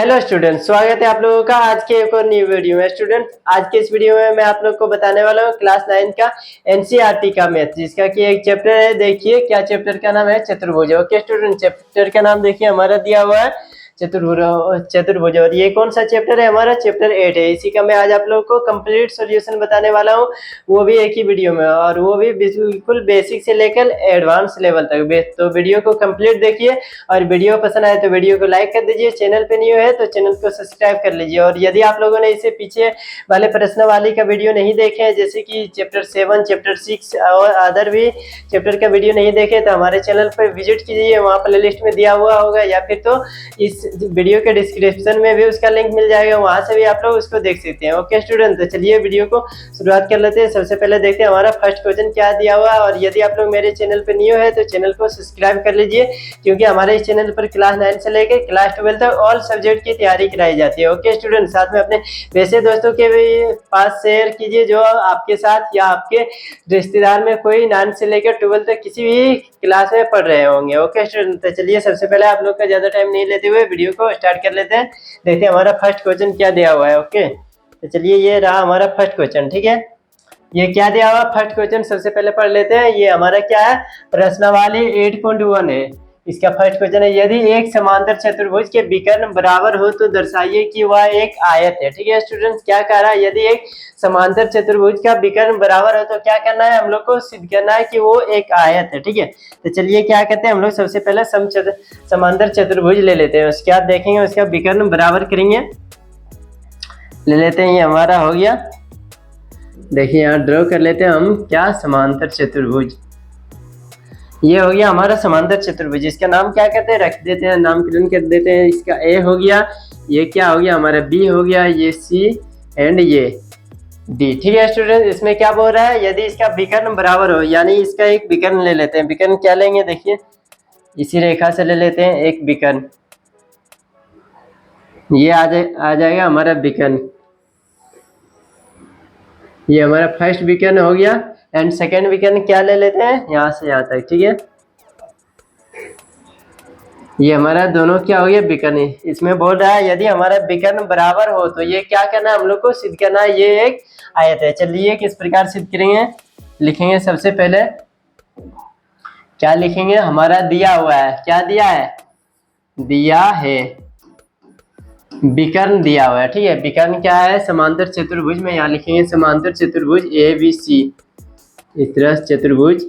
Hello student, स्वागत है आप लोगों का आज के एक और न्यू वीडियो में। स्टूडेंट, आज के इस वीडियो में मैं आप लोग को बताने वाला हूँ क्लास 9 का एनसीईआरटी का मैथ, जिसका कि एक चैप्टर है। देखिए क्या चैप्टर का नाम है, चतुर्भुज। ओके स्टूडेंट, चैप्टर का नाम देखिए हमारा दिया हुआ है चतुर्भुज। और ये कौन सा चैप्टर है, हमारा चैप्टर 8 है। इसी का मैं आज आप लोगों को कंप्लीट सॉल्यूशन बताने वाला हूँ, वो भी एक ही वीडियो में, और वो भी बिल्कुल बेसिक से लेकर एडवांस लेवल तक। तो वीडियो को कंप्लीट देखिए, और वीडियो पसंद आए तो वीडियो को लाइक कर दीजिए। चैनल पे न्यू है तो चैनल को सब्सक्राइब कर लीजिए। और यदि आप लोगों ने इससे पीछे वाले प्रश्नावली का वीडियो नहीं देखे हैं, जैसे कि चैप्टर 7, चैप्टर 6 और अदर भी चैप्टर का वीडियो नहीं देखे, तो हमारे चैनल पर विजिट कीजिए, वहाँ प्लेलिस्ट में दिया हुआ होगा, या फिर तो इस वीडियो के डिस्क्रिप्शन में भी उसका लिंक मिल जाएगा, वहां से भी आप लोग उसको देख सकते हैं। ओके स्टूडेंट, तो चलिए वीडियो को शुरुआत कर लेते हैं। सबसे पहले देखते हैं हमारा फर्स्ट क्वेश्चन क्या दिया हुआ है। और यदि आप लोग मेरे चैनल पे न्यू है तो चैनल को सब्सक्राइब कर लीजिए, क्योंकि हमारे इस चैनल पर क्लास 9 से लेकर क्लास 12 तक ऑल सब्जेक्ट की तैयारी कराई जाती है। ओके स्टूडेंट, साथ में अपने वैसे दोस्तों के भी पास शेयर कीजिए जो आपके साथ या आपके रिश्तेदार में कोई 9 से लेकर 12 तक किसी भी क्लास में पढ़ रहे होंगे। ओके स्टूडेंट, तो चलिए सबसे पहले आप लोग का ज्यादा टाइम नहीं लेते हुए वीडियो को स्टार्ट कर लेते हैं। देखते हैं हमारा फर्स्ट क्वेश्चन क्या दिया हुआ है। ओके, तो चलिए ये रहा हमारा फर्स्ट क्वेश्चन। ठीक है, ये क्या दिया हुआ फर्स्ट क्वेश्चन, सबसे पहले पढ़ लेते हैं। ये हमारा क्या है, प्रश्नावली 8.1 है। इसका फर्स्ट क्वेश्चन है, यदि एक समांतर चतुर्भुज के विकर्ण बराबर हो तो दर्शाइए कि वह एक आयत है। ठीक है स्टूडेंट्स, क्या कह रहा है, यदि एक समांतर चतुर्भुज का विकर्ण बराबर हो तो क्या करना है, हम लोग को सिद्ध करना है कि वो एक आयत है। ठीक है, तो चलिए क्या कहते हैं, हम लोग सबसे पहले समांतर चतुर्भुज ले लेते हैं, उसके बाद देखेंगे उसका विकर्ण बराबर करेंगे। ले लेते हैं, ये हमारा हो गया। देखिए यहाँ ड्रॉ कर लेते हैं हम क्या, समांतर चतुर्भुज। ये हो गया हमारा समांतर चतुर्भुज। इसका नाम क्या कहते हैं, रख देते हैं, नामकरण कर देते हैं। इसका ए हो गया, ये क्या हो गया हमारा बी हो गया, ये सी एंड ये डी। ठीक है स्टूडेंट, इसमें क्या बोल रहा है, यदि इसका विकर्ण बराबर हो, यानी इसका एक विकर्ण ले लेते हैं। विकर्ण क्या लेंगे, देखिए इसी रेखा से ले लेते हैं एक विकर्ण। ये आ जाएगा हमारा विकर्ण। ये हमारा फर्स्ट विकर्ण हो गया। एंड सेकेंड विकर्ण क्या ले लेते हैं, यहाँ से यहाँ तक। ठीक है, ये हमारा दोनों क्या हो गया, विकर्ण। इसमें बोल रहा है यदि हमारा विकर्ण बराबर हो तो ये क्या करना है, हम लोग को सिद्ध करना है ये एक आयत है। चलिए किस प्रकार सिद्ध करेंगे, लिखेंगे सबसे पहले क्या लिखेंगे, हमारा दिया हुआ है, क्या दिया है, दिया है विकर्ण दिया हुआ है। ठीक है, विकर्ण क्या है, समांतर चतुर्भुज में यहाँ लिखेंगे समांतर चतुर्भुज ए बी सी। इस तरह चतुर्भुज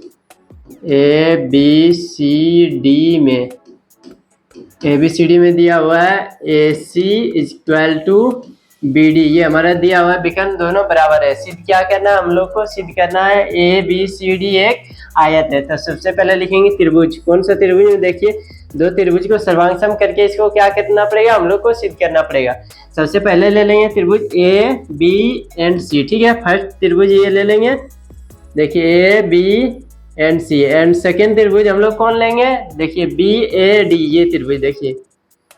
ए बी सी डी में, ए बी सी डी में दिया हुआ है ए सी इक्वल टू बी डी। ये हमारा दिया हुआ है विकर्ण दोनों बराबर है। सिद्ध क्या करना है, हम लोग को सिद्ध करना है ए बी सी डी एक आयत है। तो सबसे पहले लिखेंगे त्रिभुज। कौन सा त्रिभुज, देखिए दो त्रिभुज को सर्वांग करके इसको क्या करना पड़ेगा, हम लोग को सिद्ध करना पड़ेगा। सबसे पहले ले लेंगे त्रिभुज ए बी एंड सी। ठीक है, फर्स्ट त्रिभुज ये ले लेंगे, देखिए A B and C. And second त्रिभुज हम लोग कौन लेंगे, देखिए बी ए डी। ये त्रिभुज देखिए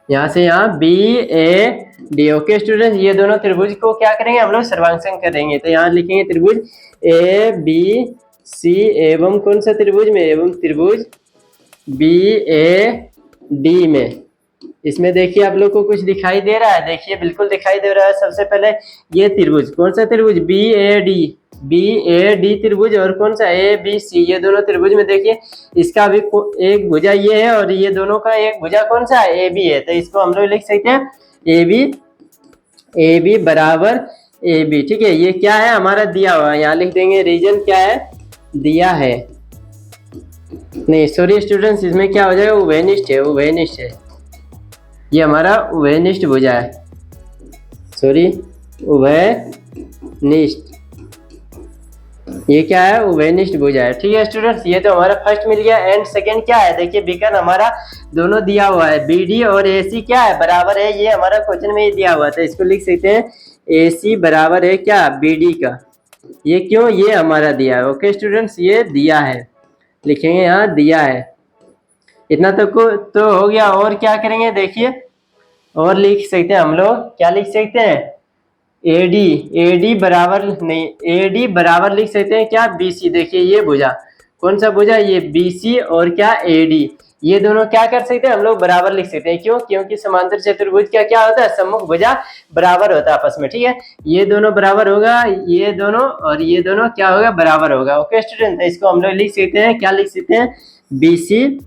यहाँ से यहाँ B A D. Okay student, ये दोनों त्रिभुज को क्या करेंगे, हम लोग सर्वांग करेंगे। तो यहाँ लिखेंगे त्रिभुज ए बी सी एवं कौन सा त्रिभुज में, एवं त्रिभुज बी ए डी में। इसमें देखिए आप लोग को कुछ दिखाई दे रहा है, देखिए बिल्कुल दिखाई दे रहा है। सबसे पहले ये त्रिभुज, कौन सा त्रिभुज, बी ए डी त्रिभुज, और कौन सा ए बी सी। ये दोनों त्रिभुज में देखिए इसका भी एक भुजा ये है, और ये दोनों का एक भुजा कौन सा है, ए बी है। तो इसको हम लोग लिख सकते हैं ए बी बराबर ए बी। ठीक है, ये क्या है, हमारा दिया हुआ है। यहाँ लिख देंगे रीजन क्या है, दिया है, नहीं सॉरी स्टूडेंट्स, इसमें क्या हो जाएगा, उभयनिष्ठ है, उभयनिष्ठ है। ये हमारा उभयनिष्ठ भुजा है, सॉरी उभयनिष्ठ, ये क्या है, उभयनिष्ठ भुजा है। ठीक है स्टूडेंट्स, ये तो हमारा फर्स्ट मिल गया। एंड सेकंड क्या है, देखिए विकर्ण हमारा दोनों दिया हुआ है, बी डी और ए सी क्या है, बराबर है। ये हमारा क्वेश्चन में ही दिया हुआ था, इसको लिख सकते हैं ए सी बराबर है क्या, बी डी का। ये क्यों, ये हमारा दिया है। ओके स्टूडेंट्स, ये दिया है, लिखेंगे यहाँ दिया है। इतना तो हो गया। और क्या करेंगे, देखिए और लिख सकते हैं हम लोग, क्या लिख सकते हैं, ए डी बराबर, नहीं ए डी बराबर लिख सकते हैं क्या, बी सी। देखिए ये भुजा, कौन सा भुजा, ये बी सी और क्या ए डी। ये दोनों क्या कर सकते हैं हम लोग, बराबर लिख सकते हैं। क्यों? क्योंकि समांतर चतुर्भुज का क्या होता है, सम्मुख भुजा बराबर होता है आपस में, ठीक है। ये दोनों बराबर होगा, ये दोनों और ये दोनों क्या होगा, बराबर होगा। ओके स्टूडेंट, तो इसको हम लोग लिख सकते हैं, क्या लिख सकते हैं, BC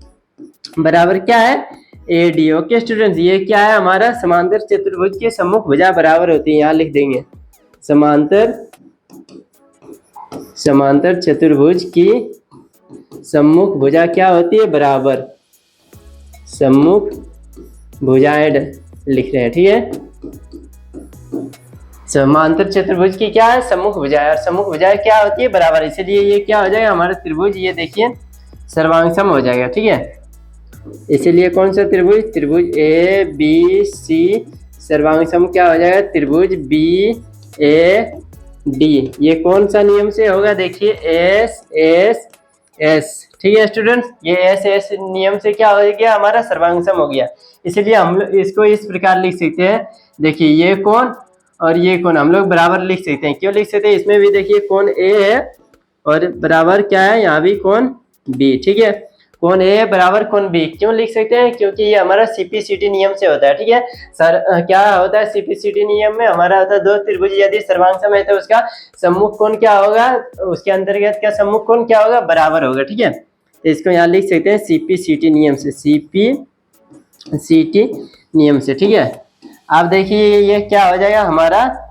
बराबर क्या है, AD। ओके स्टूडेंट्स, ये क्या है हमारा, समांतर चतुर्भुज के सम्मुख भुजा बराबर होती है। यहाँ लिख देंगे समांतर चतुर्भुज की सम्मुख भुजा क्या होती है, बराबर। सम्मुख भुजाएं लिख रहे हैं, ठीक है। समांतर चतुर्भुज की क्या है, सम्मुख भुजाएं, और सम्मुख भुजाएं क्या होती है, बराबर। इसलिए ये क्या हो जाएगा हमारा त्रिभुज, ये देखिए सर्वांगसम हो जाएगा, ठीक है। इसलिए कौन सा त्रिभुज, त्रिभुज ABC सर्वांगसम क्या हो जाएगा, त्रिभुज BAD। ये कौन सा नियम से होगा, देखिए SSS, ठीक है स्टूडेंट्स। ये SSS नियम से क्या हो गया, हमारा सर्वांगसम हो गया। इसलिए हम लोग इसको इस प्रकार लिख सकते हैं, देखिए ये कोण और ये कोण हम लोग बराबर लिख सकते हैं। क्यों लिख सकते हैं, इसमें भी देखिए कोण A है और बराबर क्या है, यहाँ भी कोण B, ठीक है। कोण A बराबर कोण B क्यों लिख सकते हैं, क्योंकि ये हमारा CPCT नियम से होता है, ठीक है सर। क्या होता है CPCT नियम में, हमारा होता है दो त्रिभुज यदि सर्वांगसम है तो उसका सम्मुख कोण क्या होगा, उसके अंतर्गत क्या सम्मुख कोण क्या होगा, बराबर होगा, ठीक है। तो इसको यहाँ लिख सकते हैं CPCT नियम से, CPCT नियम से, ठीक है। अब देखिए ये क्या हो जाएगा हमारा,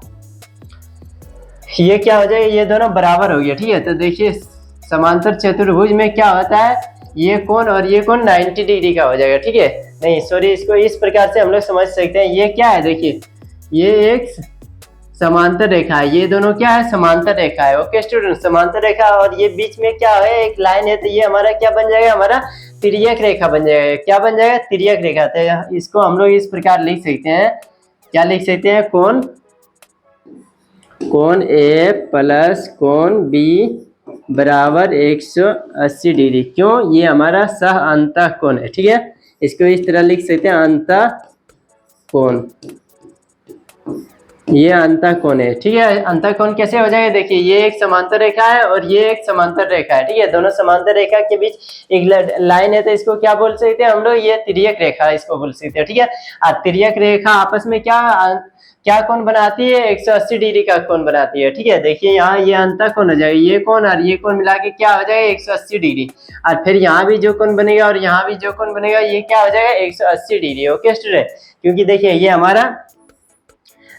ये क्या हो जाएगा, ये दोनों बराबर हो गया, ठीक है। तो देखिए समांतर चतुर्भुज में क्या होता है, ये कोण और ये कोण 90 डिग्री का हो जाएगा, ठीक है। नहीं सॉरी, इसको इस प्रकार से हम लोग समझ सकते हैं, ये क्या है, देखिए ये एक समांतर रेखा है, ये दोनों क्या है, समांतर रेखा है। ओके स्टूडेंट, समांतर रेखा और ये बीच में क्या है, एक लाइन है, तो ये हमारा क्या बन जाएगा, हमारा तिर्यक रेखा बन जाएगा। क्या बन जाएगा, तिर्यक रेखा। तो इसको हम लोग इस प्रकार लिख सकते हैं, क्या लिख सकते हैं, कोण A प्लस कोण B बराबर 180 डिग्री। क्यों, ये हमारा सह अंतः कोण है, ठीक है। इसको इस तरह लिख सकते हैं, अंतः कोण, ये अंतः कोण है, ठीक है। अंतः कोण कैसे हो जाएगा, देखिए ये एक समांतर रेखा है और ये एक समांतर रेखा है, ठीक है। दोनों समांतर रेखा के बीच एक लाइन है, तो इसको क्या बोल सकते हैं हम लोग, ये तिर्यक रेखा इसको बोल सकते हैं, ठीक है। और तिर्यक रेखा आपस में क्या कोण बनाती है, 180 डिग्री का कोण बनाती है, ठीक है। देखिए यहाँ ये अंतः कोण हो जाएगा, ये कोण और ये कोण मिला के क्या हो जाएगा, 180 डिग्री। और फिर यहाँ भी जो कोण बनेगा और यहाँ भी जो कोण बनेगा, ये क्या हो जाएगा, 180 डिग्री। ओके स्टूडेंट, क्योंकि देखिए ये हमारा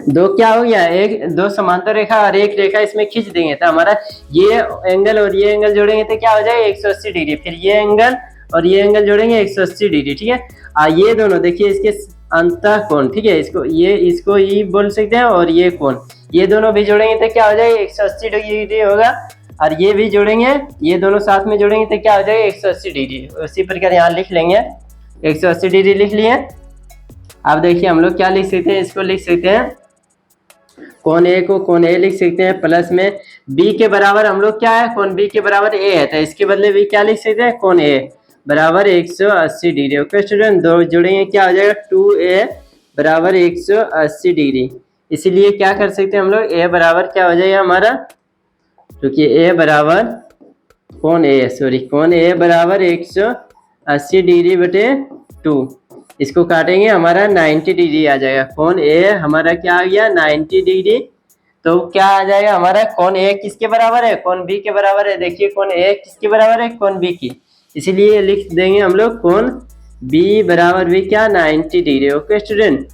दो क्या हो गया, दो समांतर रेखा और एक रेखा इसमें खींच देंगे, तो हमारा ये एंगल और ये एंगल जोड़ेंगे तो क्या हो जाएगा, 180 डिग्री। फिर ये एंगल और ये एंगल जोड़ेंगे 180 डिग्री, ठीक है। ये दोनों देखिए इसके अंतः कोण, ठीक है, इसको ही बोल सकते हैं। और ये कोण, ये दोनों भी जोड़ेंगे तो क्या हो जाएगा, 180 डिग्री होगा। और ये भी जोड़ेंगे, ये दोनों साथ में जोड़ेंगे तो क्या हो जाएगा, 180 डिग्री। उसी प्रकार यहाँ लिख लेंगे, 180 डिग्री लिख लिए। अब देखिए हम लोग क्या लिख सकते हैं, इसको लिख सकते हैं, कोण A को कोण A लिख सकते हैं, प्लस में B के बराबर हम लोग क्या है, कोण B के बराबर A है, तो इसके बदले भी क्या लिख सकते हैं, कोण A बराबर 180 डिग्री। ओके स्टूडेंट, दो जुड़ेंगे क्या हो जाएगा, 2A बराबर 180 डिग्री। इसीलिए क्या कर सकते हैं हम लोग, A बराबर क्या हो जाएगा हमारा, क्योंकि A बराबर कोण A बराबर 180 डिग्री बटे 2, इसको काटेंगे हमारा 90 डिग्री आ जाएगा। कोण A हमारा क्या आ गया, 90 डिग्री। तो क्या आ जाएगा हमारा, कोण A किसके बराबर है, कोण B के बराबर है। देखिए कोण A किसके बराबर है, कोण B की, इसीलिए लिख देंगे हम लोग कोण B बराबर भी क्या, 90 डिग्री। ओके स्टूडेंट,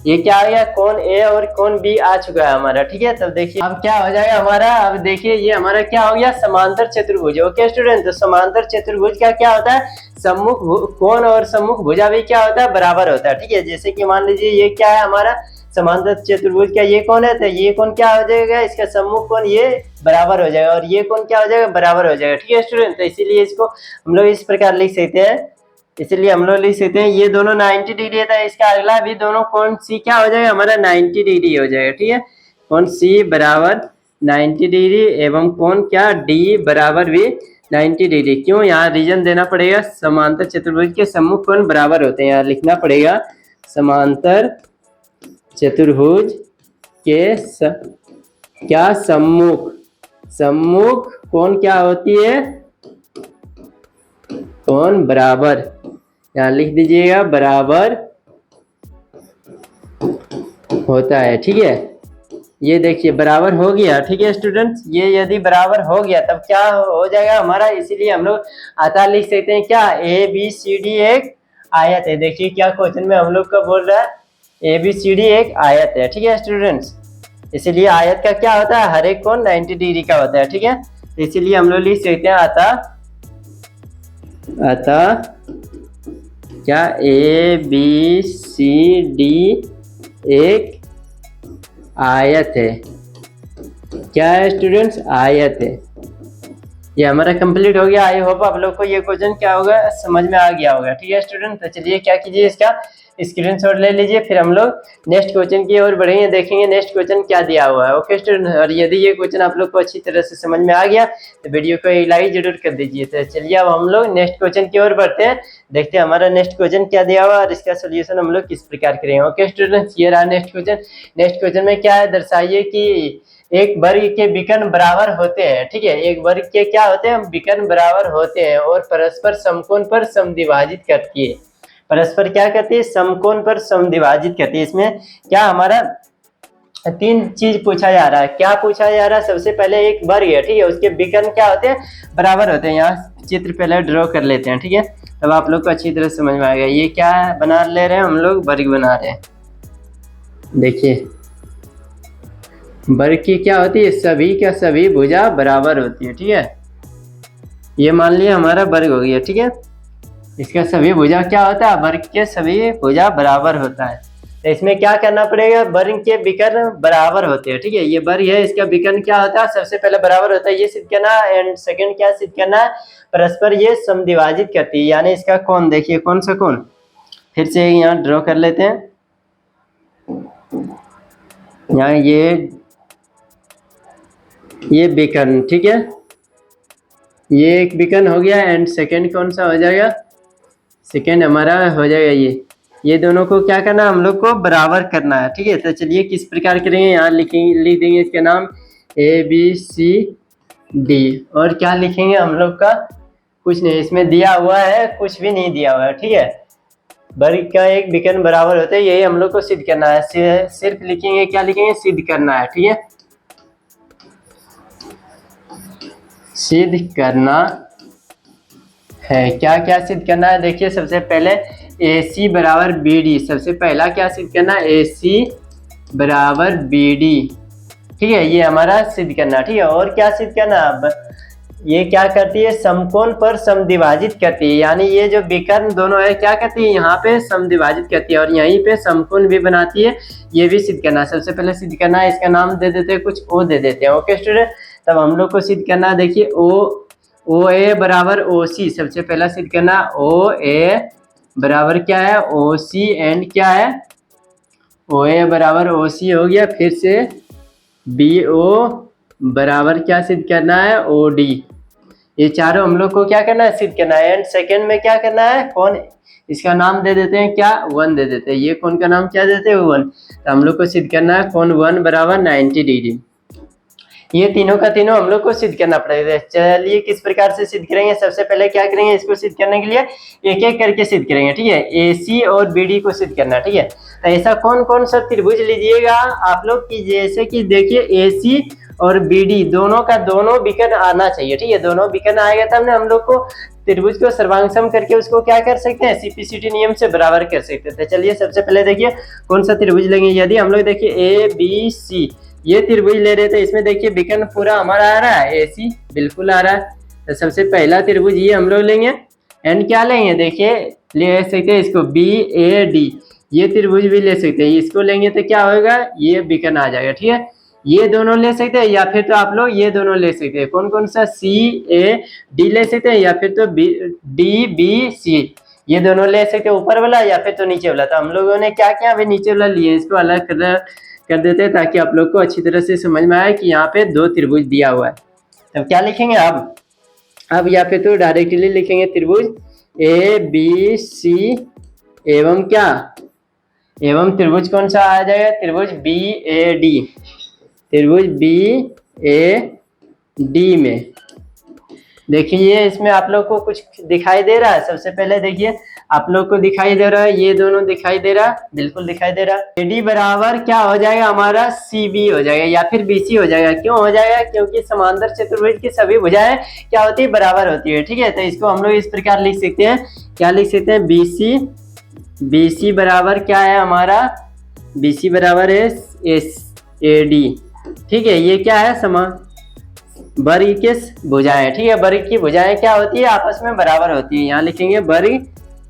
ये क्या आ गया, कोण A और कोण B आ चुका है हमारा, ठीक है। तब देखिए अब क्या हो जाएगा हमारा, अब देखिए ये हमारा क्या हो गया, समांतर चतुर्भुज। ओके स्टूडेंट, तो समांतर चतुर्भुज का क्या होता है, सम्मुख कोण और सम्मुख भुजा भी क्या होता है, बराबर होता है, ठीक है। जैसे कि मान लीजिए ये क्या है हमारा समांतर चतुर्भुज का ये कोण है, तो ये कोण क्या हो जाएगा, इसका सम्मुख कोण ये बराबर हो जाएगा और ये कोण क्या हो जाएगा, बराबर हो जाएगा, ठीक है स्टूडेंट। तो इसीलिए इसको हम लोग इस प्रकार लिख सकते हैं, इसलिए हम लोग लिख सकते हैं ये दोनों 90 डिग्री है, तो इसका अगला भी दोनों कोण C क्या हो जाएगा, हमारा 90 डिग्री हो जाएगा, ठीक है। कोण C बराबर 90 डिग्री एवं कोण क्या D बराबर भी 90 डिग्री। क्यों, यहाँ रीजन देना पड़ेगा, समांतर चतुर्भुज के सम्मुख कोण बराबर होते हैं, यहाँ लिखना पड़ेगा समांतर चतुर्भुज के क्या सम्मुख कोण क्या होती है, कोण बराबर यहाँ लिख दीजिएगा बराबर होता है। ठीक है, ये देखिए बराबर हो गया। ठीक है स्टूडेंट्स, ये यदि बराबर हो गया तब क्या हो जाएगा हमारा, इसीलिए हम लोग आता लिख सकते हैं क्या, ए बी सी डी एक आयत है। देखिए क्या क्वेश्चन में हम लोग का बोल रहा है, ए बी सी डी एक आयत है। ठीक है स्टूडेंट्स, इसीलिए आयत का क्या होता है, हर एक कोण 90 डिग्री का होता है। ठीक है, इसीलिए हम लोग लिख सकते हैं अतः क्या ए बी सी डी एक आयत है। क्या है स्टूडेंट्स, आयत है। ये हमारा कंप्लीट हो गया। आई होप आप लोग को ये क्वेश्चन क्या होगा समझ में आ गया होगा। ठीक है स्टूडेंट, तो चलिए क्या कीजिए, इसका स्क्रीनशॉट ले लीजिए, फिर हम लोग नेक्स्ट क्वेश्चन की ओर बढ़ेंगे, देखेंगे नेक्स्ट क्वेश्चन क्या दिया हुआ है। ओके स्टूडेंट, और यदि ये क्वेश्चन आप लोग को अच्छी तरह से समझ में आ गया तो वीडियो को एक लाइक जरूर कर दीजिए। तो चलिए अब हम लोग नेक्स्ट क्वेश्चन की ओर बढ़ते हैं, देखते हैं हमारा नेक्स्ट क्वेश्चन क्या दिया हुआ और इसका सोल्यूशन हम लोग किस प्रकार करेंगे। ओके स्टूडेंट्स, ये रहा नेक्स्ट क्वेश्चन। नेक्स्ट क्वेश्चन में क्या है, दर्शाइए कि एक वर्ग के विकर्ण बराबर होते हैं। ठीक है, एक वर्ग के क्या होते हैं, विकर्ण बराबर होते हैं और परस्पर समकोण पर समद्विभाजित करती है। परस्पर क्या करती है, समकोण पर समद्विभाजित करती है। इसमें क्या हमारा तीन चीज पूछा जा रहा है। क्या पूछा जा रहा है, सबसे पहले एक वर्ग है। ठीक है, उसके विकर्ण क्या होते हैं, बराबर होते हैं। यहाँ चित्र पहले ड्रॉ कर लेते हैं। ठीक है, तब आप लोग को अच्छी तरह समझ में आएगा। ये क्या बना ले रहे हैं हम लोग, वर्ग बना रहे हैं। देखिए वर्ग की क्या होती है, सभी का सभी भुजा बराबर होती है। ठीक है, ये मान लिया हमारा वर्ग हो गया। ठीक है, इसका सभी भुजा क्या होता है, वर्ग के सभी भुजा बराबर होता है। तो इसमें क्या करना पड़ेगा, वर्ग के विकर्ण बराबर होते हैं। ठीक है, ये वर्ग है, इसका विकर्ण क्या होता है, सबसे पहले बराबर होता है, ये सिद्ध करना। एंड सेकंड क्या सिद्ध करना है, परस्पर ये समद्विभाजित करती है, यानी इसका कोण देखिए, कौन सा कोण, फिर से यहाँ ड्रॉ कर लेते हैं। यहाँ ये विकर्ण, ठीक है, ये एक विकर्ण हो गया। एंड सेकंड कौन सा हो जाएगा, सेकंड हमारा हो जाएगा ये दोनों को क्या करना है, हम लोग को बराबर करना है। ठीक है, तो चलिए किस प्रकार करेंगे, यहाँ लिख देंगे इसका नाम ए बी सी डी, और क्या लिखेंगे हम लोग का, कुछ नहीं, इसमें दिया हुआ है, कुछ भी नहीं दिया हुआ है। ठीक है, वर्ग का एक विकर्ण बराबर होते हैं, यही हम लोग को सिद्ध करना है। सिर्फ लिखेंगे, क्या लिखेंगे, सिद्ध करना है। ठीक है, सिद्ध करना है। क्या क्या सिद्ध करना है, देखिए सबसे पहले ए सी बराबर बी डी, सबसे पहला क्या सिद्ध करना है, ए सी बराबर बी डी। ठीक है, ये हमारा सिद्ध करना। ठीक है, और क्या सिद्ध करना, अब ये क्या करती है, समकोण पर समद्विभाजित करती है, यानी ये जो विकर्ण दोनों है क्या करती है, यहाँ पे समद्विभाजित करती है और यहीं पे समकोण भी बनाती है, ये भी सिद्ध करना है। सबसे पहले सिद्ध करना है, इसका नाम दे देते हैं, कुछ ओ दे देते हैं। ओके स्टूडेंट, तब हम लोग को सिद्ध करना है, देखिए ओ ए बराबर ओ सी, सबसे पहला सिद्ध करना, ओ ए बराबर क्या है, ओ सी, एंड क्या है, ओ ए बराबर ओ सी हो गया। फिर से बी ओ बराबर क्या सिद्ध करना है, ओ डी। ये चारों हम लोग को क्या करना है, सिद्ध करना है। एंड सेकंड में क्या करना है, कौन, इसका नाम दे देते हैं क्या, वन दे देते हैं। ये कौन का नाम क्या देते हैं, वन। तो हम लोग को सिद्ध करना है कौन, वन बराबर 90 डिग्री। ये तीनों का तीनों हम लोग को सिद्ध करना पड़ेगा। चलिए किस प्रकार से सिद्ध करेंगे, सबसे पहले क्या करेंगे, इसको सिद्ध करने के लिए एक एक करके सिद्ध करेंगे। ठीक है, ए सी और बी डी को सिद्ध करना। ठीक है, तो ऐसा कौन कौन सा त्रिभुज लीजिएगा आप लोग की, जैसे कि देखिए ए सी और बी डी दोनों का दोनों विकर्ण आना चाहिए। ठीक है, दोनों विकर्ण आएगा तब हम लोग को त्रिभुज को सर्वांगसम करके उसको क्या कर सकते हैं, सीपीसीटी नियम से बराबर कर सकते हैं। तो चलिए सबसे पहले देखिए कौन सा त्रिभुज लेंगे। यदि हम लोग देखिए ए बी सी ये त्रिभुज ले रहे थे, इसमें देखिए विकर्ण पूरा हमारा आ रहा है, ए सी बिल्कुल आ रहा है। तो सबसे पहला त्रिभुज ये हम लोग लेंगे। एंड क्या लेंगे, देखिए ले सकते हैं इसको बी ए डी, ये त्रिभुज भी ले सकते हैं। इसको लेंगे तो क्या होगा, ये विकर्ण आ जाएगा। ठीक है, ये दोनों ले सकते हैं, या फिर तो आप लोग ये दोनों ले सकते हैं। कौन कौन सा, सी ए डी ले सकते हैं, या फिर तो डी बी सी, ये दोनों ले सकते हैं, ऊपर वाला या फिर तो नीचे वाला। तो हम लोगों ने क्या किया, अभी नीचे वाला लिए, इसको अलग कर देते हैं ताकि आप लोग को अच्छी तरह से समझ में आए कि यहाँ पे दो त्रिभुज दिया हुआ है। तब क्या लिखेंगे अब यहाँ पे तो डायरेक्टली लिखेंगे त्रिभुज ए बी सी एवं क्या, एवं त्रिभुज कौन सा आ जाएगा, त्रिभुज बी ए डी, त्रिभुज बी ए डी में देखिए इसमें आप लोग को कुछ दिखाई दे रहा है। सबसे पहले देखिए आप लोग को दिखाई दे रहा है, ये दोनों दिखाई दे रहा है, बिल्कुल दिखाई दे रहा है। AD बराबर क्या हो जाएगा हमारा CB हो जाएगा या फिर BC हो जाएगा। क्यों हो जाएगा? क्योंकि समांतर चतुर्भुज की सभी भुजाएं क्या होती है? बराबर होती है। ठीक है, तो इसको हम लोग इस प्रकार लिख सकते हैं, क्या लिख सकते हैं? BC बराबर क्या है हमारा? BC बराबर है AD। ठीक है, ये क्या है? वर्ग की भुजाएं। ठीक है, वर्ग की भुजाएं क्या होती है? आपस में बराबर होती है। यहाँ लिखेंगे वर्ग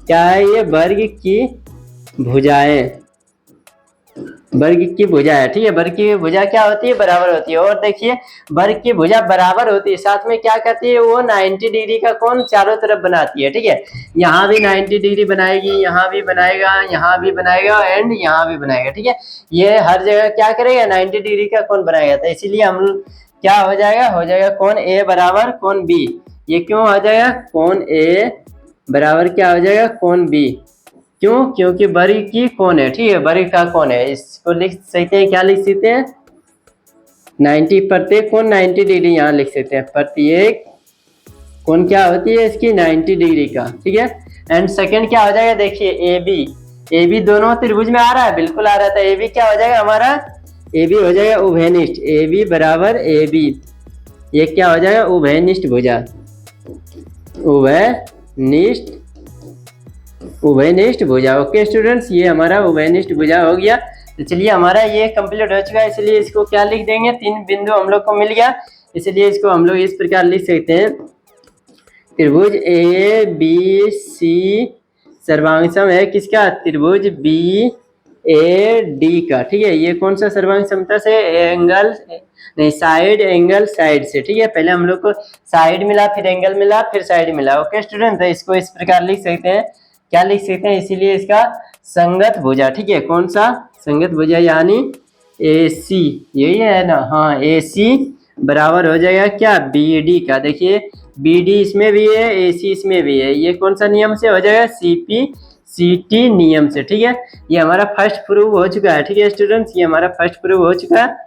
क्या है? ये वर्ग की भुजाएं, वर्ग की भुजाएं। ठीक है, वर्ग की भुजा क्या होती है? बराबर होती है। और देखिए वर्ग की भुजा बराबर होती है, साथ में क्या करती है? वो 90 डिग्री का कोण चारों तरफ बनाती है। ठीक है, यहाँ भी 90 डिग्री बनाएगी, यहाँ भी बनाएगा, यहाँ भी बनाएगा एंड यहाँ भी बनाएगा। ठीक है, ये हर जगह क्या करेगा? 90 डिग्री का कोण बनाएगा। तो इसीलिए हम क्या हो जाएगा? हो जाएगा कोण A बराबर कोण B। ये क्यों हो जाएगा? कोण A बराबर क्या हो जाएगा? कोण B। क्यों? क्योंकि वर्ग की कोण है। ठीक है, वर्ग का कोण है। इसको लिख सकते हैं, क्या लिख सकते हैं? 90, प्रत्येक कोण 90 डिग्री यहाँ लिख सकते हैं। प्रत्येक कोण क्या होती है इसकी? 90 डिग्री का। ठीक है, एंड सेकंड क्या हो जाएगा? देखिए AB दोनों त्रिभुज में आ रहा है, बिल्कुल आ रहा था। AB क्या हो जाएगा हमारा? AB हो जाएगा उभयनिष्ठ। AB बराबर AB, ये क्या हो जाएगा? उभयनिष्ठ भुजा, उभयनिष्ठ भुजा। ओके स्टूडेंट्स, ये हमारा उभयनिष्ठ भुजा हो गया। तो चलिए हमारा ये कंप्लीट हो चुका है, इसलिए इसको क्या लिख देंगे? 3 बिंदु हम लोग को मिल गया, इसलिए इसको हम लोग इस प्रकार लिख सकते हैं, त्रिभुज ABC सर्वांग सम है किसका? त्रिभुज BAD का। ठीक है, ये कौन सा सर्वांग समता से? एंगल नहीं, साइड एंगल साइड से। ठीक है, पहले हम लोग को साइड मिला, फिर एंगल मिला, फिर साइड मिला। ओके स्टूडेंट, तो इसको इस प्रकार लिख सकते हैं, क्या लिख सकते हैं? इसीलिए इसका संगत भुजा। ठीक है, कौन सा? संगत भुजा, यानी AC, यही है ना? हाँ, AC बराबर हो जाएगा क्या? BD का। देखिए BD इसमें भी है, AC इसमें भी है। ये कौन सा नियम से हो जाएगा? CP/CT नियम से। ठीक है, ये हमारा फर्स्ट प्रूव हो चुका है। ठीक है स्टूडेंट्स, ये हमारा फर्स्ट प्रूव हो चुका है।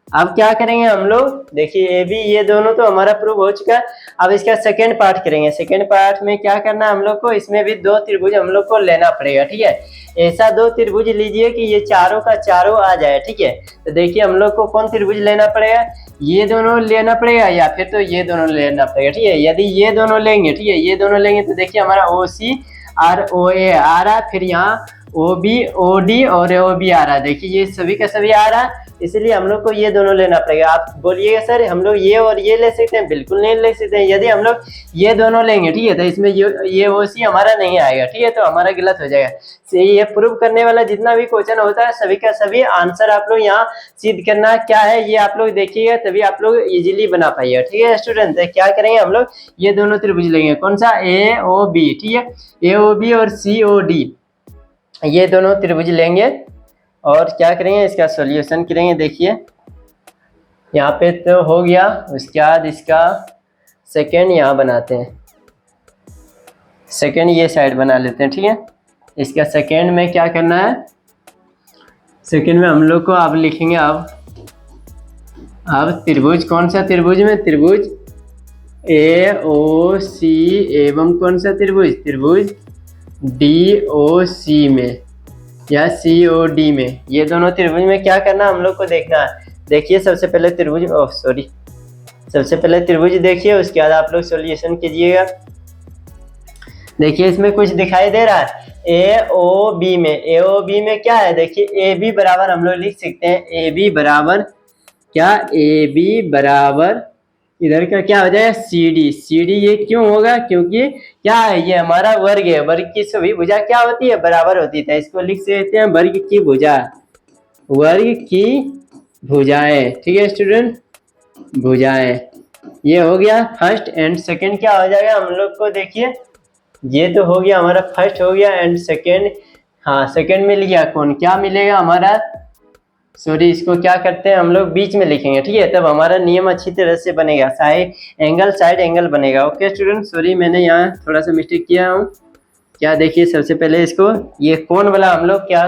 अब क्या करेंगे हम लोग? देखिए AB ये दोनों तो हमारा प्रूव हो चुका है। अब इसका सेकेंड पार्ट करेंगे। सेकेंड पार्ट में क्या करना है हम लोग को? इसमें भी 2 त्रिभुज हम लोग को लेना पड़ेगा। ठीक है, ऐसा 2 त्रिभुज लीजिए कि ये चारों का चारों आ जाए। ठीक है, तो देखिए हम लोग को कौन त्रिभुज लेना पड़ेगा? ये दोनों लेना पड़ेगा या फिर तो ये दोनों लेना पड़ेगा। ठीक है, यदि ये दोनों लेंगे, ठीक है, ये दोनों लेंगे तो देखिए हमारा OC और OA आ रहा है, फिर यहाँ OB OD और OB आ रहा है। देखिए ये सभी का सभी आ रहा है, इसलिए हम लोग को ये दोनों लेना पड़ेगा। आप बोलिएगा सर हम लोग ये और ये ले सकते हैं? बिल्कुल नहीं ले सकते हैं। यदि हम लोग ये दोनों लेंगे, ठीक है, तो इसमें ये OC हमारा नहीं आएगा। ठीक है, तो हमारा गलत हो जाएगा। ये प्रूव करने वाला जितना भी क्वेश्चन होता है, सभी का सभी आंसर आप लोग यहाँ सिद्ध करना क्या है, ये आप लोग देखिएगा, तभी आप लोग इजीली बना पाइएगा। ठीक है स्टूडेंट, क्या करेंगे हम लोग? ये दोनों त्रिभुज लेंगे। कौन सा? AOB। ठीक है, AOB और COD, ये दोनों त्रिभुज लेंगे और क्या करेंगे? इसका सॉल्यूशन करेंगे। देखिए यहाँ पे तो हो गया, उसके बाद इसका सेकंड यहाँ बनाते हैं, सेकंड ये साइड बना लेते हैं। ठीक है, इसका सेकंड में क्या करना है? सेकंड में हम लोग को अब लिखेंगे, अब त्रिभुज, कौन सा त्रिभुज में? त्रिभुज AOC एवं कौन सा त्रिभुज? त्रिभुज DOC में या COD में। ये दोनों त्रिभुज में क्या करना हम लोग को देखना है। देखिए सबसे पहले त्रिभुज, सबसे पहले त्रिभुज देखिए, उसके बाद आप लोग सॉल्यूशन कीजिएगा। देखिए इसमें कुछ दिखाई दे रहा है AOB में। AOB में क्या है? देखिए AB बराबर हम लोग लिख सकते हैं, AB बराबर क्या? AB बराबर इधर का क्या हो जाएगा? CD। ये क्यों होगा? क्योंकि क्या है? ये हमारा वर्ग है, वर्ग की सभी भुजा क्या होती है? बराबर होती है। इसको लिख सकते हैं वर्ग की भुजा, वर्ग की भुजाएं। ठीक है स्टूडेंट, भुजाएं, ये हो गया फर्स्ट। एंड सेकंड क्या हो जाएगा हम लोग को? देखिए ये तो हो गया हमारा फर्स्ट हो गया, एंड सेकंड, हाँ सेकंड मिल गया। कौन क्या मिलेगा हमारा? सॉरी, इसको क्या करते हैं हम लोग? बीच में लिखेंगे। ठीक है, तब हमारा नियम अच्छी तरह से बनेगा, साइड एंगल बनेगा। ओके स्टूडेंट, सॉरी मैंने यहाँ थोड़ा सा मिस्टेक किया हूँ। क्या देखिए सबसे पहले इसको ये कोण वाला हम लोग क्या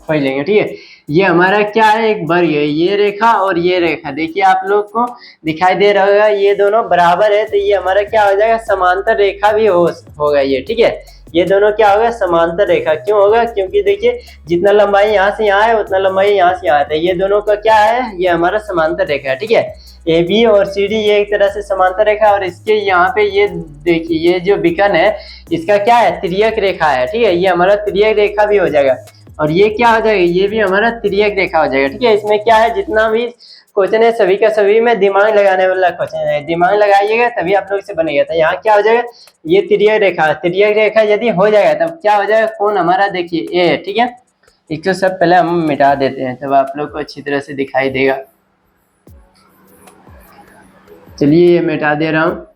खोज लेंगे। ठीक है, ये हमारा क्या है? एक वर्ग है, ये रेखा और ये रेखा। देखिए आप लोग को दिखाई दे रहा होगा, ये दोनों बराबर है, तो ये हमारा क्या हो जाएगा? समांतर रेखा भी होगा ये। ठीक है, ये दोनों क्या होगा, समांतर रेखा। क्यों होगा, क्योंकि देखिए जितना लंबाई यहाँ से यहाँ है उतना लंबाई यहाँ से यहाँ है, ये दोनों का क्या है, ये हमारा समांतर रेखा है। ठीक है, ए बी और सी डी ये एक तरह से समांतर रेखा, और इसके यहाँ पे ये देखिए ये जो बीकन है इसका क्या है, तिर्यक रेखा है। ठीक है, ये हमारा तिर्यक रेखा भी हो जाएगा, और ये क्या हो जाएगा, ये भी हमारा तिर्यक रेखा हो जाएगा। ठीक है, इसमें क्या है, जितना भी क्वेश्चन है सभी का सभी में दिमाग लगाने वाला क्वेश्चन है, दिमाग लगाइएगा तभी आप लोग से बनेगा। तो यहाँ क्या हो जाएगा, ये तिर्यक रेखा, तिर्यक रेखा यदि हो जाएगा तब क्या हो जाएगा, कोण हमारा देखिए ए है। ठीक है, इसको सब पहले हम मिटा देते हैं तब आप लोग को अच्छी तरह से दिखाई देगा। चलिए ये मिटा दे रहा हूँ,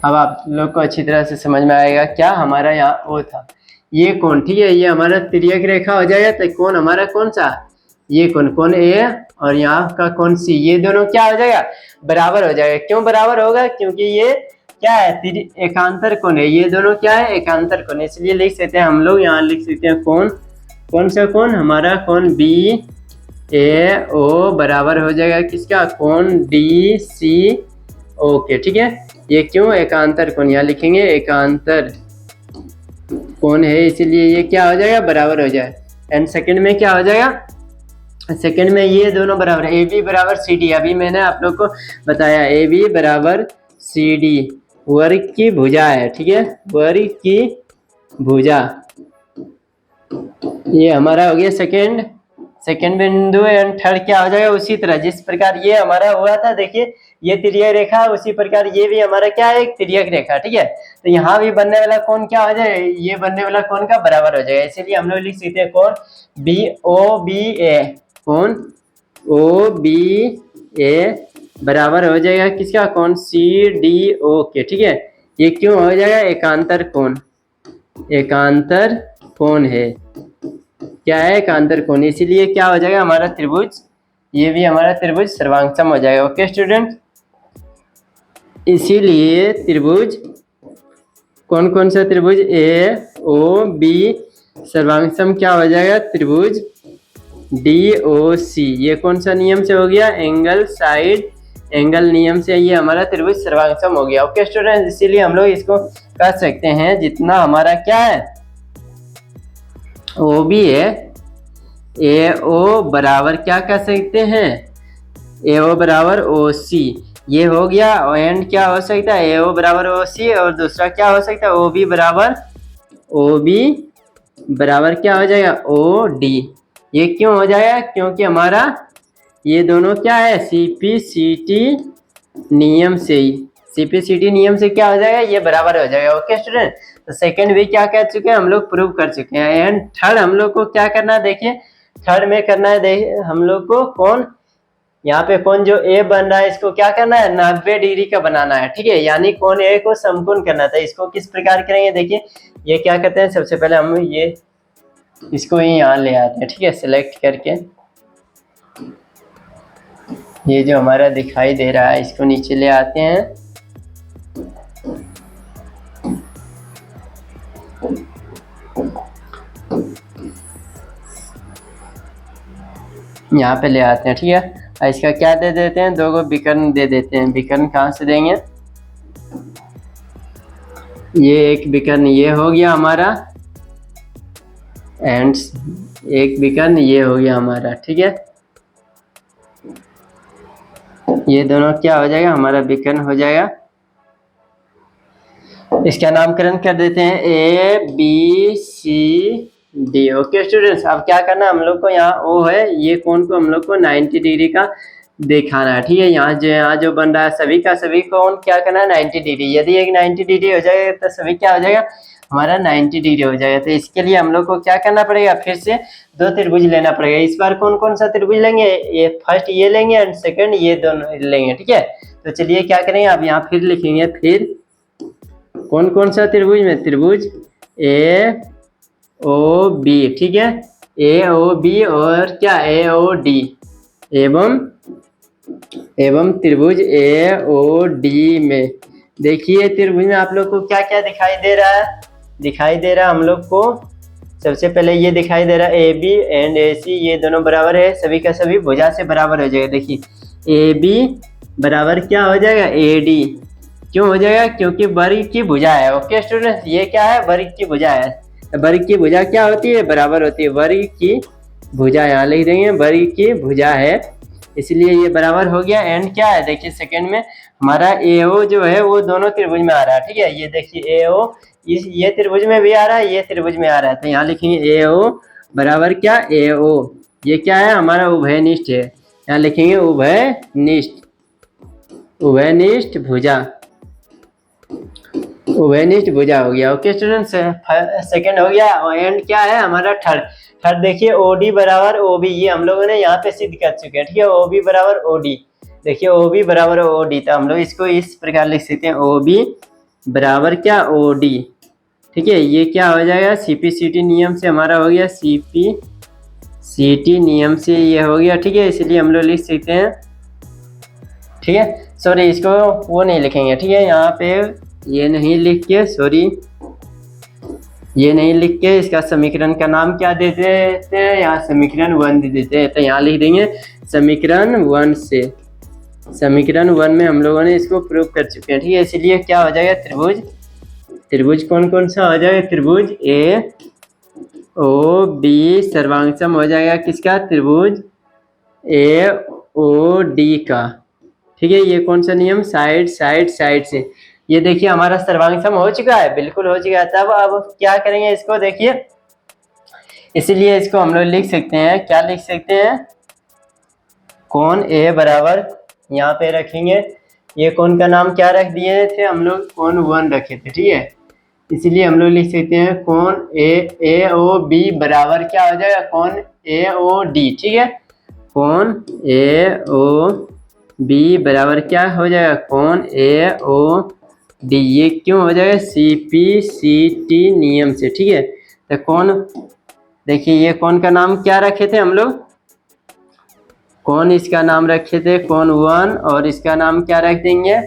अब आप लोग को अच्छी तरह से समझ में आएगा क्या हमारा यहाँ ओ था, ये कोण। ठीक है, ये हमारा तिर्यक रेखा हो जाएगा, तो कोण हमारा कौन सा, ये कोण ए और यहाँ का कोण सी, ये दोनों क्या हो जाएगा, बराबर हो जाएगा। क्यों बराबर होगा, क्योंकि ये क्या है, एकांतर कोण है, ये दोनों क्या है, एकांतर कोण, इसलिए लिख सकते हैं हम लोग, यहाँ लिख सकते हैं कोण, कौन सा कोण, हमारा कोण बी ए ओ बराबर हो जाएगा किसका, कोण डी सी ओ के। ठीक है, ये क्यों, एकांतर कोण, यहाँ लिखेंगे एकांतर कोण है, इसीलिए ये क्या हो जाएगा, बराबर हो जाएगा। एंड सेकंड में क्या हो जाएगा, सेकंड में ये दोनों बराबर, ए बी बराबर सी डी, अभी मैंने आप लोग को बताया ए बी बराबर सी डी वर्ग की भुजा है। ठीक है, वर्ग की भुजा, ये हमारा हो गया सेकंड बिंदु। एंड थर्ड क्या हो जाएगा, उसी तरह जिस प्रकार ये हमारा हुआ था, देखिए ये तिर्यक रेखा, उसी प्रकार ये भी हमारा क्या है, एक तिर्यक रेखा। ठीक है, तो यहाँ भी बनने वाला कोण क्या हो जाएगा, ये बनने वाला कोण का बराबर हो जाएगा, इसीलिए हम लोग लिख सकते हैं कोण बी ओ बी ए, कोण ओ बी ए बराबर हो जाएगा किसका, कोण सी डी ओ के। ठीक है, ये क्यों हो जाएगा, एकांतर कोण, एकांतर कोण है, क्या है, एकांतर कोण, इसीलिए क्या हो जाएगा हमारा त्रिभुज, ये भी हमारा त्रिभुज सर्वांगसम हो जाएगा। ओके स्टूडेंट, इसीलिए त्रिभुज कौन कौन सा त्रिभुज, ए ओ बी सर्वांगसम क्या हो जाएगा, त्रिभुज डी ओ सी, ये कौन सा नियम से हो गया, एंगल साइड एंगल नियम से ये हमारा त्रिभुज सर्वांगसम हो गया। ओके स्टूडेंट, इसीलिए हम लोग इसको कह सकते हैं, जितना हमारा क्या है ओ बी है, ए ओ बराबर क्या कह सकते हैं, ए ओ बराबर ओ सी, ये हो गया। एंड क्या हो सकता है, ए ओ बराबर ओ सी, और दूसरा क्या हो सकता है, ओ बी बराबर क्या हो जाएगा, ओ डी। ये क्यों हो जाएगा, क्योंकि हमारा ये दोनों क्या है, सीपीसीटी नियम से ही, सीपीसीटी नियम से क्या हो जाएगा, ये बराबर हो जाएगा। ओके स्टूडेंट, तो सेकंड भी क्या कह चुके हैं हम लोग, प्रूव कर चुके हैं। एंड थर्ड हम लोग को क्या करना है, देखिए थर्ड में करना है, देखिए हम लोग को कौन, यहाँ पे कौन जो ए बन रहा है इसको क्या करना है, 90 डिग्री का बनाना है। ठीक है, यानी कौन ए को समकोण करना था, इसको किस प्रकार करेंगे, देखिए ये क्या करते हैं, सबसे पहले हम ये इसको ही यहाँ ले आते हैं। ठीक है, सिलेक्ट करके ये जो हमारा दिखाई दे रहा है इसको नीचे ले आते हैं, यहाँ पे ले आते हैं। ठीक है, इसका क्या दे देते हैं, दो विकर्ण दे देते हैं। विकर्ण कहाँ से देंगे, ये एक विकर्ण ये हो गया हमारा, एंड एक विकर्ण ये हो गया हमारा। ठीक है, ये दोनों क्या हो जाएगा, हमारा विकर्ण हो जाएगा। इसका नामकरण कर देते हैं A B C D. Okay students, अब क्या करना हम लोग को, यहाँ ओ है, ये कोण को हम लोग को 90 डिग्री का दिखाना है। ठीक है, यहाँ जो बन रहा है सभी का सभी कोण क्या करना है, 90 डिग्री। यदि एक 90 डिग्री हो जाएगा तो सभी क्या हो जाएगा, हमारा 90 डिग्री हो जाएगा। तो इसके लिए हम लोग को क्या करना पड़ेगा, फिर से दो त्रिभुज लेना पड़ेगा। इस बार कौन कौन सा त्रिभुज लेंगे, ये फर्स्ट ये लेंगे एंड सेकंड ये दोनों लेंगे। ठीक है, तो चलिए क्या करेंगे, अब यहाँ फिर लिखेंगे, फिर कौन कौन सा त्रिभुज में, त्रिभुज ए ओ बी। ठीक है, ए ओ बी और क्या, ए ओ डी, एवं त्रिभुज ए ओ डी में देखिए त्रिभुज में आप लोग को क्या क्या दिखाई दे रहा है, दिखाई दे रहा है हम लोग को सबसे पहले ये दिखाई दे रहा है ए बी एंड ए सी, ये दोनों बराबर है, सभी का सभी भुजा से बराबर हो जाएगा। देखिए ए बी बराबर क्या हो जाएगा, ए डी। क्यों हो जाएगा? क्योंकि वर्ग की भुजा है। ओके स्टूडेंट, ये क्या है? वर्ग की भुजा है। वर्ग की भुजा क्या होती है? बराबर होती है। वर्ग की भुजा यहाँ लिख देंगे, वर्ग की भुजा है, इसलिए ये बराबर हो गया। एंड क्या है? देखिए सेकंड में हमारा AO जो है वो दोनों त्रिभुज में आ रहा है। ठीक है, ये देखिए AO ये त्रिभुज में भी आ रहा है, ये त्रिभुज में आ रहा है, तो यहाँ लिखेंगे AO बराबर क्या? AO ये क्या है? हमारा उभयनिष्ठ है। यहाँ लिखेंगे उभयनिष्ठ, उभयनिष्ठ भुजा, उभयनिष्ठ भुजा हो गया। ओके स्टूडेंट, सेकंड हो गया। एंड क्या है हमारा? थर्ड। थर्ड देखिए OD बराबर OB, ये हम लोगों ने यहाँ पे सिद्ध कर चुके हैं। ठीक है, OB बराबर OD, देखिए OB बराबर OD, तो हम लोग इसको इस प्रकार लिख सकते हैं, OB बराबर क्या? OD। ठीक है, ये क्या हो जाएगा? CP/CT नियम से हमारा हो गया, CP/CT नियम से ये हो गया। ठीक है, इसलिए हम लोग लिख सकते हैं, ठीक है, सॉरी इसको वो नहीं लिखेंगे। ठीक है, यहाँ पे ये नहीं लिख के, सॉरी ये नहीं लिख के इसका समीकरण का नाम क्या दे देते हैं? यहाँ समीकरण 1 दे देते हैं, तो यहाँ लिख देंगे समीकरण 1 से। समीकरण 1 में हम लोगों ने इसको प्रूव कर चुके हैं। ठीक है, इसलिए क्या हो जाएगा? त्रिभुज, त्रिभुज कौन कौन सा हो जाएगा? त्रिभुज AOB सर्वांगसम हो जाएगा किसका? त्रिभुज AOD का। ठीक है, ये कौन सा नियम? साइड साइड साइड से। ये देखिए हमारा सर्वांगसम हो चुका है, बिल्कुल हो चुका है। तब अब क्या करेंगे इसको? देखिए इसलिए इसको हम लोग लिख सकते हैं, क्या लिख सकते हैं? कोण A बराबर, यहाँ पे रखेंगे, ये कोण का नाम क्या रख दिए थे हम लोग? कोण 1 रखे थे। ठीक है, इसलिए हम लोग लिख सकते हैं कोण AOB बराबर क्या हो जाएगा? कोण AOD। ठीक है, कोण AOB बराबर क्या हो जाएगा? कोण AOD। ये क्यों हो जाएगा? CP/CT नियम से। ठीक है, तो कोण, देखिए ये कोण का नाम क्या रखे थे हम लोग? कोण इसका नाम रखे थे कोण 1, और इसका नाम क्या रख देंगे?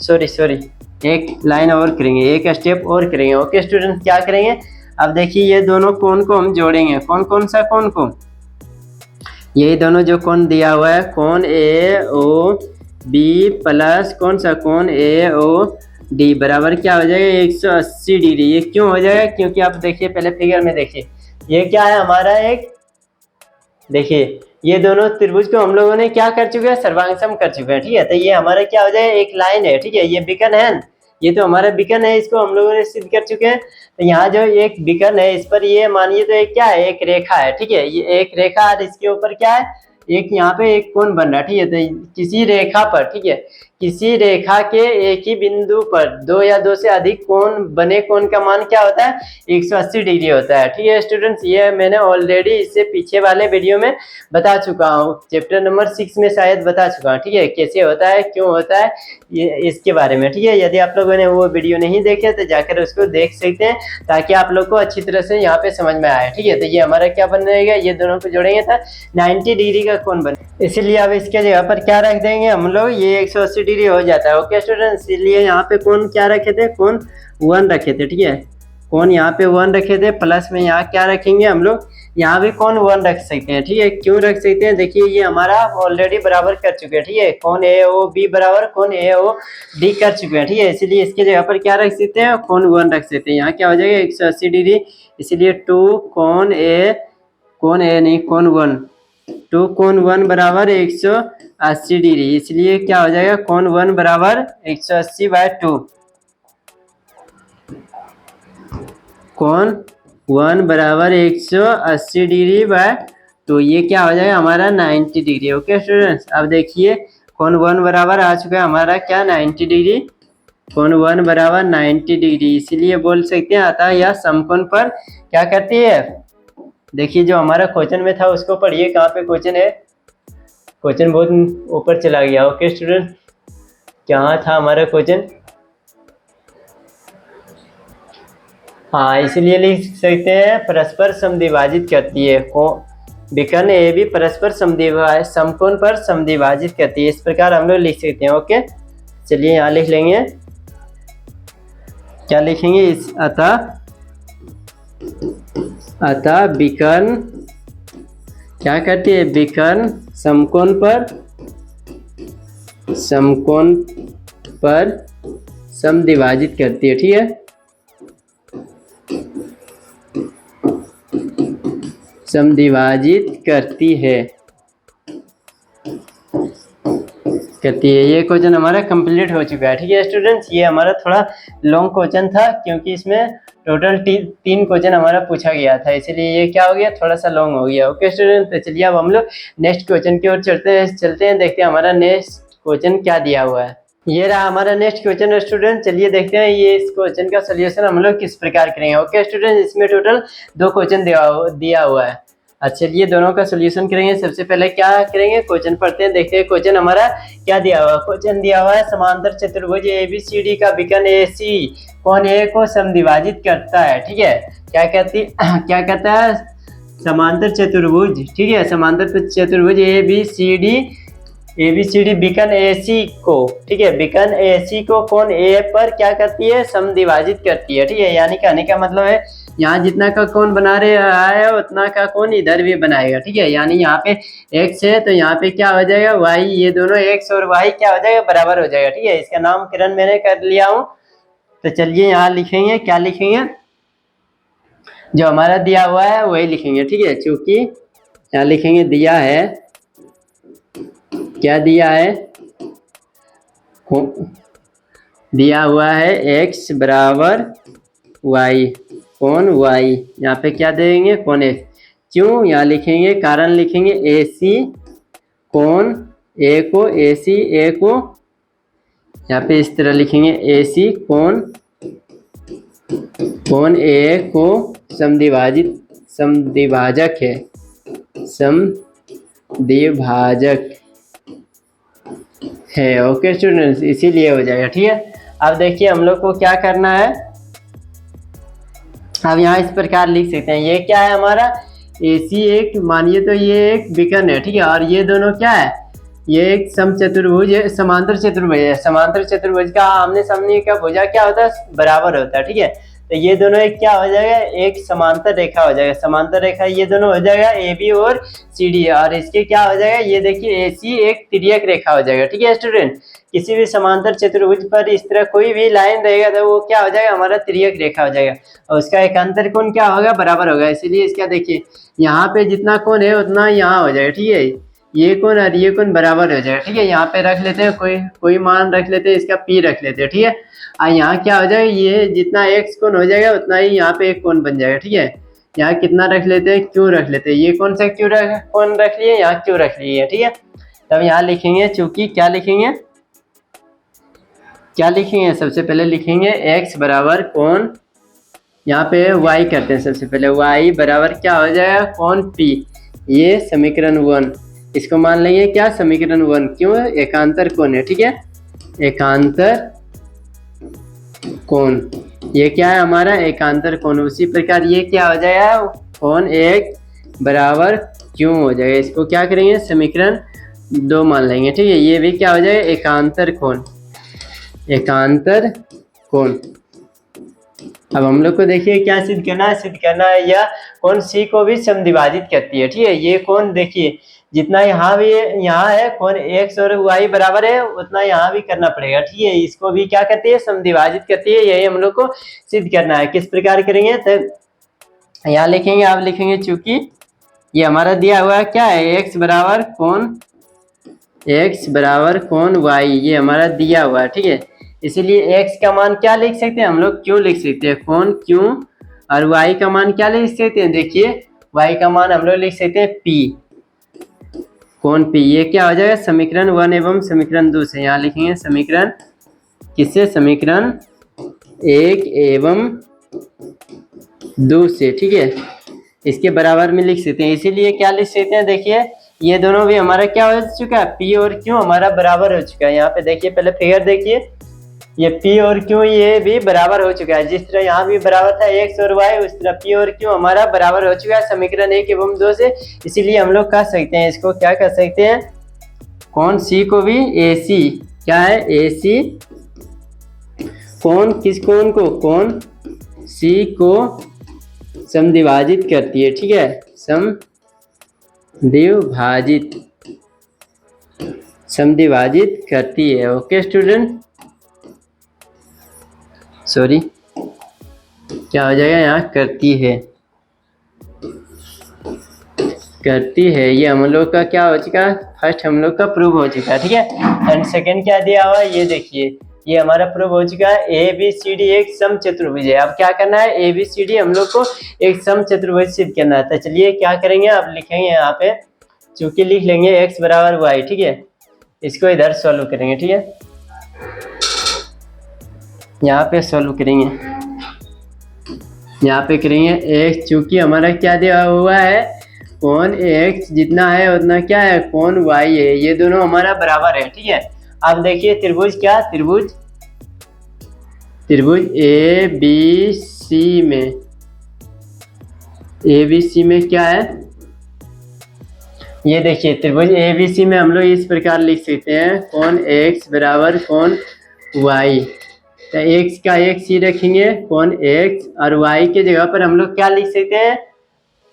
सॉरी एक लाइन और करेंगे, एक स्टेप और करेंगे। ओके स्टूडेंट, क्या करेंगे? अब देखिए ये दोनों कोण को हम जोड़ेंगे। कौन कौन सा कोण को? यही दोनों जो कोण दिया हुआ है, कोण AOB प्लस कौन सा? कोण AOD बराबर क्या हो जाएगा? 180 डिग्री। ये क्यों हो जाएगा? क्योंकि आप देखिए पहले फिगर में देखिए, ये क्या है हमारा? एक देखिए ये दोनों त्रिभुज को हम लोगों ने क्या कर चुके हैं? सर्वांगसम कर चुके हैं। ठीक है, तो ये हमारा क्या हो जाएगा? एक लाइन है। ठीक है, ये बीकन है, ये तो हमारा बीकन है, इसको हम लोगों ने सिद्ध कर चुके हैं। तो यहाँ जो एक बीकन है, इस पर ये मानिए तो एक क्या है? एक रेखा है। ठीक है, ये एक रेखा और इसके ऊपर क्या है? एक यहाँ पे एक कोण बन रहा है। ठीक है, तो किसी रेखा पर, ठीक है, किसी रेखा के एक ही बिंदु पर दो या दो से अधिक कोण बने कोण का मान क्या होता है? 180 डिग्री होता है। ठीक है स्टूडेंट्स, ये मैंने ऑलरेडी इससे पीछे वाले वीडियो में बता चुका हूँ, चैप्टर नंबर 6 में शायद बता चुका हूँ। ठीक है, कैसे होता है, क्यों होता है, ये इसके बारे में। ठीक है, यदि आप लोगों ने वो वीडियो नहीं देखे तो जाकर उसको देख सकते हैं, ताकि आप लोग को अच्छी तरह से यहाँ पे समझ में आए। ठीक है, तो ये हमारा क्या बन जाएगा? ये दोनों को जोड़ेंगे तो 90 डिग्री का कोण बने, इसलिए अब इसके जगह पर क्या रख देंगे हम लोग? ये 180 डिग्री हो जाता है। ओके स्टूडेंट, इसलिए यहाँ पे कोण क्या रखे थे? कोण 1 रखे थे। ठीक है, कोण यहाँ पे 1 रखे थे, प्लस में यहाँ क्या रखेंगे हम लोग? यहाँ भी कोण 1 रख सकते हैं। ठीक है, क्यों रख सकते हैं? देखिए ये हमारा ऑलरेडी बराबर कर चुके हैं। ठीक है, कोण AOB बराबर कोण AOD कर चुके हैं। ठीक है, इसलिए इसके जगह पर क्या रख सकते हैं? कोण 1 रख सकते हैं। यहाँ क्या हो जाएगा? 180 डिग्री, इसलिए 2 कोण A नहीं, कोण 1, 2 कोण 1 बराबर 180 डिग्री, इसलिए क्या हो जाएगा? कोण 1 बराबर 180/2, कोण 1 बराबर 180 डिग्री/2, ये क्या हो जाएगा हमारा? 90 डिग्री। ओके स्टूडेंट्स, अब देखिए कोण 1 बराबर आ चुका है हमारा क्या? 90 डिग्री। कोण 1 बराबर 90 डिग्री, इसलिए बोल सकते हैं अतः यह समकोण पर क्या करती है? देखिए जो हमारा क्वेश्चन में था उसको पढ़िए, कहाँ पे क्वेश्चन है? क्वेश्चन बहुत ऊपर चला गया। ओके स्टूडेंट, कहाँ था हमारा क्वेश्चन? हाँ, इसलिए लिख सकते हैं परस्पर समद्विभाजित करती है। विकर्ण ए भी परस्पर समकोण पर समद्विभाजित करती है, इस प्रकार हम लोग लिख सकते हैं। ओके, चलिए यहाँ लिख लेंगे, क्या लिखेंगे? इस अतः विकर्ण क्या करती है? विकर्ण समकोण पर समद्विभाजित करती है। ठीक है, समद्विभाजित करती है। ये क्वेश्चन हमारा कंप्लीट हो चुका है। ठीक है स्टूडेंट्स, ये हमारा थोड़ा लॉन्ग क्वेश्चन था क्योंकि इसमें टोटल 3 क्वेश्चन हमारा पूछा गया था, इसीलिए ये क्या हो गया, थोड़ा सा लॉन्ग हो गया। ओके स्टूडेंट, तो चलिए अब हम लोग नेक्स्ट क्वेश्चन की ओर चलते हैं, देखते हैं हमारा नेक्स्ट क्वेश्चन क्या दिया हुआ है। ये रहा हमारा नेक्स्ट क्वेश्चन स्टूडेंट, चलिए देखते हैं ये इस क्वेश्चन का सोल्यूशन हम लोग किस प्रकार करेंगे। ओके स्टूडेंट, इसमें टोटल 2 क्वेश्चन दिया हुआ है। अच्छा, ये दोनों का सोल्यूशन करेंगे। सबसे पहले क्या करेंगे, क्वेश्चन पढ़ते हैं, देखते हैं क्वेश्चन हमारा क्या दिया हुआ है। क्वेश्चन दिया हुआ है, समांतर चतुर्भुज ABCD का विकर्ण AC कोण A को समद्विभाजित करता है। ठीक है, क्या कहता है, समांतर चतुर्भुज। ठीक है, समांतर चतुर्भुज ABCD विकर्ण AC को, ठीक है, विकर्ण AC को कोण A पर क्या करती है, समद्विभाजित करती है। ठीक है, यानी कहने का मतलब है यहाँ जितना का कोण बना रहा है उतना का कोण इधर भी बनाएगा। ठीक है, यानी यहाँ पे x है तो यहाँ पे क्या हो जाएगा y, ये दोनों x और y क्या हो जाएगा, बराबर हो जाएगा। ठीक है, इसका नामकरण मैंने कर लिया हूँ। तो चलिए यहाँ लिखेंगे, क्या लिखेंगे, जो हमारा दिया हुआ है वही लिखेंगे। ठीक है, चूंकि यहाँ लिखेंगे दिया है, क्या दिया है, दिया हुआ है x बराबर y, कोण y, यहाँ पे क्या देंगे, कोण x। क्यों, यहाँ लिखेंगे, कारण लिखेंगे AC कोण A को, AC A को, यहाँ पे इस तरह लिखेंगे AC कोण A को समद्विभाजक है, समद्विभाजक है। ओके स्टूडेंट्स, इसीलिए हो जाएगा। ठीक है, अब देखिए हम लोग को क्या करना है। अब यहाँ इस प्रकार लिख सकते हैं, ये क्या है हमारा AC एक, मानिए तो ये एक विकर्ण है। ठीक है, और ये दोनों क्या है, ये एक समचतुर्भुज है, समांतर चतुर्भुज है। समांतर चतुर्भुज का आमने सामने का भुजा क्या होता है, बराबर होता है। ठीक है, तो ये दोनों एक क्या हो जाएगा, एक समांतर रेखा हो जाएगा। समांतर रेखा ये दोनों हो जाएगा AB और CD, और इसके क्या हो जाएगा, ये देखिए AC एक तिर्यक रेखा हो जाएगा। ठीक है स्टूडेंट, किसी भी समांतर चतुर्भुज पर इस तरह कोई भी लाइन रहेगा तो वो क्या हो जाएगा, हमारा तिर्यक रेखा हो जाएगा, और उसका एकांतर कोण क्या होगा, बराबर होगा। इसीलिए इसका देखिए यहाँ पे जितना कोण है उतना यहाँ हो जाएगा। ठीक है, ये कोण और ये कोण बराबर हो जाएगा। ठीक है, यहाँ पे रख लेते हैं, कोई मान रख लेते हैं, इसका P रख लेते हैं। ठीक है, और यहाँ क्या हो जाएगा, ये जितना x कोण हो जाएगा उतना ही यहाँ पे एक कोण बन जाएगा। ठीक है, यहाँ कितना रख लेते हैं, Q रख लेते हैं। ये कौन सा कोण रख लिए, यहाँ Q रख लिए। ठीक है, तब यहाँ लिखेंगे, चूंकि क्या लिखेंगे, सबसे पहले लिखेंगे x बराबर कोण, यहाँ पे y करते हैं। सबसे पहले y बराबर क्या हो जाएगा, कोण P, ये समीकरण 1, इसको मान लेंगे क्या, समीकरण 1। क्यों, एकांतर कोण है। ठीक है, एकांतर कोण, ये क्या है हमारा एकांतर कोण। उसी प्रकार ये क्या हो जाएगा, कोण 1 बराबर क्यों हो जाएगा, इसको क्या करेंगे, समीकरण 2 मान लेंगे। ठीक है, ये भी क्या हो जाएगा, एकांतर कोण, एकांतर कोण। अब हम लोग को देखिए क्या सिद्ध करना है, यह कोण C को भी समद्विभाजित करती है। ठीक है, ये कोण देखिए जितना यहाँ है कोण x और y बराबर है उतना यहाँ भी करना पड़ेगा। ठीक है, इसको भी क्या करती है, समद्विभाजित करती है। यही हम लोग को सिद्ध करना है। किस प्रकार करेंगे, तो यहाँ लिखेंगे, आप लिखेंगे, चूंकि ये हमारा दिया हुआ है क्या है, x बराबर कोण y, ये हमारा दिया हुआ है। ठीक है, इसीलिए x का मान क्या लिख सकते हैं हम लोग, q लिख सकते हैं, कोण q, और y का मान क्या लिख सकते हैं, देखिए y का मान हम लोग लिख सकते हैं p, कोण P। ये क्या हो जाएगा, समीकरण 1 एवं समीकरण 2 से। यहाँ लिखेंगे समीकरण किससे, समीकरण 1 एवं 2 से। ठीक है, इसके बराबर में लिख सकते हैं। इसीलिए क्या लिख सकते हैं, देखिए ये दोनों भी हमारा क्या हो चुका है, P और Q हमारा बराबर हो चुका है। यहाँ पे देखिए, पहले फिगर देखिए, ये P और Q ये भी बराबर हो चुका है। जिस तरह यहाँ भी बराबर था x और y, उस तरह P और Q हमारा बराबर हो चुका है समीकरण 1 एवं 2 से। इसीलिए हम लोग कह सकते हैं, इसको क्या कर सकते हैं, कोण C को भी AC, क्या है AC, कोण किस कोण को, कोण C को समद्विभाजित करती है। ठीक है, समद्विभाजित करती है। ओके स्टूडेंट, सॉरी, क्या हो जाएगा यहाँ, करती है, करती है। ये हम लोग का क्या हो चुका है, फर्स्ट हम लोग का प्रूव हो चुका है, ठीक है। एंड सेकंड क्या दिया हुआ है, ये देखिए, ये हमारा प्रूव हो चुका है। ए बी सी डी एक सम चतुर्भुज है। अब क्या करना है, ए बी सी डी हम लोग को एक सम चतुर्भुज सिद्ध करना है। तो चलिए क्या करेंगे, अब लिखेंगे यहाँ पे, चूंकि लिख लेंगे x बराबर वाई, ठीक है। इसको इधर सॉल्व करेंगे, ठीक है, यहाँ पे सॉल्व करेंगे, यहाँ पे करेंगे x, चूंकि हमारा क्या दिया हुआ है, कोण x जितना है उतना क्या है, कोण y है, ये दोनों हमारा बराबर है, ठीक है। अब देखिए त्रिभुज, क्या त्रिभुज, त्रिभुज ए बी सी में, ए बी सी में क्या है, ये देखिए त्रिभुज ए बी सी में हम लोग इस प्रकार लिख सकते हैं, कोण x बराबर कोण y। तो x का x ही रखेंगे, कोण x, और y के जगह पर हम लोग क्या लिख सकते हैं,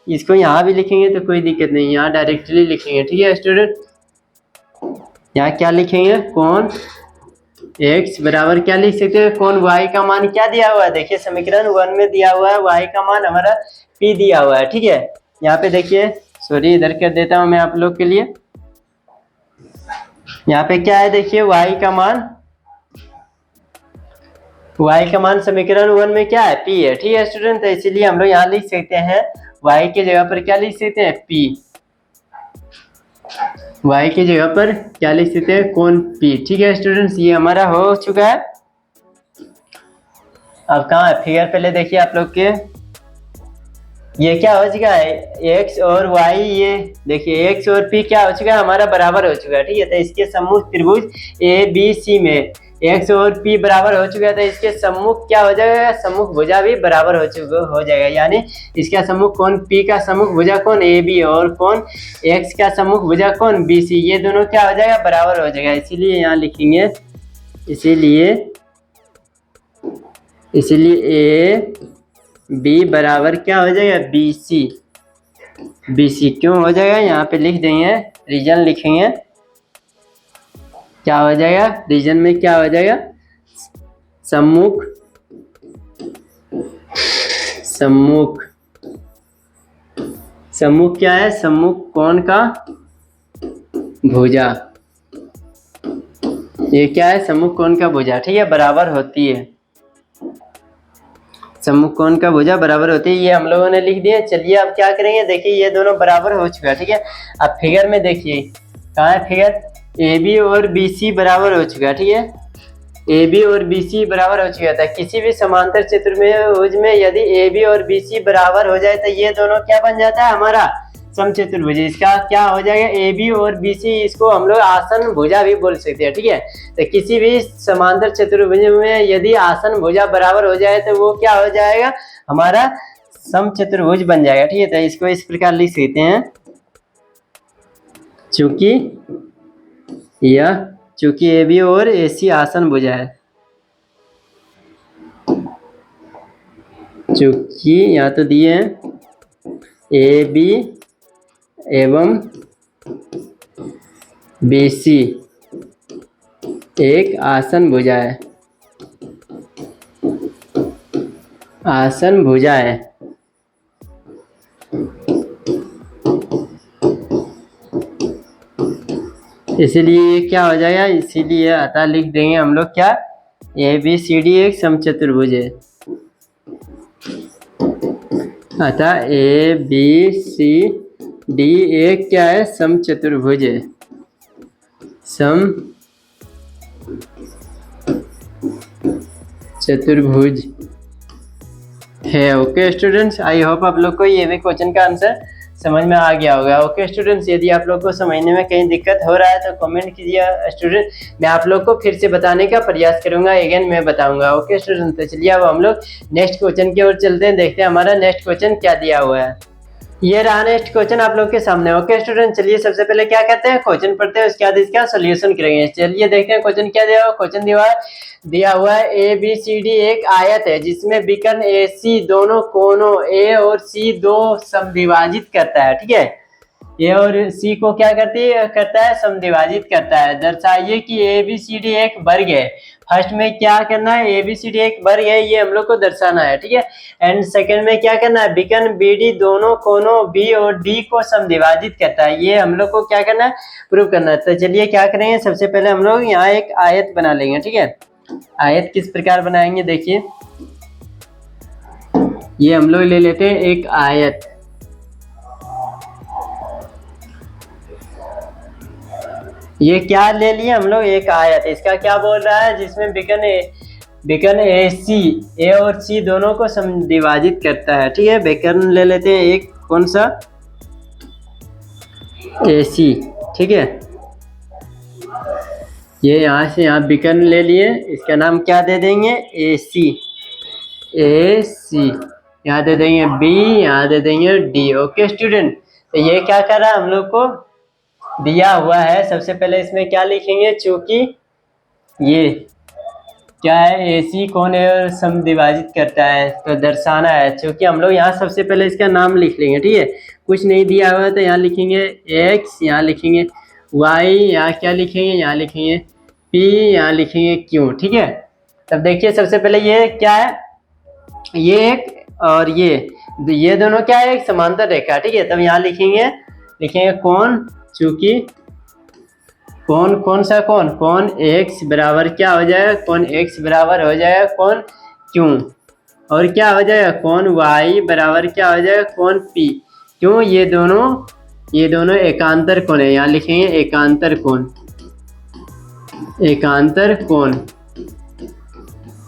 इसको यहाँ भी लिखेंगे तो कोई दिक्कत नहीं, यहाँ डायरेक्टली लिखेंगे, ठीक है स्टूडेंट। यहाँ क्या लिखेंगे, कोण x बराबर क्या लिख सकते हैं, कोण y का मान क्या दिया हुआ है, देखिए समीकरण 1 में दिया हुआ है, y का मान हमारा p दिया हुआ है, ठीक है। यहाँ पे देखिए, सॉरी इधर कर देता हूँ मैं आप लोग के लिए, यहाँ पे क्या है, देखिए y का मान समीकरण 1 में क्या है, p है, ठीक है स्टूडेंट। तो इसीलिए हम लोग यहाँ लिख सकते हैं, y के जगह पर क्या लिख सकते हैं, p, y के जगह पर क्या लिख सकते हैं, कोण p, ठीक है स्टूडेंट्स। ये हमारा हो चुका है। अब कहाँ है फिगर, पहले देखिए आप लोग के, ये क्या हो चुका है, x और y, ये देखिए x और p क्या हो चुका है, हमारा बराबर हो चुका है, ठीक है। तो इसके सम्मुख त्रिभुज ए बी सी में x और p बराबर हो चुका है, तो इसके सम्मुख क्या हो जाएगा, सम्मुख भुजा भी बराबर हो जाएगा, यानी इसका सम्मुख कोण p का सम्मुख भुजा कोण ए बी और कोण x का सम्मुख भुजा कोण बी सी, ये दोनों क्या हो जाएगा, बराबर हो जाएगा। इसीलिए यहाँ लिखेंगे, इसीलिए ए बी बराबर क्या हो जाएगा, बी सी, बी सी क्यों हो जाएगा, यहाँ पे लिख देंगे, रीजन लिखेंगे, क्या हो जाएगा, रीजन में क्या हो जाएगा, सम्मुख, सम्मुख क्या है, सम्मुख कोण का भुजा, ये क्या है, सम्मुख कोण का भुजा, ठीक है, बराबर होती है, सम्मुख कोण का भुजा बराबर होती है, ये हम लोगों ने लिख दिया। चलिए अब क्या करेंगे, देखिए ये दोनों बराबर हो चुका है, ठीक है। अब फिगर में देखिए, कहाँ है फिगर, ए बी और बी सी बराबर हो चुका है, ठीक है, ए बी और बी सी बराबर हो चुका था। किसी भी समांतर चतुर्भुज में यदि ए बी और बी सी बराबर हो जाए तो ये दोनों क्या बन जाता है, हमारा समचतुर्भुज। इसका क्या हो जाएगा, ए बी और बी सी, इसको हम लोग आसन भुजा भी बोल सकते हैं, ठीक है। तो किसी भी समांतर चतुर्भुज में यदि आसन भुजा बराबर हो जाए तो वो क्या हो जाएगा, हमारा समचतुर्भुज बन जाएगा, ठीक है। तो इसको इस प्रकार लिख सकते हैं, चूंकि ए बी और ए सी आसन भुजा है, चूंकि यहाँ तो दिए हैं ए बी एवं बी सी एक आसन भुजा है, आसन भुजा है, इसीलिए ये क्या हो जाएगा, इसीलिए अतः लिख देंगे हम लोग क्या, ए बी सी डी एक समचतुर्भुज है, अतः ए बी सी डी एक क्या है, समचतुर्भुज है, समचतुर्भुज है। ओके स्टूडेंट्स, आई होप आप लोग को ये भी क्वेश्चन का आंसर समझ में आ गया होगा। ओके स्टूडेंट्स, यदि आप लोग को समझने में कहीं दिक्कत हो रहा है तो कमेंट कीजिए स्टूडेंट, मैं आप लोग को फिर से बताने का प्रयास करूंगा, अगेन मैं बताऊंगा। ओके स्टूडेंट, तो चलिए अब हम लोग नेक्स्ट क्वेश्चन की ओर चलते हैं, देखते हैं हमारा नेक्स्ट क्वेश्चन क्या दिया हुआ है। ये रहा नेक्स्ट क्वेश्चन आप लोग के सामने। ओके स्टूडेंट, चलिए सबसे पहले क्या करते हैं, क्वेश्चन पढ़ते हैं, उसके बाद इसका सोल्यूशन करेंगे। चलिए देखते हैं क्वेश्चन क्या दिया हुआ। क्वेश्चन दिया हुआ है ए बी सी डी एक आयत है जिसमें विकर्ण ए सी दोनों कोनों ए और सी दो समविभाजित करता है, ठीक है। ए और सी को क्या करता है समद्विभाजित करता है। दर्शाइए कि ABCD एक वर्ग है। फर्स्ट में क्या करना है, ABCD एक वर्ग है, ये हम लोग को दर्शाना है, ठीक है। एंड सेकंड में क्या करना है, बीकन BD दोनों कोनों B और D को समद्विभाजित करता है, ये हम लोग को क्या करना है, प्रूव करना है। तो चलिए क्या करेंगे, सबसे पहले हम लोग यहाँ एक आयत बना लेंगे, ठीक है। आयत किस प्रकार बनाएंगे, देखिए ये हम लोग ले लेते हैं एक आयत। ये क्या ले लिए हम लोग, एक आयत। इसका क्या बोल रहा है, जिसमें बीकन AC A और C दोनों को समद्विभाजित करता है, ठीक है। बीकन ले लेते हैं एक, कौन सा, AC, ठीक है। ये यहाँ से यहाँ बीकन ले लिए, इसका नाम क्या दे देंगे, AC, यहाँ दे देंगे B, यहाँ दे देंगे D। ओके स्टूडेंट, तो ये क्या कर रहा है, हम लोग को दिया हुआ है। सबसे पहले इसमें क्या लिखेंगे, चूंकि ये क्या है, AC कौन है और समद्विभाजित करता है, तो दर्शाना है। चूंकि हम लोग यहाँ सबसे पहले इसका नाम लिख लेंगे, ठीक है। कुछ नहीं दिया हुआ है तो यहाँ लिखेंगे X, यहाँ लिखेंगे Y, यहाँ क्या लिखेंगे, यहाँ लिखेंगे P, यहाँ लिखेंगे Q, ठीक है। तब देखिए सबसे पहले ये क्या है, ये एक और ये दोनों क्या है, एक समांतर रेखा, ठीक है। तब यहाँ लिखेंगे कौन, चूंकि कौन सा कौन X बराबर क्या हो जाएगा, कौन X बराबर हो जाएगा कौन Q, और क्या हो जाएगा, कौन Y बराबर क्या हो जाएगा, कौन P। क्यों, ये दोनों एकांतर कोण है, यहाँ लिखेंगे एकांतर कोण,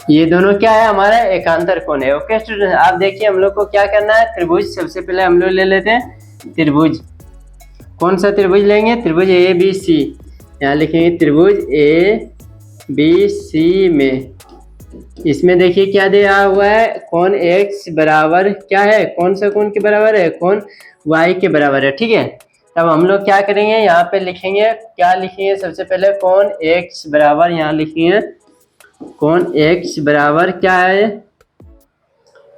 ये दोनों क्या है, हमारा एकांतर कोण है। ओके स्टूडेंट, आप देखिए हम लोग को क्या करना है, त्रिभुज। सबसे पहले हम लोग ले लेते हैं त्रिभुज। कौन सा त्रिभुज लेंगे, त्रिभुज ABC, यहाँ लिखेंगे त्रिभुज ABC में, इसमें देखिए क्या दिया हुआ है, कौन X बराबर क्या है, कौन सा कोण के बराबर है, कौन Y के बराबर है, ठीक है। तब हम लोग क्या करेंगे, यहाँ पे लिखेंगे, क्या लिखेंगे, सबसे पहले कौन X बराबर, यहाँ लिखेंगे कौन X बराबर क्या है,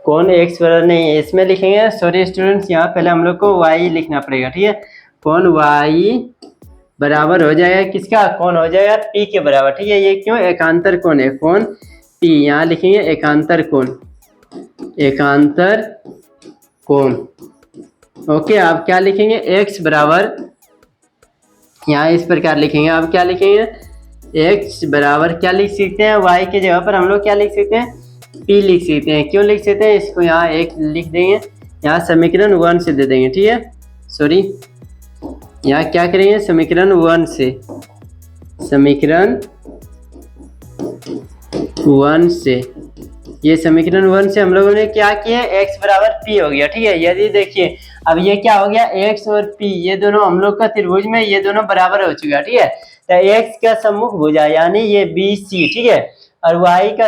कौन X बराबर नहीं है, इसमें लिखेंगे, सॉरी स्टूडेंट्स, यहाँ पहले हम लोग को Y लिखना पड़ेगा, ठीक है। कौन Y बराबर हो जाएगा किसका, कौन हो जाएगा P के बराबर, ठीक है। ये क्यों, एकांतर कोण है, कौन P, यहाँ लिखेंगे एकांतर कोण। ओके, आप क्या लिखेंगे, X बराबर, यहाँ इस प्रकार लिखेंगे, आप क्या लिखेंगे, X बराबर क्या लिख सकते हैं, Y के जगह पर हम लोग क्या लिख सकते हैं, P लिख सकते हैं। क्यों लिख सकते हैं, इसको यहाँ एक लिख देंगे, यहाँ समीकरण 1 से दे देंगे, ठीक है। सॉरी, यहाँ क्या करेंगे, समीकरण 1 से, ये समीकरण 1 से हम लोगों ने क्या किया, X बराबर P हो गया, ठीक है। यदि देखिए अब ये क्या हो गया, X और P ये दोनों हम लोग का त्रिभुज में ये दोनों बराबर हो चुका है, ठीक है। तो X का सम्मुख भुजा यानी ये BC, ठीक है, और Y का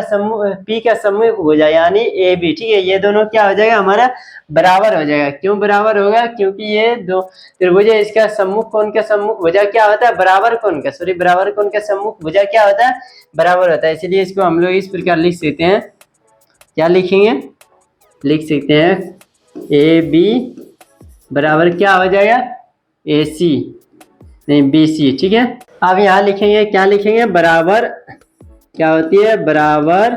P का सम्मुख भुजा यानी AB, ठीक है। ये दोनों क्या हो जाएगा, हमारा बराबर हो जाएगा। क्यों बराबर होगा, क्योंकि ये दो त्रिभुज है, इसका सम्मुख कोण का सम्मुख भुजा क्या होता है, बराबर कोण का सम्मुख भुजा क्या होता है, बराबर होता है। इसलिए इसको हम लोग इस प्रकार लिख सकते हैं, क्या लिखेंगे, लिख सकते हैं AB बराबर क्या हो जाएगा, AC नहीं BC, ठीक है। अब यहाँ लिखेंगे, क्या लिखेंगे, बराबर क्या होती है, बराबर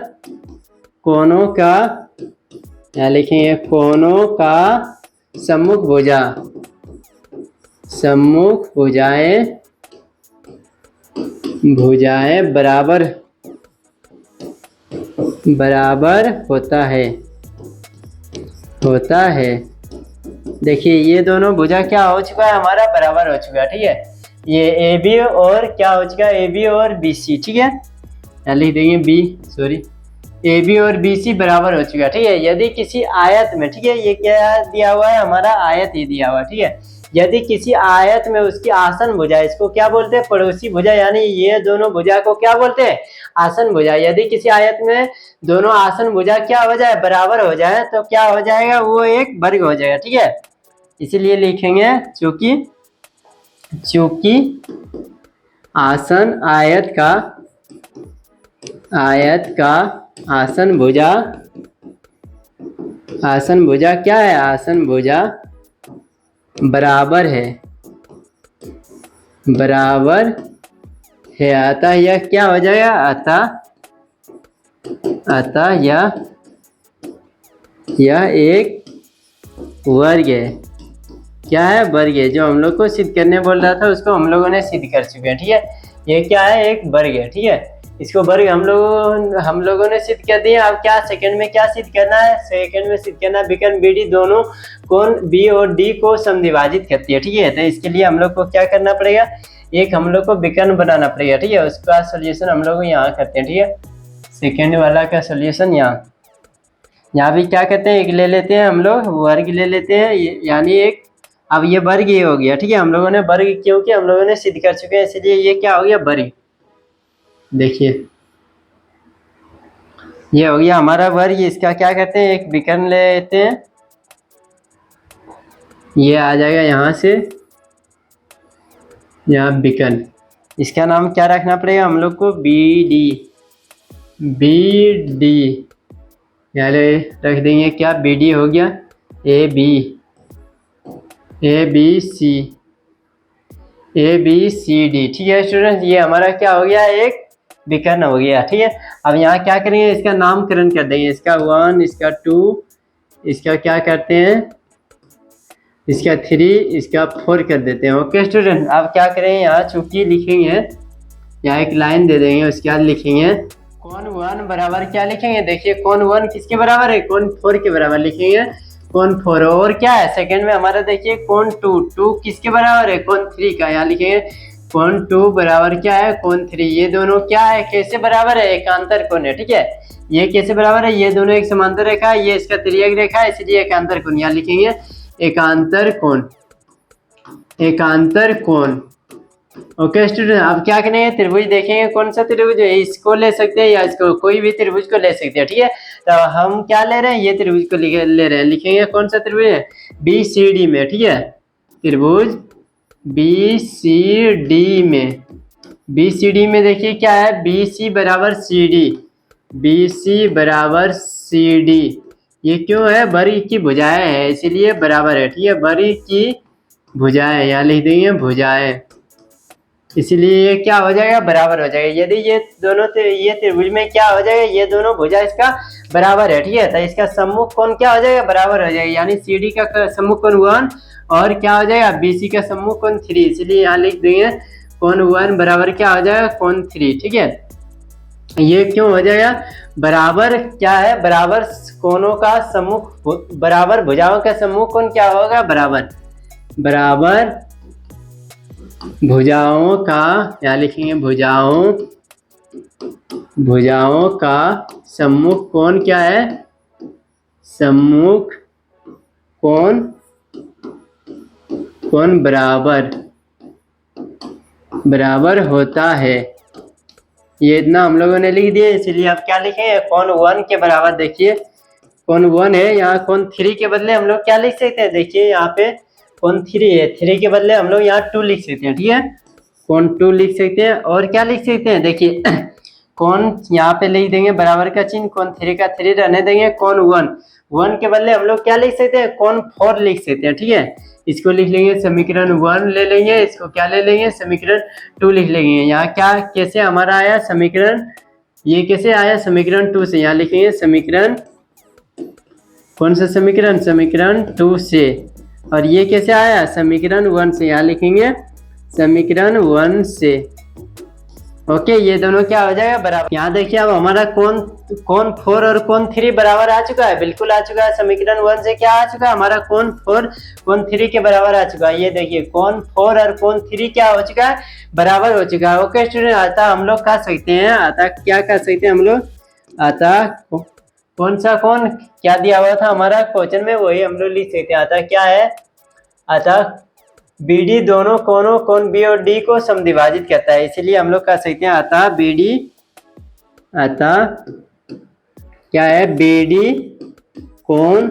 कोणों का, यहाँ लिखेंगे कोणों का सम्मुख भुजाएं बराबर होता है। देखिए ये दोनों भुजा क्या हो चुका है, हमारा बराबर हो चुका है, ठीक है। ये AB और क्या हो चुका है, AB और BC, ठीक है। यहाँ लिख देंगे AB और BC बराबर हो चुका है, ठीक है। यदि किसी आयत में, ठीक है, ये क्या दिया हुआ है, हमारा आयत ही दिया हुआ है, ठीक है। यदि किसी आयत में उसकी आसन भुजा, इसको क्या बोलते हैं, पड़ोसी भुजा, यानी ये दोनों भुजा को क्या बोलते हैं, आसन भुजा। यदि किसी आयत में दोनों आसन भुजा क्या हो जाए, बराबर हो जाए, तो क्या हो जाएगा, वो एक वर्ग हो जाएगा, ठीक है। इसीलिए लिखेंगे चूंकि आयत का आसन भुजा क्या है, आसन भुजा बराबर है, बराबर है। अतः यह क्या हो जाएगा, अतः यह एक वर्ग है। क्या है, वर्ग है। जो हम लोग को सिद्ध करने बोल रहा था उसको हम लोगों ने सिद्ध कर चुके हैं। ठीक है, ये क्या है, एक वर्ग है। ठीक है, इसको वर्ग हम लोगों ने सिद्ध कर दिया। अब क्या सेकंड में क्या सिद्ध करना है, सेकंड में सिद्ध करना विकर्ण BD दोनों कोण B और D को समद्विभाजित करती है। ठीक है, तो इसके लिए हम लोग को क्या करना पड़ेगा, एक हम लोग को विकर्ण बनाना पड़ेगा। ठीक है, उसका सोल्यूशन हम लोग यहाँ करते हैं। ठीक है, सेकेंड वाला का सोल्यूशन यहाँ भी क्या करते हैं, एक ले लेते हैं हम लोग, वर्ग ले लेते हैं, यानी एक। अब ये वर्ग ये हो गया। ठीक है, हम लोगों ने वर्ग क्योंकि हम लोगों ने सिद्ध कर चुके हैं, इसलिए ये क्या हो गया, वर्ग। देखिए ये हो गया हमारा वर्ग। इसका क्या करते हैं, एक विकर्ण ले लेते हैं, ये आ जाएगा यहाँ से, यहाँ विकर्ण। इसका नाम क्या रखना पड़ेगा हम लोग को, BD यहाँ रख देंगे क्या, BD हो गया, ABCD। ठीक है स्टूडेंट, ये हमारा क्या हो गया, एक विकर्ण हो गया। ठीक है, अब यहाँ क्या करेंगे, इसका नामकरण कर देंगे, इसका 1, इसका 2, इसका क्या करते हैं, इसका 3, इसका 4 कर देते हैं। ओके स्टूडेंट, अब क्या करें, यहाँ चूंकि लिखेंगे, यहाँ एक लाइन दे देंगे, उसके बाद लिखेंगे कोण 1 बराबर क्या लिखेंगे, देखिए कोण 1 किसके बराबर है, कोण 4 के बराबर लिखेंगे, कोण 4। और क्या है सेकंड में हमारा, देखिए कोण 2 किसके बराबर है, कोण 3 का, यहाँ लिखेंगे कोण 2 बराबर क्या है, कोण 3। ये दोनों क्या है, कैसे बराबर है, एकांतर कोण है। ठीक है, ये कैसे बराबर है, ये दोनों एक समांतर रेखा है, ये इसका तिर्यक रेखा है, इसलिए एकांतर कोण। यहाँ लिखेंगे एकांतर कोण। ओके स्टूडेंट, अब क्या करेंगे, त्रिभुज देखेंगे, कौन सा त्रिभुज है, इसको ले सकते हैं या इसको, कोई भी त्रिभुज को ले सकते हैं। ठीक है, तो हम क्या ले रहे हैं, ये त्रिभुज को ले रहे हैं, लिखेंगे कौन सा त्रिभुज है, BCD में। ठीक है, त्रिभुज BCD में देखिए क्या है, BC बराबर CD। ये क्यों है, वर्ग की भुजाएं है, इसीलिए बराबर है। ठीक है, वर्ग की भुजाएं, यहाँ लिख देंगे भुजाएं, इसलिए ये क्या हो जाएगा, बराबर हो जाएगा। यदि ये दोनों ये त्रिभुज में क्या हो जाएगा, ये दोनों भुजा इसका बराबर है। ठीक है, तो इसका सम्मुख कोण क्या हो जाएगा, बराबर हो जाएगा, यानी CD का सम्मुख कोण 1 और क्या हो जाएगा, BC का सम्मुख कोण 3, इसलिए यहाँ लिख देंगे कोण 1 बराबर क्या हो जाएगा, कोण 3। ठीक है, ये क्यों हो जाएगा, बराबर क्या है, बराबर कोणों का सम्मुख, बराबर भुजाओं का सम्मुख कोण क्या होगा, बराबर भुजाओं का, क्या लिखेंगे, भुजाओं का सम्मुख कोण क्या है, सम्मुख कोण बराबर होता है। ये इतना हम लोगों ने लिख दिया, इसलिए आप क्या लिखेंगे, कोण 1 के बराबर। देखिए कोण 1 है, यहाँ कोण 3 के बदले हम लोग क्या लिख सकते हैं, देखिए यहाँ पे कोण 3 है, 3 के बदले हम लोग यहाँ 2 लिख सकते हैं। ठीक है, कोण 2 लिख सकते हैं, और क्या लिख सकते हैं, देखिए कोण यहाँ पे लिख देंगे बराबर का चिन्ह, कोण 3 का 3 रहने देंगे, कोण 1 के बदले हम लोग क्या लिख सकते हैं, कोण 4 लिख सकते हैं। ठीक है, इसको लिख लेंगे समीकरण 1 ले लेंगे, इसको क्या ले लेंगे, समीकरण 2 लिख लेंगे। यहाँ क्या कैसे हमारा आया समीकरण, ये कैसे आया, समीकरण 2 से, यहाँ लिखेंगे समीकरण, कौन सा समीकरण, समीकरण 2 से। और ये कैसे आया, समीकरण 1 से, यहाँ लिखेंगे समीकरण 1 से। ओके, ये दोनों क्या हो जाएगा, बराबर। यहाँ देखिए अब हमारा कोण 4 और कोण 3 बराबर आ चुका है, बिल्कुल आ चुका है। समीकरण 1 से क्या आ चुका है, हमारा कोण 4 कोण 3 के बराबर आ चुका है। ये देखिए कोण 4 और कोण 3 क्या हो चुका है, बराबर हो चुका है। ओके स्टूडेंट, अतः हम लोग कह सकते हैं, अतः क्या कह सकते हैं हम लोग, अतः कौन सा कोण क्या दिया हुआ था हमारा क्वेश्चन में, वही हम लोग लिख सकते हैं। अतः क्या है, अतः BD दोनों कोणों कोण B और D को समद्विभाजित करता है, इसलिए हम लोग कह सकते हैं अतः BD, अतः क्या है, BD कौन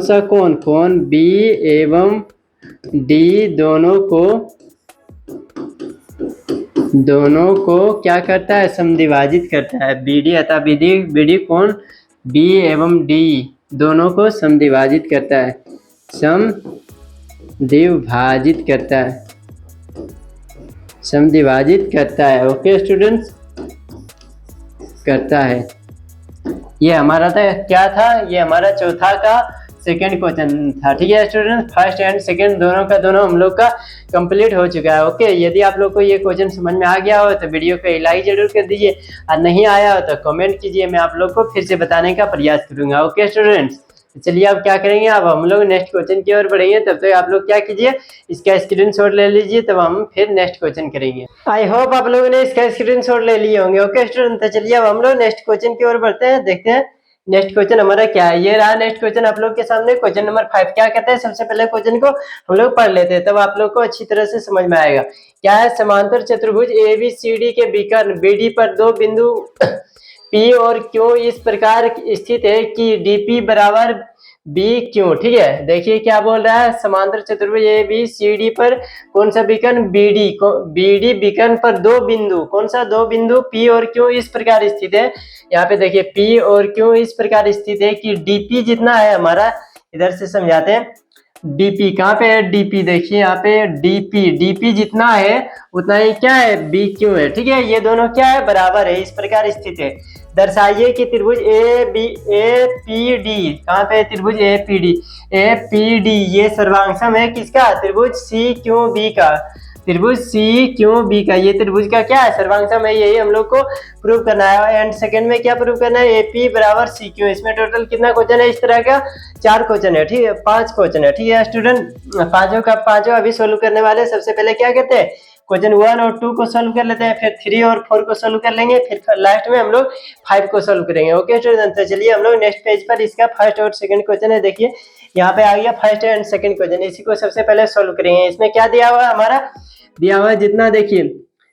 सा कोण, कोण B एवं D दोनों को क्या करता है, समद्विभाजित करता है। BD अतः BD कोण B एवं D दोनों को समद्विभाजित करता है, द्विभाजित करता है, समद्विभाजित करता है। ओके स्टूडेंट्स, करता है। ये हमारा था क्या था, ये हमारा चौथा का सेकंड क्वेश्चन था। ठीक है स्टूडेंट, फर्स्ट एंड सेकंड दोनों का दोनों हम लोग का कंप्लीट हो चुका है। ओके, यदि आप लोग को ये क्वेश्चन समझ में आ गया हो तो वीडियो को लाइक जरूर कर दीजिए, और नहीं आया हो तो कमेंट कीजिए, मैं आप लोग को फिर से बताने का प्रयास करूंगा। ओके स्टूडेंट्स, चलिए अब क्या करेंगे, अब हम लोग नेक्स्ट क्वेश्चन की ओर बढ़ेंगे। तब तक आप लोग क्या कीजिए, इसका स्क्रीनशॉट ले लीजिए, तब हम फिर नेक्स्ट क्वेश्चन करेंगे। आई होप आप लोगों ने इसका स्क्रीनशॉट ले लिए होंगे। ओके स्टूडेंट, तो चलिए अब हम लोग नेक्स्ट क्वेश्चन की ओर बढ़ते हैं, देखते हैं नेक्स्ट क्वेश्चन हमारा क्या है। ये रहा नेक्स्ट क्वेश्चन आप लोग के सामने, क्वेश्चन नंबर 5। क्या कहते हैं, सबसे पहले क्वेश्चन को हम लोग पढ़ लेते हैं, तब आप लोग को अच्छी तरह से समझ में आएगा। क्या है, समांतर चतुर्भुज ABCD के विकर्ण BD पर दो बिंदु P और Q इस प्रकार स्थित है कि DP बराबर BQ। ठीक है, देखिए क्या बोल रहा है, समांतर चतुर्भुज ABCD पर कौन सा विकर्ण BD विकर्ण पर दो बिंदु, कौन सा दो बिंदु P और Q इस प्रकार स्थित है। यहाँ पे देखिए P और Q इस प्रकार स्थित है कि DP जितना है हमारा, इधर से समझाते हैं। DP कहाँ पे है, DP देखिए यहाँ पे DP जितना है उतना ही क्या है, BQ है। ठीक है, ये दोनों क्या है, बराबर है, इस प्रकार स्थित है। दर्शाइए कि त्रिभुज APD, कहाँ पे त्रिभुज APD ये सर्वांगसम है किसका, त्रिभुज CQB का। त्रिभुज CQB का ये त्रिभुज का क्या है, सर्वांगसम है। यही हम लोग को प्रूव करना है। एंड सेकंड में क्या प्रूव करना है, AP बराबर CQ। इसमें टोटल कितना क्वेश्चन है, इस तरह का 4 क्वेश्चन है। ठीक है, 5 क्वेश्चन है। ठीक है स्टूडेंट, पांचों का पांचों अभी सोल्व करने वाले। सबसे पहले क्या कहते हैं, क्वेश्चन 1 और 2 को सोल्व कर लेते हैं, फिर 3 और 4 को सोल्व कर लेंगे, फिर लास्ट में हम लोग 5 को सोल्व करेंगे। ओके स्टूडेंट, तो चलिए हम लोग नेक्स्ट पेज पर इसका फर्स्ट और सेकंड क्वेश्चन है। देखिए यहाँ पे आ गया फर्स्ट एंड सेकंड क्वेश्चन, इसी को सबसे पहले सोल्व करेंगे। इसमें क्या दिया हुआ है, हमारा दिया हुआ है जितना, देखिए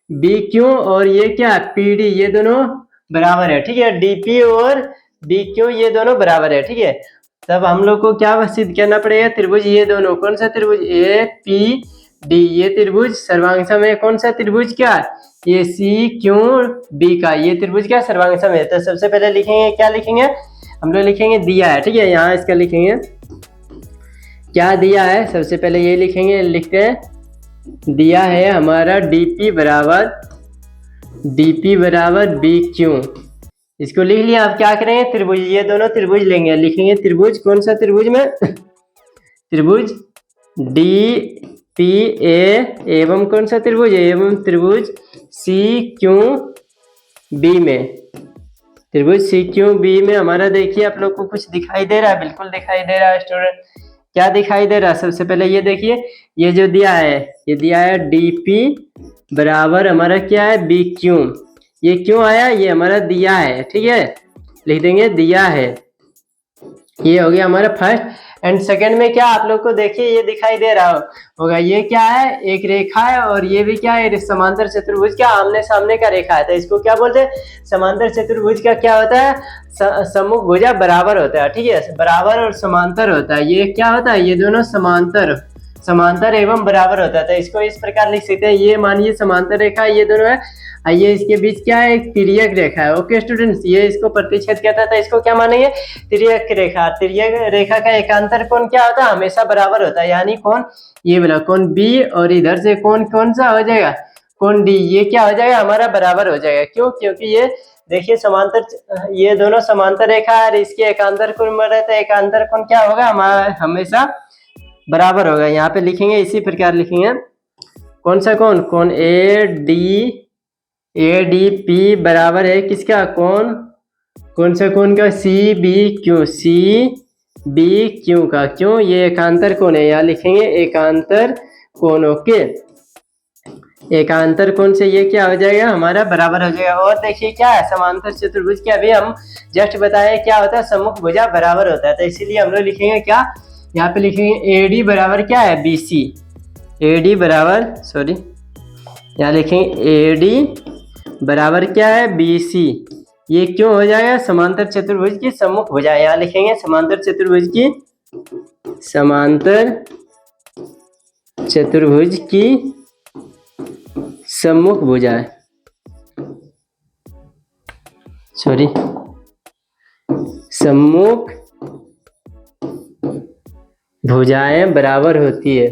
BQ और ये क्या PD ये दोनों बराबर है। ठीक है, DP और BQ ये दोनों बराबर है। ठीक है, तब हम लोग को क्या सिद्ध करना पड़ेगा, त्रिभुज ये दोनों, कौन सा त्रिभुज APD ये त्रिभुज सर्वांगसम है। कौन सा त्रिभुज, क्या ये CQB का ये त्रिभुज क्या सर्वांगसम है। तो सबसे पहले लिखेंगे, क्या लिखेंगे हम लोग, लिखेंगे दिया है। ठीक है, यहाँ इसका लिखेंगे क्या दिया है, सबसे पहले ये लिखेंगे, लिखते हैं दिया है हमारा DP बराबर BQ। इसको लिख लिया। अब क्या करेंगे, त्रिभुज ये दोनों त्रिभुज लेंगे, लिखेंगे त्रिभुज, कौन सा त्रिभुज में त्रिभुज DPA एवं कौन सा त्रिभुज, एवं त्रिभुज CQB में। त्रिभुज CQB में हमारा देखिए आप लोग को कुछ दिखाई दे रहा है, बिल्कुल दिखाई दे रहा है स्टूडेंट। क्या दिखाई दे रहा है, सबसे पहले ये देखिए, ये जो दिया है, ये दिया है DP बराबर हमारा क्या है BQ। ये क्यों आया, ये हमारा दिया है। ठीक है, लिख देंगे दिया है। ये हो गया हमारा फर्स्ट। एंड सेकंड में क्या आप लोग को देखिए ये दिखाई दे रहा होगा, ये क्या है, एक रेखा है, और ये भी क्या है, समांतर चतुर्भुज क्या आमने सामने का रेखा है। तो इसको क्या बोलते हैं, समांतर चतुर्भुज का क्या होता है, सम्मुख भुजा बराबर होता है। ठीक है, बराबर और समांतर होता है। ये क्या होता है, ये दोनों समांतर एवं बराबर होता है। तो इसको इस प्रकार लिख सकते हैं, ये मानिए समांतर रेखा ये दोनों है, ये इसके बीच क्या है, एक तिर्यक रेखा है। ओके स्टूडेंट्स, ये इसको प्रतिच्छेद कहता था, इसको क्या मानेंगे, तिर्यक रेखा। तिर्यक रेखा का एकांतर कोण क्या होता है, हमेशा बराबर होता है। यानी कोण ये वाला कोण B, और इधर से कोण कौन सा हो जाएगा, कोण D, ये क्या हो जाएगा हमारा, बराबर हो जाएगा। क्यों, क्योंकि ये देखिए समांतर, ये दोनों समांतर रेखा है, इसके एकांतर कोण में रहता है, एकांतर कोण क्या होगा हमारा, हमेशा बराबर होगा। यहाँ पे लिखेंगे इसी प्रकार लिखेंगे, कौन सा कोण, कोण ADP बराबर है किसका, कौन सा कोण का, CBQ का। क्यों, ये एकांतर कोण है, यहाँ लिखेंगे एकांतर कोण। ओके, एकांतर कोण से ये क्या हो जाएगा हमारा, बराबर हो जाएगा। और देखिए क्या है, समांतर चतुर्भुज के अभी हम जस्ट बताए क्या होता है, सम्मुख भुजा बराबर होता है। तो इसीलिए हम लोग लिखेंगे क्या, यहाँ पे लिखेंगे AD बराबर क्या है, BC। AD बराबर, सॉरी, यहाँ लिखेंगे AD बराबर क्या है, BC। ये क्यों हो जाएगा, समांतर चतुर्भुज की सम्मुख भुजा। यहाँ लिखेंगे समांतर चतुर्भुज की सम्मुख भुजा, सॉरी, सम्मुख भुजाएं बराबर होती है,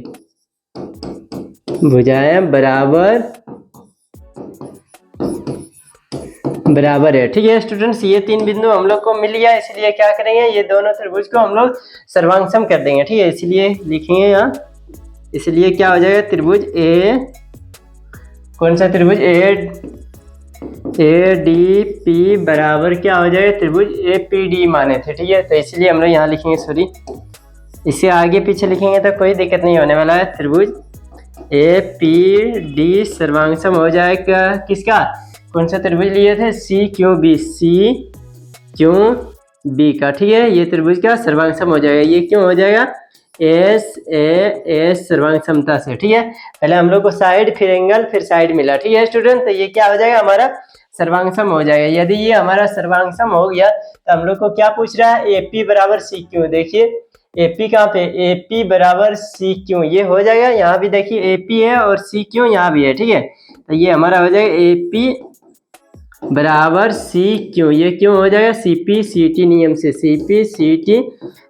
भुजाएं बराबर है। ठीक है स्टूडेंट्स, ये तीन बिंदु हम लोग को मिल गया, इसलिए क्या करेंगे, ये दोनों त्रिभुज को हम लोग सर्वांगसम कर देंगे। ठीक है, इसलिए लिखेंगे यहाँ, इसलिए क्या हो जाएगा, त्रिभुज ए, कौन सा त्रिभुज, ए डी पी बराबर क्या हो जाएगा, त्रिभुज ए पी डी माने थे। ठीक है, तो इसलिए हम लोग यहाँ लिखेंगे, सॉरी इससे आगे पीछे लिखेंगे तो कोई दिक्कत नहीं होने वाला है। त्रिभुज ए पी डी सर्वांगसम हो जाएगा किसका, कौन सा त्रिभुज लिए थे, सी क्यू बी का। ठीक है, ये त्रिभुज का सर्वांगसम हो जाएगा। ये क्यों हो जाएगा, एस ए एस सर्वांगसमता से। ठीक है, पहले हम लोग को साइड फिर एंगल फिर साइड मिला। ठीक है स्टूडेंट, तो ये क्या हो जाएगा, हमारा सर्वांगसम हो जाएगा। यदि ये हमारा सर्वांगसम हो गया तो हम लोग को क्या पूछ रहा है, एपी बराबर सी क्यू। देखिए एपी कहाँ पे, एपी बराबर सी क्यू, ये हो जाएगा। यहाँ भी देखिए एपी है और सी क्यू यहाँ भी है। ठीक है, तो ये हमारा हो जाएगा एपी बराबर सी क्यू। ये क्यों हो जाएगा, सीपी सीटी नियम से, सीपी सीटी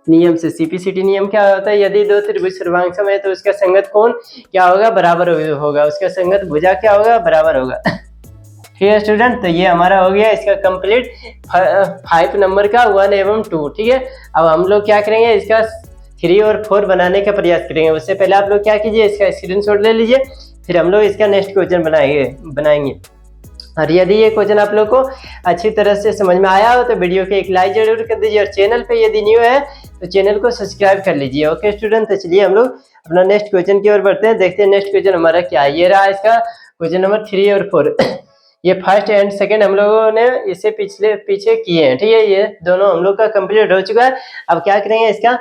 नियम से। सीपी सीटी नियम क्या होता है, यदि दो त्रिभुज सर्वांगसम है तो उसका संगत कोण क्या होगा, बराबर होगा, उसका संगत भुजा क्या होगा, बराबर होगा। ठीक है स्टूडेंट, तो ये हमारा हो गया इसका कंप्लीट 5 नंबर का 1 एवं 2। ठीक है, अब हम लोग क्या करेंगे, इसका 3 और 4 बनाने का प्रयास करेंगे। उससे पहले आप लोग क्या कीजिए, इसका स्क्रीनशॉट ले लीजिए, फिर हम लोग इसका नेक्स्ट क्वेश्चन बनाएंगे। और यदि ये क्वेश्चन आप लोग को अच्छी तरह से समझ में आया हो तो वीडियो के एक लाइक जरूर कर दीजिए, और चैनल पे यदि न्यू है तो चैनल को सब्सक्राइब कर लीजिए। ओके स्टूडेंट, तो चलिए हम लोग अपना नेक्स्ट क्वेश्चन की ओर बढ़ते हैं, देखते हैं नेक्स्ट क्वेश्चन हमारा क्या है। ये रहा इसका क्वेश्चन नंबर 3 और 4। ये फर्स्ट एंड सेकेंड हम लोगों ने इससे पीछे किए हैं। ठीक है, ये दोनों हम लोग का कंप्लीट हो चुका है। अब क्या करेंगे इसका,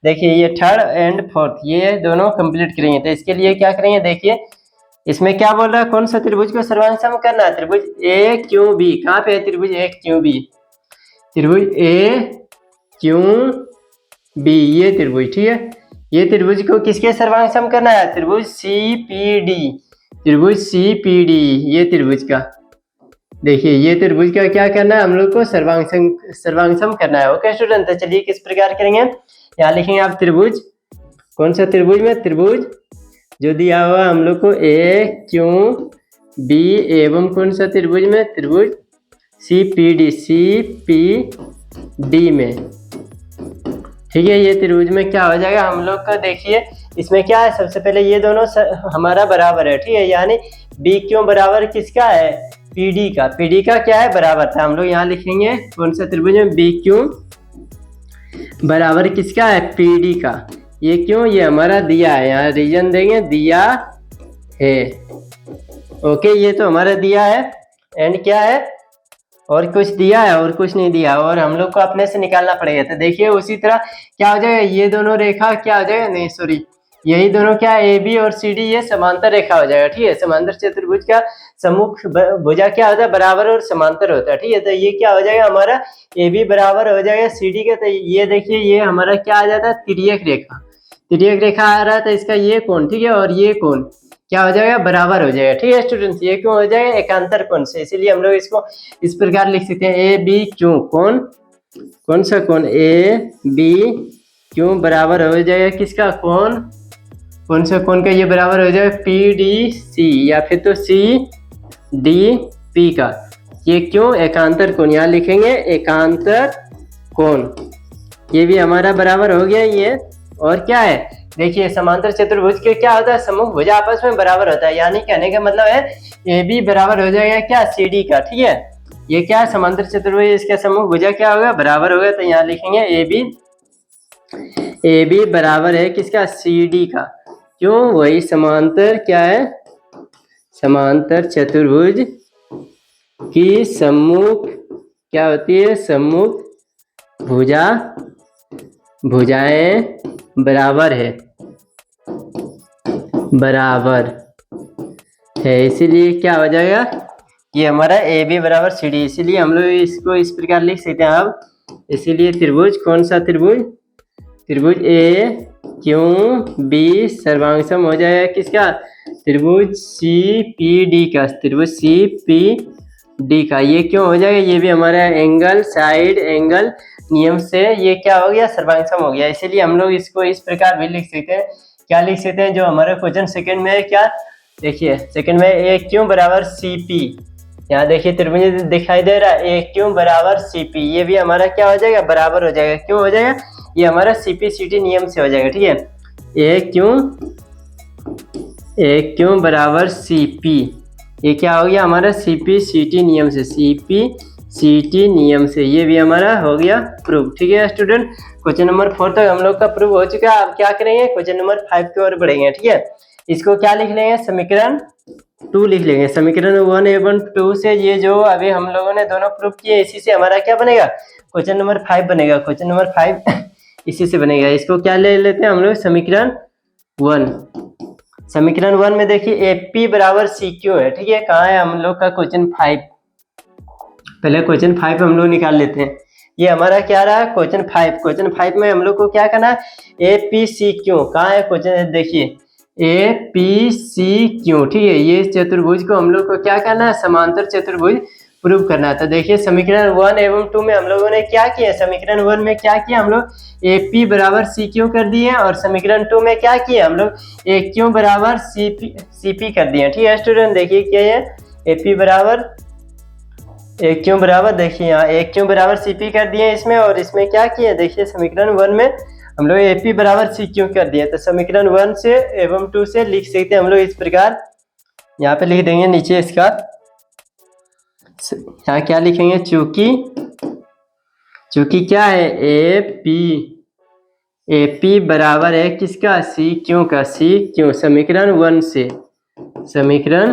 देखिए ये थर्ड एंड फोर्थ ये दोनों कंप्लीट करेंगे। तो इसके लिए क्या करेंगे, देखिए इसमें क्या बोल रहा है, कौन सा त्रिभुज को सर्वांगसम करना है, त्रिभुज ए क्यू बी। कहाँ पे है त्रिभुज ए क्यू बी, त्रिभुज ए क्यू बी, ये त्रिभुज। ठीक है, ये त्रिभुज को किसके सर्वांगसम करना है, त्रिभुज सी पी डी, त्रिभुज सी पी डी, ये त्रिभुज का। देखिए ये त्रिभुज का क्या करना है, हम लोग को सर्वांगसम करना है। ओके स्टूडेंट, तो चलिए किस प्रकार करेंगे, यहाँ लिखेंगे आप त्रिभुज, कौन सा त्रिभुज में, त्रिभुज जो दिया हुआ हम लोग को ए क्यू बी एवं कौन सा त्रिभुज में, त्रिभुज सी पी डी में। ठीक है, ये त्रिभुज में क्या हो जाएगा हम लोग का, देखिए इसमें क्या है, सबसे पहले ये दोनों हमारा बराबर है। ठीक है, यानी बी क्यों बराबर किसका है, पीडी का। पीडी का क्या है, बराबर था। हम लोग यहाँ लिखेंगे कौन सा त्रिभुज में, बी क्यों बराबर किसका है, पीडी का। ये क्यों, ये हमारा दिया है, यहाँ रीजन देंगे, दिया है। ओके, ये तो हमारा दिया है, एंड क्या है, और कुछ दिया है और कुछ नहीं दिया, और हम लोग को अपने से निकालना पड़ेगा। तो देखिए उसी तरह क्या हो जाएगा, ये दोनों रेखा क्या हो जाएगा, नहीं सॉरी, यही दोनों क्या, ए बी और सी डी, ये समांतर रेखा हो जाएगा। ठीक है, समांतर चतुर्भुज का सम्मुख भुजा क्या होता है, बराबर और समांतर होता है। ठीक है, तो ये क्या हो जाएगा, हमारा ए बी बराबर हो जाएगा सी डी का। तो ये देखिए ये हमारा क्या आ जाता है, तिर्यक रेखा। तिर्यक रेखा आ रहा है, तो इसका ये कोण, ठीक है, और ये कोण क्या हो जाएगा, बराबर हो जाएगा। ठीक है स्टूडेंट्स, ये क्यों हो जाएगा, एकांतर कोण से, इसीलिए हम लोग इसको इस प्रकार लिख सकते हैं, ए बी क्यू कोण, कौन सा कोण, ए बी क्यू बराबर हो जाएगा किसका, कोण, कौन सा कोण का, ये बराबर हो जाएगा पी डी सी, या फिर तो सी डी पी का। ये क्यों, एकांतर कोण, यहाँ लिखेंगे एकांतर कोण। ये भी हमारा बराबर हो गया ये, और क्या है, देखिए समांतर चतुर्भुज के क्या होता है, सम्मुख भुजा आपस में बराबर होता है, यानी कहने का मतलब है ए बी बराबर हो जाएगा क्या, सी डी का। ठीक है, ये क्या है, समांतर चतुर्भुज, इसका सम्मुख भुजा क्या होगा, बराबर होगा। तो यहाँ लिखेंगे ए बी बराबर है किसका, सी डी का। क्यों, वही समांतर क्या है, समांतर चतुर्भुज की सम्मुख क्या होती है, सम्मुख भुजाएं बराबर है, इसीलिए क्या हो जाएगा, ये हमारा ए बी बराबर सी डी, इसीलिए हम लोग इसको इस प्रकार लिख सकते हैं। अब इसीलिए त्रिभुज, कौन सा त्रिभुज, त्रिभुज ए क्यू बी सर्वांगसम हो जाएगा किसका, त्रिभुज सी पी डी का, त्रिभुज सी पी डी का। ये क्यों हो जाएगा, ये भी हमारा एंगल साइड एंगल नियम से ये क्या हो गया, सर्वांग हो गया। इसीलिए हम लोग इसको इस प्रकार भी लिख सकते हैं, क्या लिख सकते हैं, जो हमारा क्वेश्चन सेकंड में है, क्या देखिए सेकंड में ए क्यू बराबर सी पी, यहाँ देखिए त्रिभुज दिखाई दे रहा है, ए क्यू बराबर सी पी, ये भी हमारा क्या हो जाएगा, बराबर हो जाएगा। क्यों हो जाएगा, ये हमारा सी पी सी टी नियम से हो जाएगा, ठीक है। ए क्यू बराबर सी पी, ये क्या हो गया हमारा सी पी सी टी नियम से, सी पी सी टी नियम से, ये भी हमारा हो गया प्रूव, ठीक है स्टूडेंट। क्वेश्चन नंबर 4 तक हम लोग का प्रूव हो चुका है। अब क्या करेंगे, क्वेश्चन नंबर 5 की ओर बढ़ेंगे, ठीक है। इसको क्या लिख लेंगे, समीकरण 2 लिख लेंगे। समीकरण 1 एवं 2 से ये जो अभी हम लोगों ने दोनों प्रूव किए, इसी से हमारा क्या बनेगा, क्वेश्चन नंबर 5 बनेगा। क्वेश्चन नंबर 5 इसी से बनेगा। इसको क्या ले लेते हैं हम लोग, समीकरण 1। समीकरण 1 में देखिए ए पी बराबर सी क्यू है, ठीक है। कहाँ है हम लोग का क्वेश्चन 5, पहले क्वेश्चन 5 हम लोग निकाल लेते हैं। ये हमारा क्या रहा, क्वेश्चन 5। क्वेश्चन 5 में हम लोग को क्या करना है, ए पी सी क्यू, कहाँ है क्वेश्चन, देखिए ए पी सी क्यू, ठीक है। ये चतुर्भुज को हम लोग को क्या करना है, समांतर चतुर्भुज प्रूव करना है। तो देखिए समीकरण 1 एवं 2 में हम लोगों ने क्या किया, समीकरण 1 में क्या किया हम लोग, ए पी बराबर सी क्यू कर दिए, और समीकरण 2 में क्या किया हम लोग, ए क्यू बराबर सी पी कर दिए, ठीक है स्टूडेंट। देखिए क्या है, ए पी बराबर ए क्यू बराबर, देखिए यहाँ ए क्यू बराबर सी पी कर दिए इसमें, और इसमें क्या किया, देखिए समीकरण 1 में हम लोग ए पी बराबर सी क्यू कर दिए। तो समीकरण 1 से एवं 2 से लिख सकते हैं हम लोग इस प्रकार, यहाँ पे लिख देंगे नीचे इसका, यहाँ क्या लिखेंगे, चूंकि क्या है, ए पी बराबर है किसका, सी क्यू का, सी क्यू समीकरण 1 से, समीकरण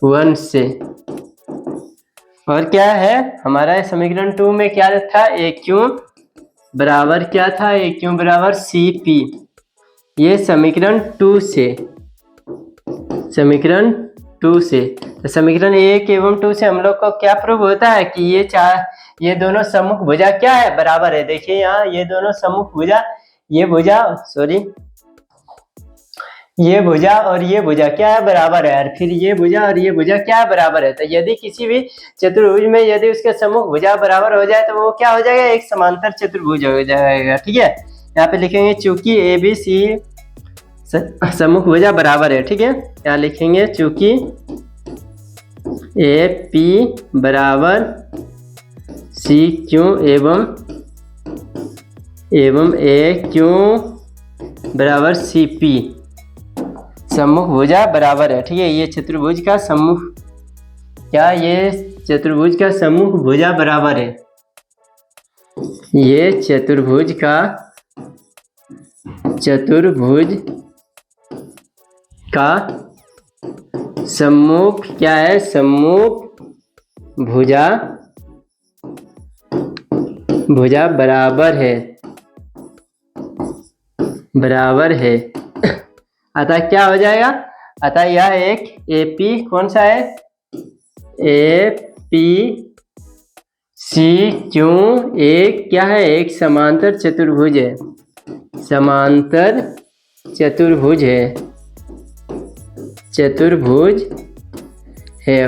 1 से। और क्या है हमारा समीकरण 2 में क्या था, ए क्यू बराबर क्या था, ए क्यू बराबर सी पी, ये समीकरण 2 से, समीकरण 2 से। तो समीकरण 1 एवं 2 से हम लोग को क्या प्रूव होता है कि ये दोनों सम्मुख भुजा क्या है, बराबर है। देखिए यहाँ ये दोनों सम्मुख भुजा, ये भुजा ये भुजा और ये भुजा क्या है, बराबर है, और फिर ये भुजा और ये भुजा क्या है, बराबर है। तो यदि किसी भी चतुर्भुज में यदि उसके सम्मुख भुजा बराबर हो जाए तो वो क्या हो जाएगा, एक समांतर चतुर्भुज हो जाएगा, ठीक है। यहाँ पे लिखेंगे चूंकि ए बी सी सम्मुख भुजा बराबर है, ठीक है। यहाँ लिखेंगे चूंकि ए पी बराबर सी क्यू एवं ए क्यू बराबर सी पी, सम्मुख भुजा बराबर है, ठीक है। ये चतुर्भुज का सम्मुख, क्या ये चतुर्भुज का सम्मुख भुजा बराबर है, ये चतुर्भुज का सम्मुख क्या है, सम्मुख भुजा बराबर है। अतः क्या हो जाएगा, अतः यह एक AP कौन सा है, AP सी क्यू एक क्या है, एक समांतर चतुर्भुज है, समांतर चतुर्भुज है।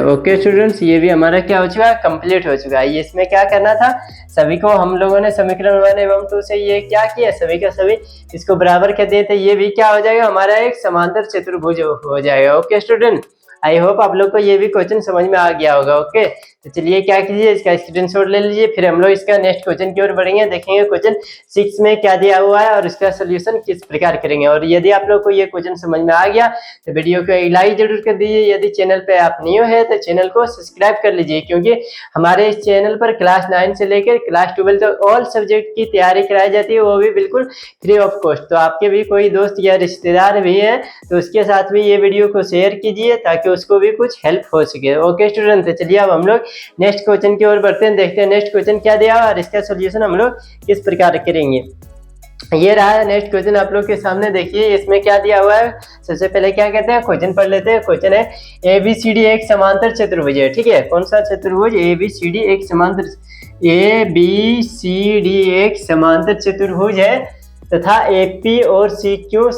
ओके स्टूडेंट्स, ये भी हमारा क्या हो चुका है, कंप्लीट हो चुका है। ये इसमें क्या करना था, सभी को हम लोगों ने समीकरण 1 एवं 2 से ये क्या किया, सभी का सभी इसको बराबर कर दिए थे। ये भी क्या हो जाएगा, हमारा एक समांतर चतुर्भुज हो जाएगा। ओके स्टूडेंट, आई होप आप लोग को ये भी क्वेश्चन समझ में आ गया होगा। ओके, तो चलिए क्या कीजिए, इसका स्क्रीनशॉट ले लीजिए, फिर हम लोग इसका नेक्स्ट क्वेश्चन की ओर बढ़ेंगे, देखेंगे क्वेश्चन 6 में क्या दिया हुआ है और इसका सोल्यूशन किस प्रकार करेंगे। और यदि आप लोग को ये क्वेश्चन समझ में आ गया तो वीडियो को एक लाइक जरूर कर दीजिए। यदि चैनल पे आप न्यू है तो चैनल को सब्सक्राइब कर लीजिए, क्योंकि हमारे इस चैनल पर क्लास 9 से लेकर क्लास 12 तक ऑल सब्जेक्ट की तैयारी कराई जाती है, वो भी बिल्कुल फ्री ऑफ कॉस्ट। तो आपके भी कोई दोस्त या रिश्तेदार भी है तो उसके साथ भी ये वीडियो को शेयर कीजिए ताकि उसको भी कुछ हेल्प हो सके। ओके स्टूडेंट, तो चलिए अब हम लोग नेक्स्ट क्वेश्चन की ओर बढ़ते हैं, देखते हैं नेक्स्ट क्वेश्चन क्या दिया और इसका सॉल्यूशन हम लोग किस प्रकार करेंगे। ये रहा है नेक्स्ट क्वेश्चन आप लोग के सामने, देखिए इसमें क्या दिया हुआ है। सबसे पहले क्या कहते हैं, क्वेश्चन पढ़ लेते हैं। क्वेश्चन है ABCD एक समांतर चतुर्भुज है, ठीक है। कौन सा चतुर्भुज, ABCD एक समांतर चतुर्भुज है तथा AP और CQ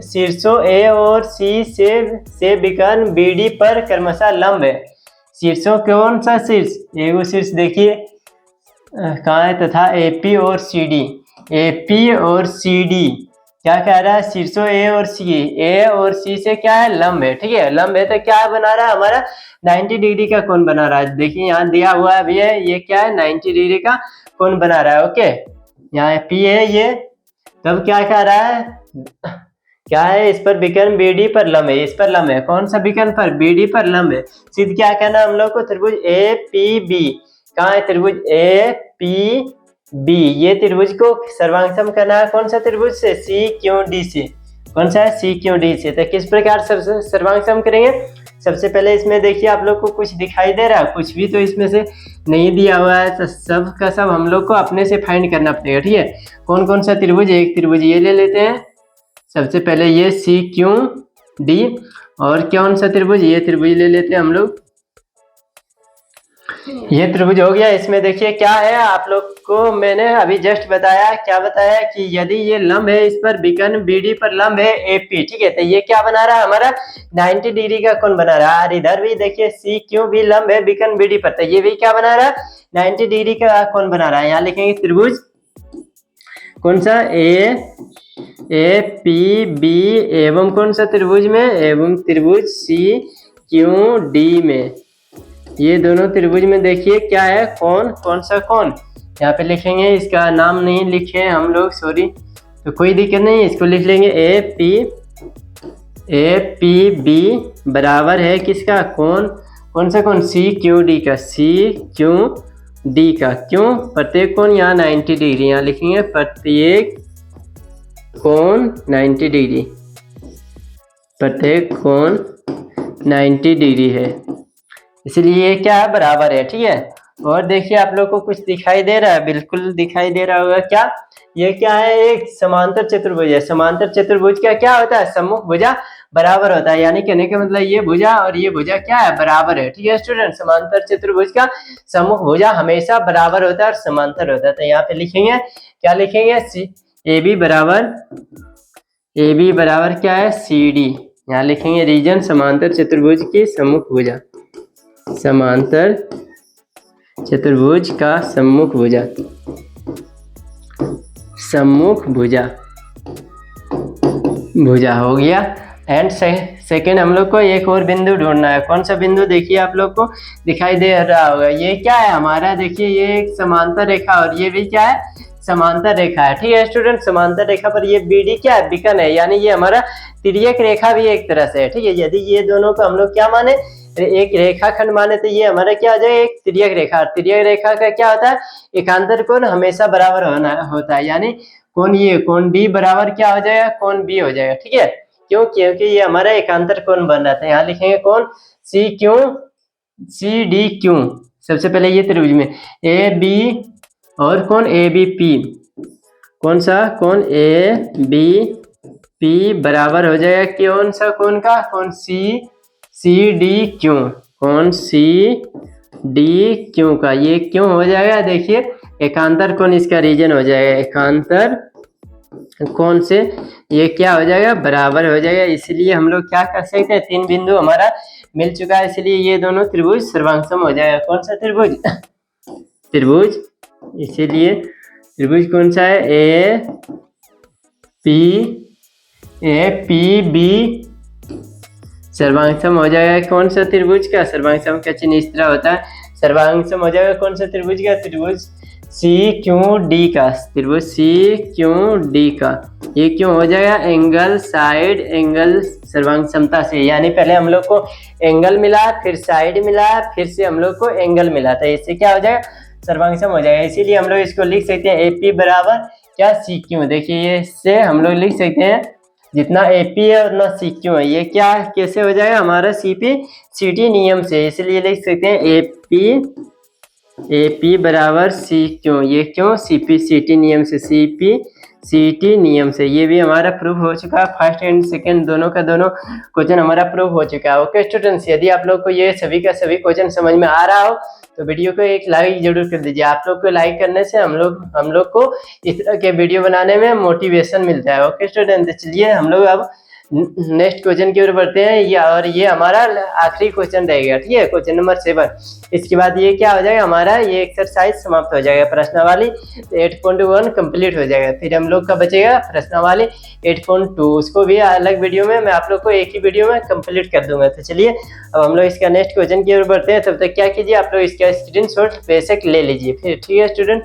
शीर्षों A और C से विकर्ण BD पर क्रमशः लंब है। शीर्षों कौन सा शीर्ष, एगो शीर्ष देखिए कहाँ है तथा एपी और सीडी, एपी और सीडी क्या कह रहा है, शीर्षों ए और सी से क्या है, लंब है। ठीक है, लंब है तो क्या बना रहा है हमारा 90 डिग्री का कोण बना रहा है। देखिए यहाँ दिया हुआ है अभी है, ये क्या है 90 डिग्री का कोण बना रहा है। ओके, यहाँ पी है ये, तब क्या कह रहा है, क्या है, इस पर विकर्ण बीडी पर लंब है, इस पर लंब है, कौन सा विकर्ण पर, बीडी पर लंब है। सिद्ध क्या कहना हम लोग को, त्रिभुज ए पी बी, कहाँ है त्रिभुज ए पी बी, ये त्रिभुज को सर्वांगसम करना है कौन सा त्रिभुज से, सी क्यू डी से, कौन सा है, सी क्यू डी से। तो किस प्रकार सर्वांगसम करेंगे, सबसे पहले इसमें देखिए आप लोग को कुछ दिखाई दे रहा है, कुछ भी तो इसमें से नहीं दिया हुआ है, तो सब का सब हम लोग को अपने से फाइंड करना पड़ेगा। ठीक है, कौन कौन सा त्रिभुज, एक त्रिभुज ये ले लेते हैं सबसे पहले, ये सी क्यू डी, और कौन सा त्रिभुज, ये त्रिभुज ले लेते हैं हम लोग, ये त्रिभुज हो गया। इसमें देखिए क्या है, आप लोग को मैंने अभी जस्ट बताया, क्या बताया कि यदि ये लंब है, इस पर विकर्ण बीडी पर लंब है एपी। ठीक है, तो ये क्या बना रहा है हमारा 90 डिग्री का कोण बना रहा है। और इधर भी देखिए सी क्यू भी लंब है विकर्ण बीडी पर, तो ये भी क्या बना रहा है 90 डिग्री का कोण बना रहा है। यहाँ लिखेंगे त्रिभुज कौन सा, ए पी बी एवं कौन सा त्रिभुज में, एवं त्रिभुज सी क्यू डी में, ये दोनों त्रिभुज में देखिए क्या है, कौन सा कोण, यहाँ पे लिखेंगे, इसका नाम नहीं लिखे हम लोग, सॉरी, तो कोई दिक्कत नहीं, इसको लिख लेंगे ए पी बी बराबर है किसका, कौन सा कोण, सी क्यू डी का, सी क्यू डी का। क्यों, प्रत्येक कोण यहाँ 90 डिग्री, यहाँ लिखेंगे प्रत्येक कोण 90 डिग्री, प्रत्येक कोण 90 डिग्री है, इसलिए ये क्या है, बराबर है। ठीक है, और देखिए आप लोग को कुछ दिखाई दे रहा है, बिल्कुल दिखाई दे रहा होगा, क्या ये क्या है, एक समांतर चतुर्भुज है। समांतर चतुर्भुज का क्या होता है, सम्मुख भुजा बराबर होता है, यानी कहने का मतलब ये भुजा और ये भुजा क्या है, बराबर है। ठीक है स्टूडेंट, समांतर चतुर्भुज का सम्मुख भुजा हमेशा बराबर होता है और समांतर होता है। तो यहाँ पे लिखेंगे, क्या लिखेंगे, ए बी बराबर क्या है, सी डी, यहाँ लिखेंगे रीजन समांतर चतुर्भुज की सम्मुख भुजा, समांतर चतुर्भुज का सम्मुख भुजा, सम्मुख भुजा हो गया। एंड सेकेंड हम लोग को एक और बिंदु ढूंढना है, कौन सा बिंदु, देखिए आप लोग को दिखाई दे रहा होगा, ये क्या है हमारा, देखिए ये एक समांतर रेखा और ये भी क्या है, समांतर रेखा है। ठीक है स्टूडेंट, समांतर रेखा पर ये बीडी क्या है, विकर्ण है, यानी ये हमारा तिर्यक रेखा भी एक तरह से है। ठीक है, यदि ये दोनों को हम लोग क्या माने, एक रेखाखंड माने, तो ये हमारा क्या हो जाए, एक तिर्यक रेखा। तिर्यक रेखा का क्या होता है, एकांतर कोण हमेशा बराबर होता है, यानी कोण ये कोण डी बराबर क्या हो जाएगा, कोण बी हो जाएगा। ठीक है, क्यों, क्योंकि ये हमारा एकांतर कोण बन रहा था। यहाँ लिखेंगे कौन, सी डी क्यू, सबसे पहले ये त्रिभुज में ए बी और कौन, ए बी पी, कौन सा कोण, ए बी पी बराबर हो जाएगा कौन सा कोण का, कौन सी डी क्यू, कौन सी डी क्यू का, ये क्यों हो जाएगा, देखिए एकांतर कोण इसका रीजन हो जाएगा, एकांतर कोण से ये क्या हो जाएगा, बराबर हो जाएगा। इसलिए हम लोग क्या कर सकते हैं, तीन बिंदु हमारा मिल चुका है, इसलिए ये दोनों त्रिभुज सर्वांगसम हो जाएगा। कौन सा त्रिभुज, इसीलिए त्रिभुज कौन सा है, ए पी बी सर्वांगसम हो जाएगा। कौन सा त्रिभुज का, सर्वांगसम का चिन्ह इस तरह होता है, सर्वांगसम हो जाएगा कौन सा त्रिभुज का, त्रिभुज सी क्यू डी का, त्रिभुज सी क्यू डी का। ये क्यों हो जाएगा, एंगल साइड एंगल सर्वांगसमता से, यानी पहले हम लोग को एंगल मिला, फिर साइड मिला, फिर से हम लोग को एंगल मिला, तो इससे क्या हो जाएगा, सर्वांगसम हो जाएगा। इसीलिए हम लोग इसको लिख सकते हैं एपी बराबर क्या, सी क्यू। देखिए ये इससे हम लोग लिख सकते हैं जितना एपी है उतना सी क्यू है, ये क्या कैसे हो जाएगा हमारा सीपी सीटी नियम से, इसलिए लिख सकते हैं एपी बराबर सी क्यू। ये क्यों, सीपी सीटी नियम से, सीपी सीटी नियम से। ये भी हमारा प्रूफ हो चुका है, फर्स्ट एंड सेकंड दोनों का दोनों क्वेश्चन हमारा प्रूफ हो चुका है। ओके स्टूडेंट्स, यदि आप लोग को ये सभी का सभी क्वेश्चन समझ में आ रहा हो तो वीडियो को एक लाइक जरूर कर दीजिए। आप लोग को लाइक करने से हम लोग को इस तरह के वीडियो बनाने में मोटिवेशन मिलता है। ओके स्टूडेंट, चलिए हम लोग अब नेक्स्ट क्वेश्चन की ओर बढ़ते हैं, ये हमारा आखिरी क्वेश्चन रहेगा, ठीक है, क्वेश्चन नंबर 7। इसके बाद ये क्या हो जाएगा हमारा, ये एक्सरसाइज समाप्त हो जाएगा, प्रश्नावली 8.1 कंप्लीट हो जाएगा। फिर हम लोग का बचेगा प्रश्नावली 8.2, उसको भी अलग वीडियो में मैं आप लोग को एक ही वीडियो में कंप्लीट कर दूंगा। तो चलिए अब हम लोग इसका नेक्स्ट क्वेश्चन की ओर बढ़ते हैं। तब तक क्या कीजिए, आप लोग इसका स्क्रीनशॉट बेशक ले लीजिए फिर, ठीक है स्टूडेंट।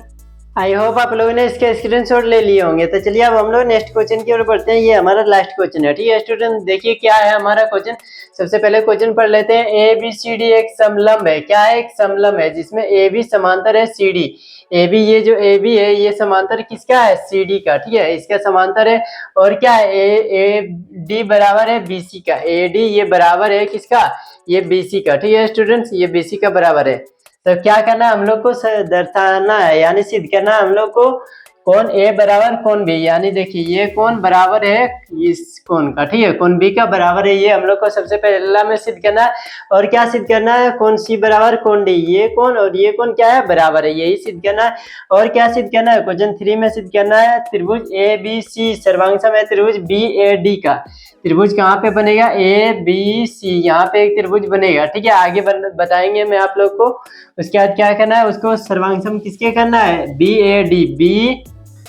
आई होप आप लोगों ने इसके स्क्रीनशॉट ले लिए होंगे। तो चलिए अब हम लोग नेक्स्ट क्वेश्चन की ओर बढ़ते हैं, ये हमारा लास्ट क्वेश्चन है, ठीक है स्टूडेंट। देखिए क्या है हमारा क्वेश्चन। सबसे पहले क्वेश्चन पढ़ लेते हैं। ए बी सी डी एक समलंब है। क्या है, एक समलंब है जिसमें ए बी समांतर है सी डी। ए बी, ये जो ए बी है ये समांतर किसका है, सी डी का, ठीक है, इसका समांतर है। और क्या है, ए डी बराबर है बी सी का। ए डी ये बराबर है किसका, ये बी सी का, ठीक है स्टूडेंट्स, ये बी सी का बराबर है। तो क्या करना है हम लोग को, दर्शाना है यानी सिद्ध करना है हम लोग को, कोण ए बराबर कोण बी, यानी देखिए ये कोण बराबर है इस कोण का, ठीक है, कोण बी का बराबर है, ये हम लोग को सबसे पहला में सिद्ध करना है। और क्या सिद्ध करना है, कोण सी बराबर कोण डी, ये कोण और ये कोण क्या है, बराबर है, यही सिद्ध करना है। और क्या सिद्ध करना है, क्वेश्चन 3 में सिद्ध करना है त्रिभुज ए बी सी सर्वांगसम है त्रिभुज बी ए डी का। त्रिभुज कहाँ पे बनेगा, ए बी सी, यहाँ पे एक त्रिभुज बनेगा, ठीक है, आगे बताएंगे मैं आप लोग को। उसके बाद क्या करना है, उसको सर्वांगसम किसके करना है, B A D,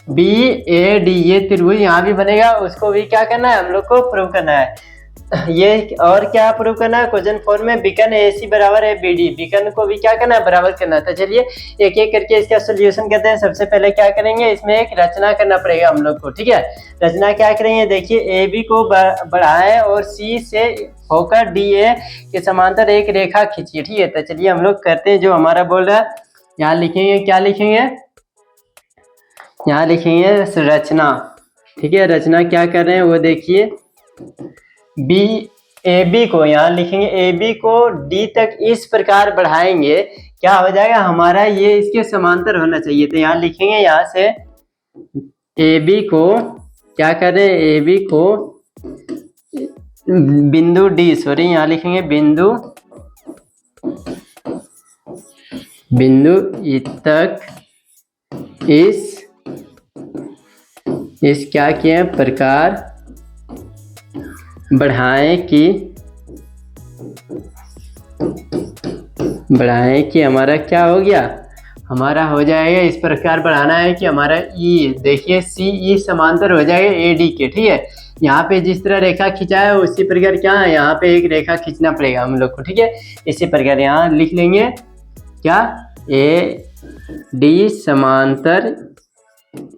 B A D, ये त्रिभुज यहाँ भी बनेगा, उसको भी क्या करना है हम लोग को प्रूव करना है। ये और क्या प्रूव करना है, क्वेश्चन 4 में बीकन ए सी बराबर है बी डी, बीकन को भी क्या करना है, बराबर करना है। तो चलिए एक एक करके इसका सोल्यूशन करते हैं। सबसे पहले क्या करेंगे, इसमें एक रचना करना पड़ेगा हम लोग को, ठीक है। रचना क्या करेंगे, देखिए ए बी को बढ़ाएं और सी से होकर डी ए के समांतर एक रेखा खींचिए, ठीक है। तो चलिए हम लोग करते हैं जो हमारा बोल रहा है। यहाँ लिखेंगे, क्या लिखेंगे, यहाँ लिखेंगे रचना, ठीक है। रचना क्या कर रहे हैं वो देखिए, बी ए बी को यहाँ लिखेंगे, ए बी को डी तक इस प्रकार बढ़ाएंगे, क्या हो जाएगा हमारा, ये इसके समांतर होना चाहिए। तो यहाँ लिखेंगे, यहाँ से ए बी को क्या कर रहे हैं, ए बी को बिंदु डी, सॉरी यहाँ लिखेंगे बिंदु ई तक इस क्या किए प्रकार बढ़ाएं कि हमारा क्या हो गया, हमारा हो जाएगा इस प्रकार बढ़ाना है कि हमारा ई, देखिए सी ई समांतर हो जाएगा ए डी के, ठीक है। यहाँ पे जिस तरह रेखा खिंचा है उसी प्रकार क्या है, यहाँ पे एक रेखा खींचना पड़ेगा हम लोग को, ठीक है। इसी प्रकार यहाँ लिख लेंगे क्या, ए डी समांतर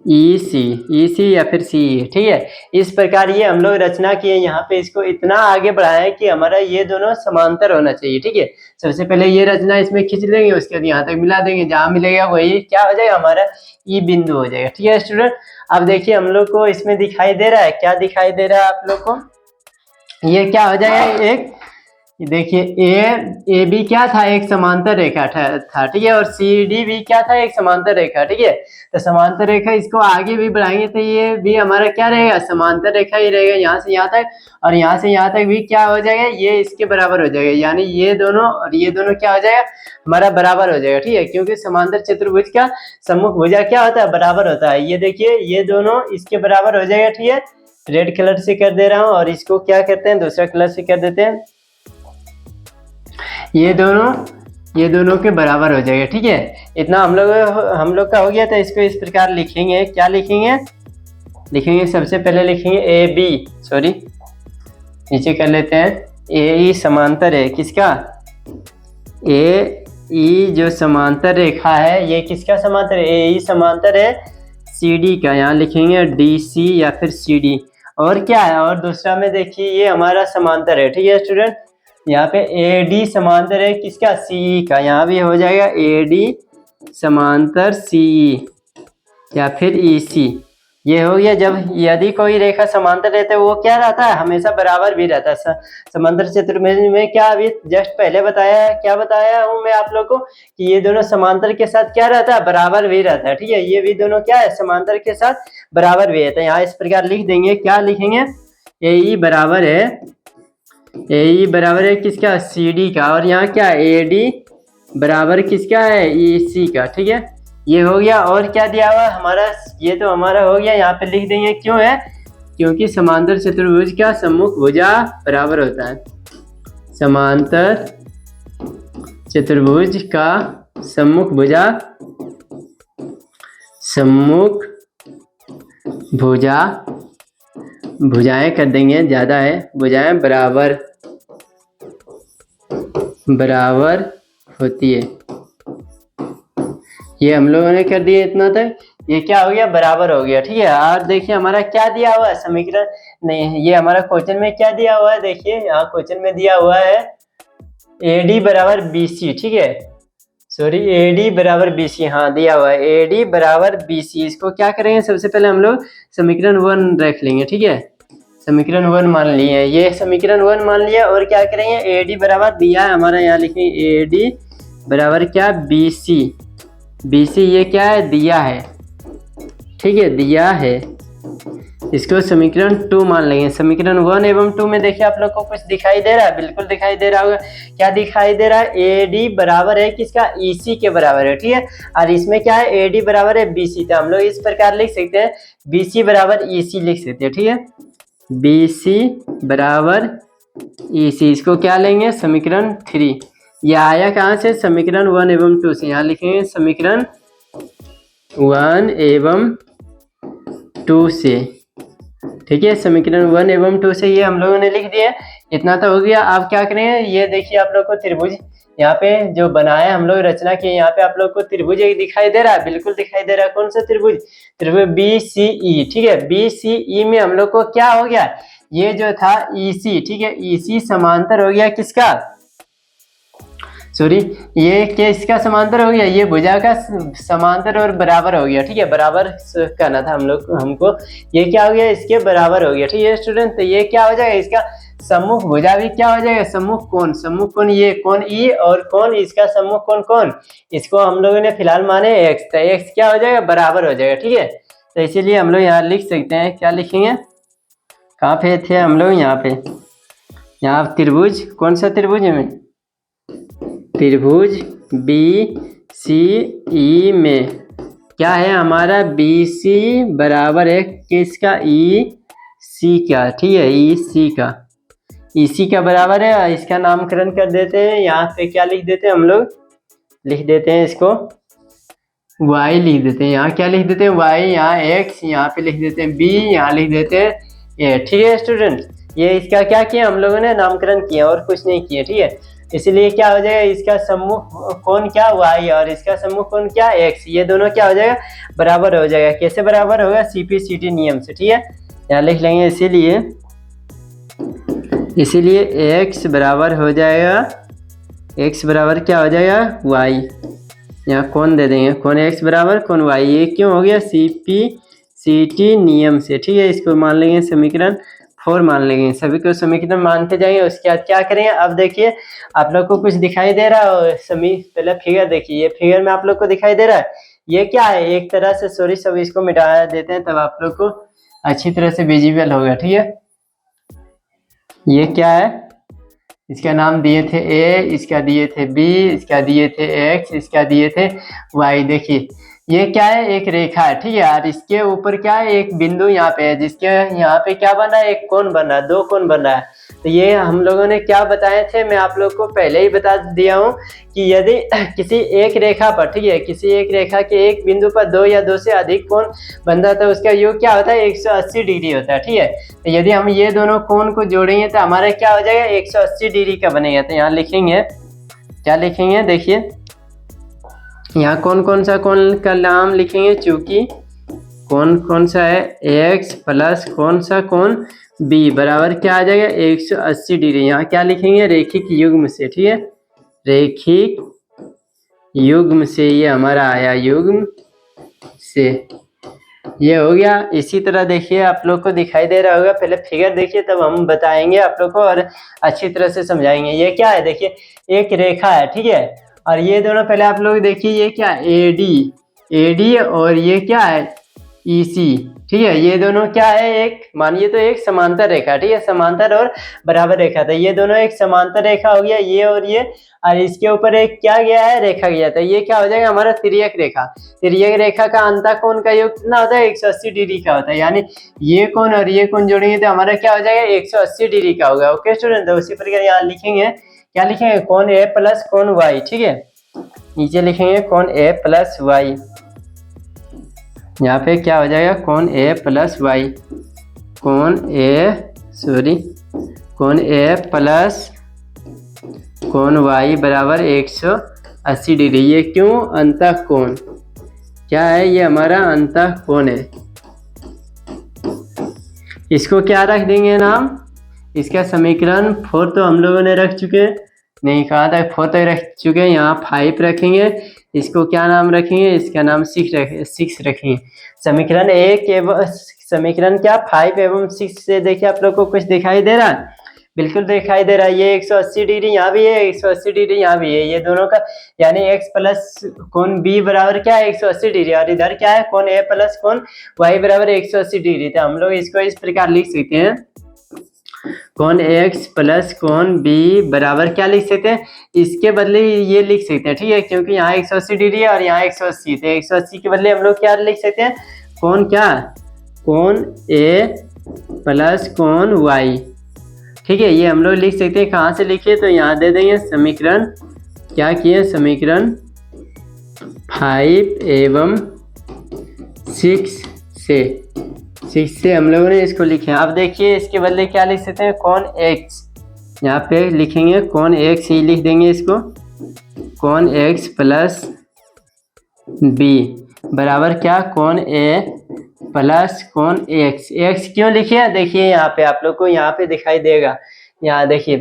ई सी या फिर सी, ठीक है। इस प्रकार ये हम लोग रचना किए, यहाँ पे इसको इतना आगे बढ़ाएं कि हमारा ये दोनों समांतर होना चाहिए, ठीक है। सबसे पहले ये रचना इसमें खींच लेंगे, उसके बाद यहाँ तक मिला देंगे, जहाँ मिलेगा वही क्या हो जाएगा, हमारा ई बिंदु हो जाएगा, ठीक है स्टूडेंट। अब देखिए हम लोग को इसमें दिखाई दे रहा है, क्या दिखाई दे रहा है आप लोग को, ये क्या हो जाएगा, एक देखिए ए बी क्या था, एक समांतर रेखा था, ठीक है। और सी डी भी क्या था, एक समांतर रेखा, ठीक है। तो समांतर रेखा इसको आगे भी बढ़ाएंगे तो ये भी हमारा क्या रहेगा, समांतर रेखा ही रहेगा, यहाँ से यहाँ तक, और यहाँ से यहाँ तक भी क्या हो जाएगा, ये इसके बराबर हो जाएगा, यानी ये दोनों और ये दोनों क्या हो जाएगा, हमारा बराबर हो जाएगा, ठीक है। क्योंकि समांतर चतुर्भुज का सम्मुख भुजा क्या होता है, बराबर होता है। ये देखिए ये दोनों इसके बराबर हो जाएगा, ठीक है। रेड कलर से कर दे रहा हूँ, और इसको क्या करते हैं, दूसरा कलर से कर देते हैं, ये दोनों के बराबर हो जाएगा, ठीक है। इतना हम लोग का हो गया। तो इसको इस प्रकार लिखेंगे, क्या लिखेंगे सबसे पहले लिखेंगे ए बी, सॉरी नीचे कर लेते हैं, ए ई समांतर है किसका, ए ई जो समांतर रेखा है ये किसका समांतर है, ए ई समांतर है सी डी का, यहाँ लिखेंगे डी सी या फिर सी डी। और क्या है, और दूसरा में देखिए ये हमारा समांतर है, ठीक है स्टूडेंट। यहाँ पे ए डी समांतर है किसका, सी का, यहाँ भी हो जाएगा ए डी समांतर सी या फिर ई सी, ये हो गया। जब यदि कोई रेखा समांतर रहता है वो क्या रहता है, हमेशा बराबर भी रहता है। समांतर चतुर्भुज में क्या अभी जस्ट पहले बताया है, क्या बताया हूँ मैं आप लोग को, कि ये दोनों समांतर के साथ क्या रहता है, बराबर भी रहता है, ठीक है। ये भी दोनों क्या है, समांतर के साथ बराबर भी है। तो यहाँ इस प्रकार लिख देंगे, क्या लिखेंगे, ए ई बराबर है किसका, सी डी का, और यहाँ क्या ए डी बराबर किसका है, ई सी का, ठीक है। ये हो गया। और क्या दिया हुआ हमारा, ये तो हमारा हो गया, यहाँ पे लिख देंगे क्यों है, क्योंकि समांतर चतुर्भुज का सम्मुख भुजा बराबर होता है। समांतर चतुर्भुज का सम्मुख भुजा भुजाएं कर देंगे, ज़्यादा है, भुजाएं बराबर होती है। ये हम लोगों ने कर दिया इतना तक। ये क्या हो गया, बराबर हो गया। ठीक है, और देखिए हमारा क्या दिया हुआ है समीकरण, नहीं ये हमारा क्वेश्चन में क्या दिया हुआ है, देखिए यहाँ क्वेश्चन में दिया हुआ है AD बराबर BC। ठीक है, सॉरी AD बराबर BC, हाँ दिया हुआ है AD बराबर BC। इसको क्या करेंगे, सबसे पहले हम लोग समीकरण 1 रख लेंगे। ठीक है, समीकरण 1 मान लिए, ये समीकरण 1 मान लिया। और क्या करेंगे, AD बराबर दिया है हमारा, यहाँ लिखेंगे AD बराबर क्या, BC ये क्या है, दिया है। ठीक है, दिया है, इसको समीकरण 2 मान लेंगे। समीकरण 1 एवं 2 में देखिए आप लोग को कुछ दिखाई दे रहा है, बिल्कुल दिखाई दे रहा होगा। क्या दिखाई दे रहा है, AD बराबर है किसका, EC के बराबर है। ठीक है, और इसमें क्या है, AD बराबर है BC, तो हम लोग इस प्रकार लिख सकते हैं BC बराबर EC लिख सकते हैं। ठीक है, BC बराबर EC, इसको क्या लेंगे, समीकरण 3। यह आया कहाँ से, समीकरण 1 एवं 2 से। यहाँ लिखेंगे समीकरण 1 एवं 2 से। ठीक है, समीकरण 1 एवं 2 से ये हम लोगों ने लिख दिया। इतना तो हो गया। आप क्या करेंगे, ये देखिए आप लोग को त्रिभुज यहाँ पे जो बनाया हम लोग रचना की, यहाँ पे आप लोग को त्रिभुज एक दिखाई दे रहा है, बिल्कुल दिखाई दे रहा है। कौन सा त्रिभुज, त्रिभुज BCE। ठीक है, BCE में हम लोग को क्या हो गया, ये जो था EC। ठीक है, EC समांतर हो गया किसका, सॉरी ये किसका समांतर हो गया, ये भुजा का समांतर और बराबर हो गया। ठीक है, बराबर करना था हमको, ये क्या हो गया, इसके बराबर हो गया। ठीक है स्टूडेंट, तो ये क्या हो जाएगा, इसका सम्मुख भुजा भी क्या हो जाएगा, सम्मुख कोण, ये कोण E और कोण, इसका सम्मुख कोण, इसको हम लोगों ने फिलहाल माने x, तो x क्या हो जाएगा, बराबर हो जाएगा। ठीक है, तो इसीलिए हम लोग यहाँ लिख सकते हैं, क्या लिखेंगे, कहाँ पे थे हम लोग, यहाँ पे, यहाँ त्रिभुज, कौन सा त्रिभुज में, त्रिभुज BCE में क्या है हमारा, BC बराबर है किसका, EC का। ठीक है, EC का बराबर है। इसका नामकरण कर देते हैं, यहाँ पे क्या लिख देते हैं हम लोग, लिख देते हैं इसको Y लिख देते हैं। यहाँ क्या लिख देते हैं, Y, यहाँ X, यहाँ पे लिख देते हैं B, यहाँ लिख देते हैं A। ठीक है स्टूडेंट, ये इसका क्या किया हम लोगों ने, नामकरण किया और कुछ नहीं किया। ठीक है, इसलिए क्या हो जाएगा, इसका सम्मुख कोण क्या, Y, और इसका सम्मुख कोण क्या, X, ये दोनों क्या हो जाएगा, बराबर हो जाएगा। कैसे बराबर होगा, CP/CT नियम से। ठीक है, यहाँ लिख लेंगे, इसीलिए X बराबर हो जाएगा, X बराबर क्या हो जाएगा, Y। यहाँ कोण दे देंगे, कोण X बराबर कोण Y। ये क्यों हो गया, CP/CT नियम से। ठीक है, इसको मान लेंगे समीकरण 4 मान लेंगे, सभी को समीकरण मानते जाएंगे। उसके बाद क्या करेंगे, अब देखिए आप लोग को कुछ दिखाई दे रहा है, पहले फिगर देखिए, ये फिगर में आप लोग को दिखाई दे रहा है, ये क्या है, एक तरह से, सॉरी सब इसको मिटा देते हैं, तब आप लोग को अच्छी तरह से विजिबल होगा। ठीक है, ये क्या है, इसका नाम दिए थे A, इसका दिए थे B, इसका दिए थे X, इसका दिए थे Y। देखिए ये क्या है, एक रेखा है। ठीक है, और इसके ऊपर क्या है, एक बिंदु यहाँ पे है, जिसके यहाँ पे क्या बना है, एक कोण बन रहा है, 2 कोण बन रहा है। तो ये हम लोगों ने क्या बताए थे, मैं आप लोग को पहले ही बता दिया हूँ कि यदि किसी एक रेखा पर, ठीक है, किसी एक रेखा के एक बिंदु पर 2 या 2 से अधिक कोण बन रहा है, तो उसका योग क्या होता है, 180 डिग्री होता है। ठीक है, तो यदि हम ये दोनों कोण को जोड़ेंगे तो हमारा क्या हो जाएगा, 180 डिग्री का बनेगा। तो यहाँ लिखेंगे, क्या लिखेंगे, देखिए यहाँ कौन सा कोण का नाम लिखेंगे, चूंकि कौन सा है, x प्लस कौन सा कोण B बराबर क्या आ जाएगा, 180 डिग्री। यहाँ क्या लिखेंगे, रैखिक युग्म से। ठीक है, रैखिक युग्म से, ये हमारा आया युग्म से, ये हो गया। इसी तरह देखिए आप लोग को दिखाई दे रहा होगा, पहले फिगर देखिए तब हम बताएंगे आप लोग को और अच्छी तरह से समझाएंगे। ये क्या है, देखिए एक रेखा है। ठीक है, और ये दोनों पहले आप लोग देखिए, ये क्या है, AD और ये क्या है, EC, ठीक है। ये दोनों क्या है, एक मानिए तो एक समांतर रेखा, ठीक है, समांतर और बराबर रेखा था। ये दोनों एक समांतर रेखा हो गया, ये और इसके ऊपर एक क्या गया है, रेखा गया था। ये क्या हो जाएगा हमारा तिर्यक रेखा। तिर्यक रेखा का अंतःकोण का योग कितना होता है, 180 डिग्री का होता है। यानी ये कोण और ये कोण जोड़ेंगे तो हमारा क्या हो जाएगा, 180 डिग्री का होगा। ओके स्टूडेंट, तो उसी प्रकार यहाँ लिखेंगे, क्या लिखेंगे, कोण A प्लस कोण Y, ठीक है। नीचे लिखेंगे कोण A प्लस Y, यहाँ पे क्या हो जाएगा, कोण A प्लस Y, कोण A प्लस कोण Y बराबर 180 डिग्री। ये क्यों, अंतःकोण क्या है, ये हमारा अंतःकोण है। इसको क्या रख देंगे नाम, इसका समीकरण 4 तो हम लोगों ने रख चुके हैं, नहीं कहा था 4 तक रख चुके हैं, यहाँ 5 रखेंगे। इसको क्या नाम रखेंगे, इसका नाम 6 रखेंगे। समीकरण 1 एवं समीकरण क्या 5 एवं 6 से देखिए आप लोग को कुछ दिखाई दे रहा है, बिल्कुल दिखाई दे रहा है। ये 180 डिग्री यहाँ भी है, 180 डिग्री यहाँ भी है, ये दोनों का यानी x प्लस कोण B बराबर क्या है, 180 डिग्री, और इधर क्या है, कोण A प्लस कोण Y बराबर 180 डिग्री। तो हम लोग इसको इस प्रकार लिख सकते हैं, कोण x प्लस कोण B बराबर क्या लिख सकते हैं, इसके बदले ये लिख सकते हैं, ठीक है, क्योंकि यहाँ 180 डिग्री है और यहाँ 180, तो 180 के बदले हम लोग क्या लिख सकते हैं, कोण क्या, कोण A प्लस कोण Y, ठीक है। ये हम लोग लिख सकते हैं, कहाँ से लिखिए, तो यहाँ दे देंगे समीकरण, क्या किए, समीकरण 5 एवं 6 से हम लोगों ने इसको लिखे। अब देखिए इसके बदले क्या लिख सकते हैं, कोण x, यहाँ पे लिखेंगे कोण x ही लिख देंगे इसको, कोण x प्लस B बराबर क्या, कोण A प्लस कोण x क्यों लिखे, देखिए यहाँ पे आप लोग को यहाँ पे दिखाई देगा, यहाँ देखिए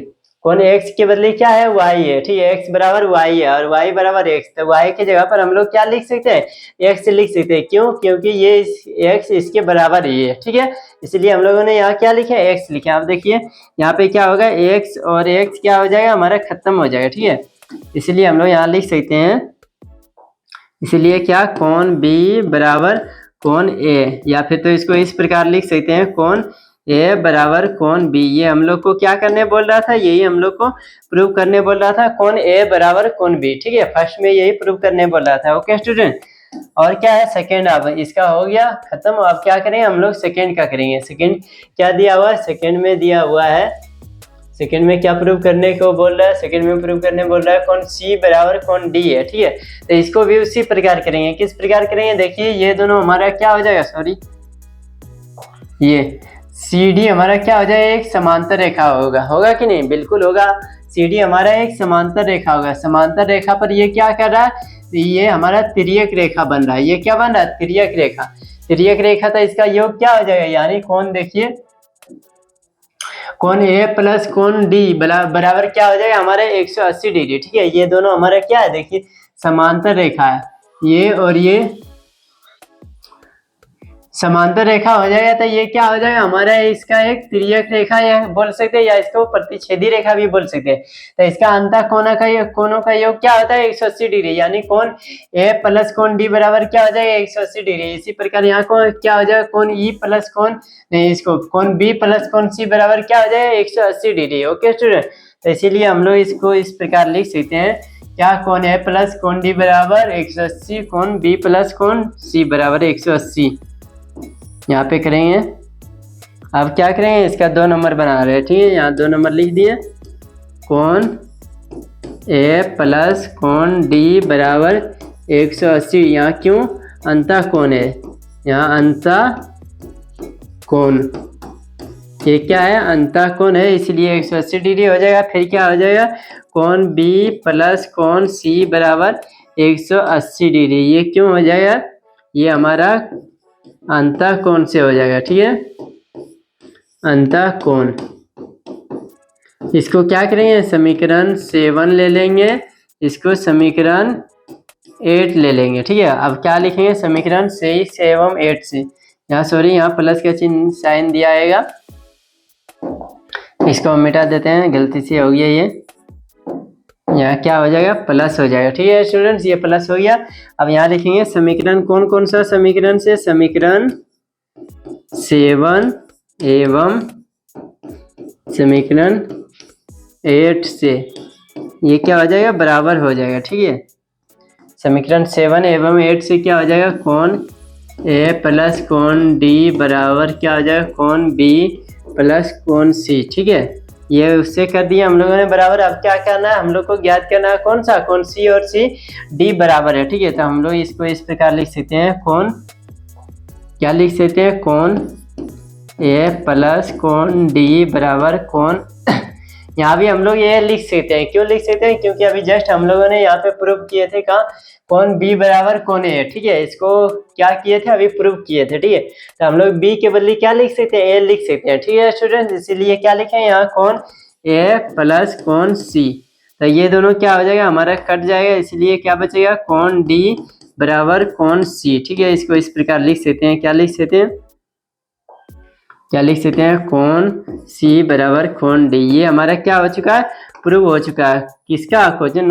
कोण x के बदले क्या है, y है, ठीक है, x बराबर y है और y बराबर x, तो y के जगह पर हम लोग क्या लिख सकते हैं, x लिख सकते हैं। क्यों, क्योंकि ये x इसके बराबर ही है, ठीक है, इसलिए हम लोगों ने यहाँ क्या लिखा है, x लिखा। आप देखिए यहाँ पे क्या होगा, x और x क्या हो जाएगा, हमारा खत्म हो जाएगा, ठीक है, इसलिए हम लोग यहाँ लिख सकते हैं, इसलिए क्या, कोण B बराबर कोण A, या फिर तो इसको इस प्रकार लिख सकते हैं, कोण A बराबर कोण B। ये हम लोग को क्या करने बोल रहा था, यही हम लोग को प्रूव करने बोल रहा था, कोण A बराबर कोण B, ठीक है, फर्स्ट में यही प्रूव करने बोल रहा था। ओके स्टूडेंट, और क्या है सेकेंड, अब इसका हो गया खत्म। अब क्या करेंगे हम लोग, सेकेंड का करेंगे। सेकेंड क्या दिया हुआ है, सेकेंड में दिया हुआ है, सेकेंड में क्या प्रूव करने को बोल रहा है, सेकेंड में प्रूव करने बोल रहा है कोण C बराबर कोण D है, ठीक है। तो इसको भी उसी प्रकार करेंगे, किस प्रकार करेंगे, देखिए ये दोनों हमारा क्या हो जाएगा, सॉरी ये CD हमारा क्या हो जाएगा, एक समांतर रेखा होगा कि नहीं, बिल्कुल होगा। CD हमारा एक समांतर रेखा होगा, समांतर रेखा पर ये क्या कर रहा है, ये हमारा तिर्यक रेखा बन रहा है। ये क्या बन रहा है, तिर्यक रेखा, तिर्यक रेखा, तो इसका योग क्या हो जाएगा, यानी कोण देखिए, कोण A प्लस कोण D बराबर क्या हो जाएगा, हमारे 180 डिग्री, ठीक है। ये दोनों हमारा क्या है, देखिए समांतर रेखा है, ये और ये समांतर रेखा हो जाएगा, तो ये क्या हो जाएगा हमारा, इसका एक तिर्यक रेखा या बोल सकते हैं, या इसको प्रतिच्छेदी रेखा भी बोल सकते हैं। तो इसका अंतःकोण का कोणों का योग क्या होता है, 180 डिग्री, यानी कोण A प्लस कोण D बराबर क्या हो जाएगा, 180 डिग्री। इसी प्रकार यहाँ को क्या हो जाएगा, कोण E प्लस कोण नहीं, इसको कोण B प्लस कोण C बराबर क्या हो जाएगा, 180 डिग्री। ओके स्टूडेंट, तो इसीलिए हम लोग इसको इस प्रकार लिख सकते हैं, क्या, कोण A प्लस कोण D बराबर 180, कोण B प्लस कोण C बराबर 180, यहाँ पे करेंगे। अब क्या करेंगे, इसका 2 नंबर बना रहे हैं, ठीक है, यहाँ 2 नंबर लिख दिए, कोण A प्लस कोण D बराबर 180, यहाँ क्यों, अंतःकोण है, यहाँ अंतःकोण, ये क्या है, अंतःकोण है, इसलिए 180 डिग्री हो जाएगा। फिर क्या हो जाएगा, कोण B प्लस कोण C बराबर 180 डिग्री, ये क्यों हो जाएगा, ये हमारा अंतःकोण से हो जाएगा, ठीक है, अंतःकोण। इसको क्या करेंगे, समीकरण 7 ले लेंगे, इसको समीकरण 8 ले लेंगे, ठीक है। अब क्या लिखेंगे, समीकरण 6 एवं 8 से, यहाँ सॉरी यहाँ प्लस का चिन्ह साइन दिया आएगा, इसको हम मिटा देते हैं, गलती से हो गया ये, यहाँ क्या हो जाएगा, प्लस हो जाएगा। ठीक है स्टूडेंट्स, ये प्लस हो गया। अब यहाँ लिखेंगे समीकरण कौन कौन सा समीकरण से, समीकरण 7 एवं समीकरण 8 से ये क्या हो जाएगा, बराबर हो जाएगा। ठीक है, समीकरण 7 एवं 8 से क्या हो जाएगा, कौन ए प्लस कौन डी बराबर क्या हो जाएगा, कौन बी प्लस कौन सी। ठीक है, ये उससे कर दिया हम लोगों ने बराबर। अब क्या करना है, हम लोग को ज्ञात करना है कौन सा, कौन सी और सी डी बराबर है। ठीक है, तो हम लोग इसको इस प्रकार लिख सकते हैं, कौन क्या लिख सकते हैं, कौन ए प्लस कौन डी बराबर कौन यहाँ भी हम लोग ये लिख सकते हैं। क्यों लिख सकते हैं, क्योंकि अभी जस्ट हम लोगों ने यहाँ पे प्रूव किए थे कहाँ, कौन बी बराबर कौन ए। ठीक है, इसको क्या किए थे, अभी प्रूव किए थे। ठीक है, तो हम लोग बी के बदले क्या लिख सकते हैं, ए लिख सकते हैं। ठीक है स्टूडेंट्स, इसीलिए क्या लिखे यहाँ, कौन ए प्लस कौन सी। तो ये दोनों क्या हो जाएगा, हमारा कट जाएगा, इसलिए क्या बचेगा, कौन डी बराबर कौन सी। ठीक है, इसको इस प्रकार लिख सकते हैं, क्या लिख सकते हैं, क्या लिख सकते हैं, कौन सी बराबर कौन डी। ये हमारा क्या हो चुका है, प्रूव हो चुका है। किसका, क्वेश्चन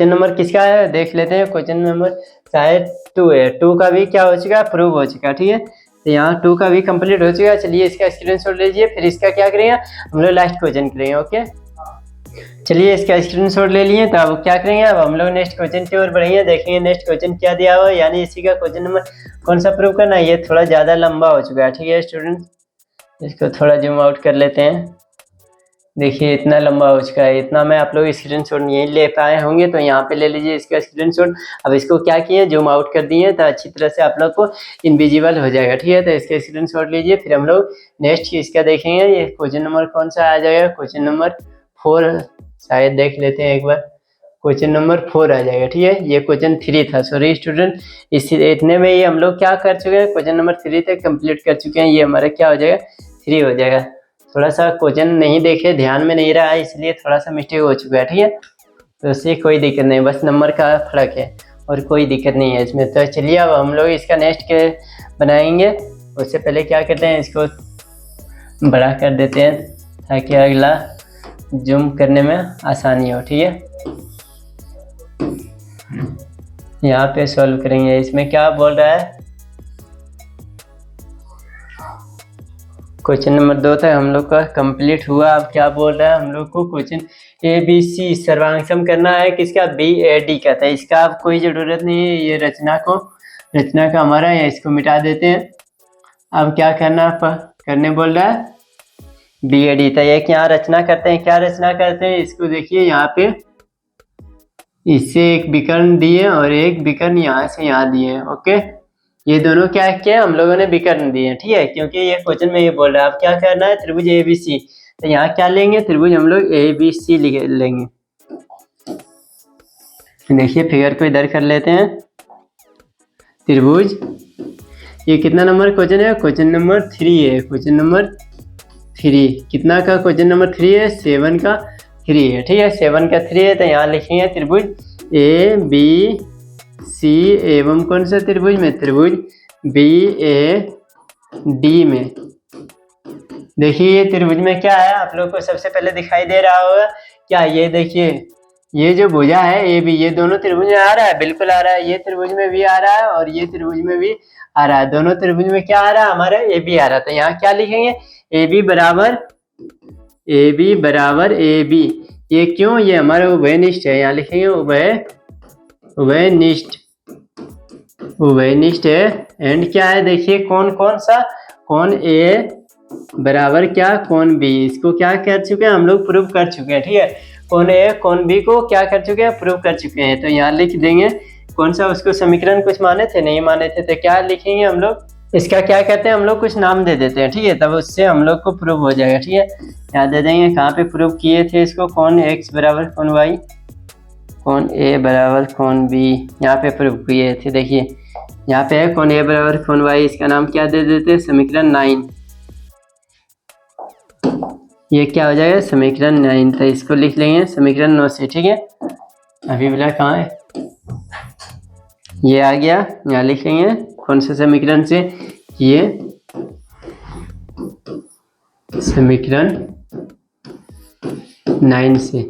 नंबर किसका है, देख लेते हैं। क्वेश्चन नंबर शायद 2 है, 2 का भी क्या हो चुका है, प्रूव हो चुका है। ठीक है, तो यहाँ 2 का भी कंप्लीट हो चुका है। चलिए इसका स्क्रीनशॉट लीजिए, फिर इसका क्या करेंगे, हम लोग लास्ट क्वेश्चन करेंगे। ओके, चलिए इसका स्क्रीनशॉट ले लिए, तो अब क्या करेंगे, अब हम लोग नेक्स्ट क्वेश्चन की ओर बढ़ेंगे, देखेंगे नेक्स्ट क्वेश्चन क्या दिया हुआ है, यानी इसी का क्वेश्चन नंबर कौन सा प्रूव करना है। ये थोड़ा ज़्यादा लंबा हो चुका है। ठीक है स्टूडेंट, इसको थोड़ा जूम आउट कर लेते हैं। देखिए इतना लंबा हो चुका है, इतना मैं आप लोग स्क्रीनशॉट नहीं ले पाए होंगे, तो यहाँ पे ले लीजिए इसका स्क्रीनशॉट। अब इसको क्या किए, जूम आउट कर दिए, तो अच्छी तरह से आप लोग को इनविजिबल हो जाएगा। ठीक है, तो इसका स्क्रीनशॉट लीजिए, फिर हम लोग नेक्स्ट इसका देखेंगे। ये क्वेश्चन नंबर कौन सा आ जाएगा, क्वेश्चन नंबर 4 शायद, देख लेते हैं एक बार। क्वेश्चन नंबर 4 आ जाएगा। ठीक है, ये क्वेश्चन 3 था, सॉरी स्टूडेंट। इतने में ये हम लोग क्या कर चुके हैं, क्वेश्चन नंबर 3 तक कंप्लीट कर चुके हैं। ये हमारा क्या हो जाएगा, 3 हो जाएगा। थोड़ा सा क्वेश्चन नहीं देखे, ध्यान में नहीं रहा है, इसलिए थोड़ा सा मिस्टेक हो चुका है। ठीक है, तो उससे कोई दिक्कत नहीं, बस नंबर का फर्क है और कोई दिक्कत नहीं है इसमें। तो चलिए अब हम लोग इसका नेक्स्ट के बनाएंगे। उससे पहले क्या करते हैं, इसको बड़ा कर देते हैं ताकि अगला जूम करने में आसानी हो। ठीक है, यहाँ पे सॉल्व करेंगे। इसमें क्या बोल रहा है, क्वेश्चन नंबर 2 तक हम लोग का कंप्लीट हुआ। अब क्या बोल रहा है, हम लोग को क्वेश्चन ABC सर्वांगसम करना है, किसका, BAD का था। इसका अब कोई ज़रूरत नहीं है, ये रचना का हमारा है, इसको मिटा देते हैं। अब क्या करने बोल रहा है, BAD। तो एक यहाँ रचना करते हैं, क्या रचना करते हैं, इसको देखिए यहाँ पे, इससे एक विकर्ण दिए और एक विकर्ण यहाँ से यहाँ दिए। ओके, ये दोनों क्या किया, हम लोगों ने विकर्ण दिए। ठीक है, क्योंकि ये क्वेश्चन में ये बोल रहा है। अब क्या करना है, त्रिभुज ABC। तो यहाँ क्या लेंगे, त्रिभुज हम लोग ABC लेंगे। देखिए फिगर को इधर कर लेते हैं, त्रिभुज, ये कितना नंबर क्वेश्चन है, क्वेश्चन नंबर 3 है। क्वेश्चन नंबर 3 कितना का, क्वेश्चन नंबर 3 है, 7 का 3 है। ठीक है, 7 का 3 है, तो यहाँ लिखेंगे त्रिभुज ABC एवं कौन सा त्रिभुज में, त्रिभुज BAD में। देखिए ये त्रिभुज में क्या है, आप लोग को सबसे पहले दिखाई दे रहा होगा क्या, ये देखिए ये जो भुजा है AB, ये दोनों त्रिभुज में आ रहा है, बिल्कुल आ रहा है। ये त्रिभुज में भी आ रहा है और ये त्रिभुज में भी आ रहा है, दोनों त्रिभुज में क्या आ रहा है, हमारा AB आ रहा था। यहाँ क्या लिखेंगे, AB बराबर AB। ये क्यों, ये हमारा उभयनिष्ठ है, यहाँ लिखेंगे उभयनिष्ठ है। एंड क्या है, देखिए कौन सा, कौन A बराबर क्या, कौन B। इसको क्या कर चुके हैं, हम लोग प्रूव कर चुके हैं। ठीक है, कौन A कौन B को क्या कर चुके हैं, प्रूव कर चुके हैं। तो यहाँ लिख देंगे कौन सा, उसको समीकरण कुछ माने थे, नहीं माने थे, तो क्या लिखेंगे हम लोग, इसका क्या कहते हैं, हम लोग कुछ नाम दे देते हैं। ठीक है, तब उससे हम लोग को प्रूव हो जाएगा। ठीक है, यहाँ दे देंगे, कहाँ पे प्रूव किए थे इसको, कौन X बराबर कौन Y, कौन A बराबर कौन B, यहाँ पे प्रूव किए थे। देखिए यहाँ पे है कौन A बराबर कौन Y, इसका नाम क्या दे देते हैं, समीकरण 9। ये क्या हो जाएगा, समीकरण 9। तो इसको लिख लेंगे समीकरण 9 से। ठीक है, अभी बोला कहाँ है, ये आ गया, यहाँ लिख लेंगे कौन से समीकरण से, ये समीकरण 9 से।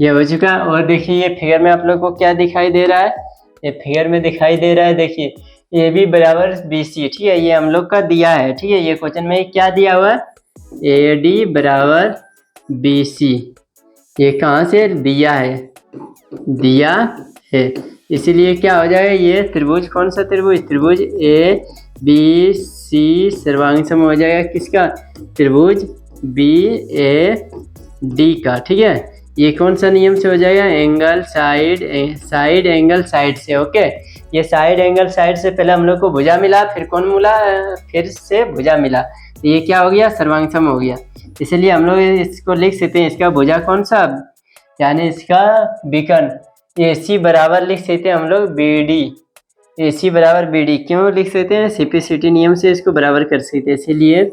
ये हो चुका। और देखिए ये फिगर में आप लोग को क्या दिखाई दे रहा है, ये फिगर में दिखाई दे रहा है, देखिए ए बी बराबर बी सी, ठीक है, ये हम लोग का दिया है, ठीक है, ये क्वेश्चन में क्या दिया हुआ है, ए डी बराबर बी सी, ये कहाँ से दिया है, इसीलिए क्या हो जाएगा, ये त्रिभुज, कौन सा त्रिभुज, त्रिभुज ए बी सी सर्वांग सम हो जाएगा किसका, त्रिभुज बी ए डी का, ठीक है। ये कौन सा नियम से हो जाएगा, एंगल साइड एंगल साइड से, ओके। ये साइड एंगल साइड से पहले हम लोग को भुजा मिला, फिर कौन मिला, फिर से भुजा मिला, तो ये क्या हो गया, सर्वांग हो गया। इसलिए हम लोग इसको लिख सकते हैं, इसका भुजा कौन सा, यानी इसका विकर्ण ए सी बराबर लिख सकते हैं हम लोग बी डी, ए सी बराबर बी डी, क्यों लिख सकते हैं, सीपीसीटी नियम से इसको बराबर कर सकते हैं, इसीलिए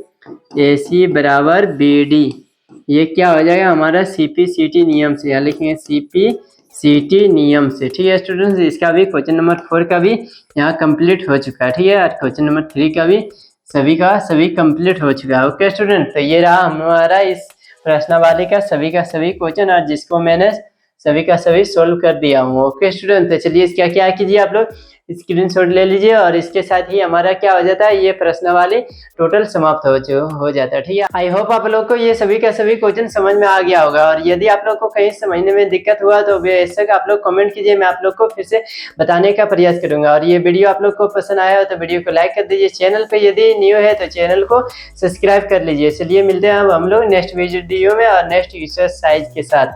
ए सी बराबर बी डी, ये क्या हो जाएगा हमारा सीपीसीटी नियम से, यहाँ लिखेंगे सीपीसीटी नियम से, ठीक है स्टूडेंट्स। इसका भी क्वेश्चन नंबर 4 का भी यहाँ कंप्लीट हो चुका है, ठीक है, और क्वेश्चन नंबर 3 का भी सभी का सभी कंप्लीट हो चुका है, ओके स्टूडेंट। तो ये रहा हमारा इस प्रश्नावली का सभी क्वेश्चन, और जिसको मैंने सभी का सभी सोल्व कर दिया हूँ, ओके स्टूडेंट। तो चलिए इसका क्या कीजिए, आप लोग स्क्रीनशॉट ले लीजिए, और इसके साथ ही हमारा क्या हो जाता है, ये प्रश्नावली टोटल समाप्त हो जाता है, ठीक है। आई होप आप लोग को ये सभी का सभी क्वेश्चन समझ में आ गया होगा, और यदि आप लोग को कहीं समझने में दिक्कत हुआ तो बेशक आप लोग कमेंट कीजिए, मैं आप लोग को फिर से बताने का प्रयास करूंगा। और ये वीडियो आप लोग को पसंद आया हो तो वीडियो को लाइक कर दीजिए, चैनल पे यदि न्यू है तो चैनल को सब्सक्राइब कर लीजिए। चलिए मिलते हैं अब हम लोग नेक्स्ट वीडियो में और नेक्स्ट एक्सरसाइज के साथ।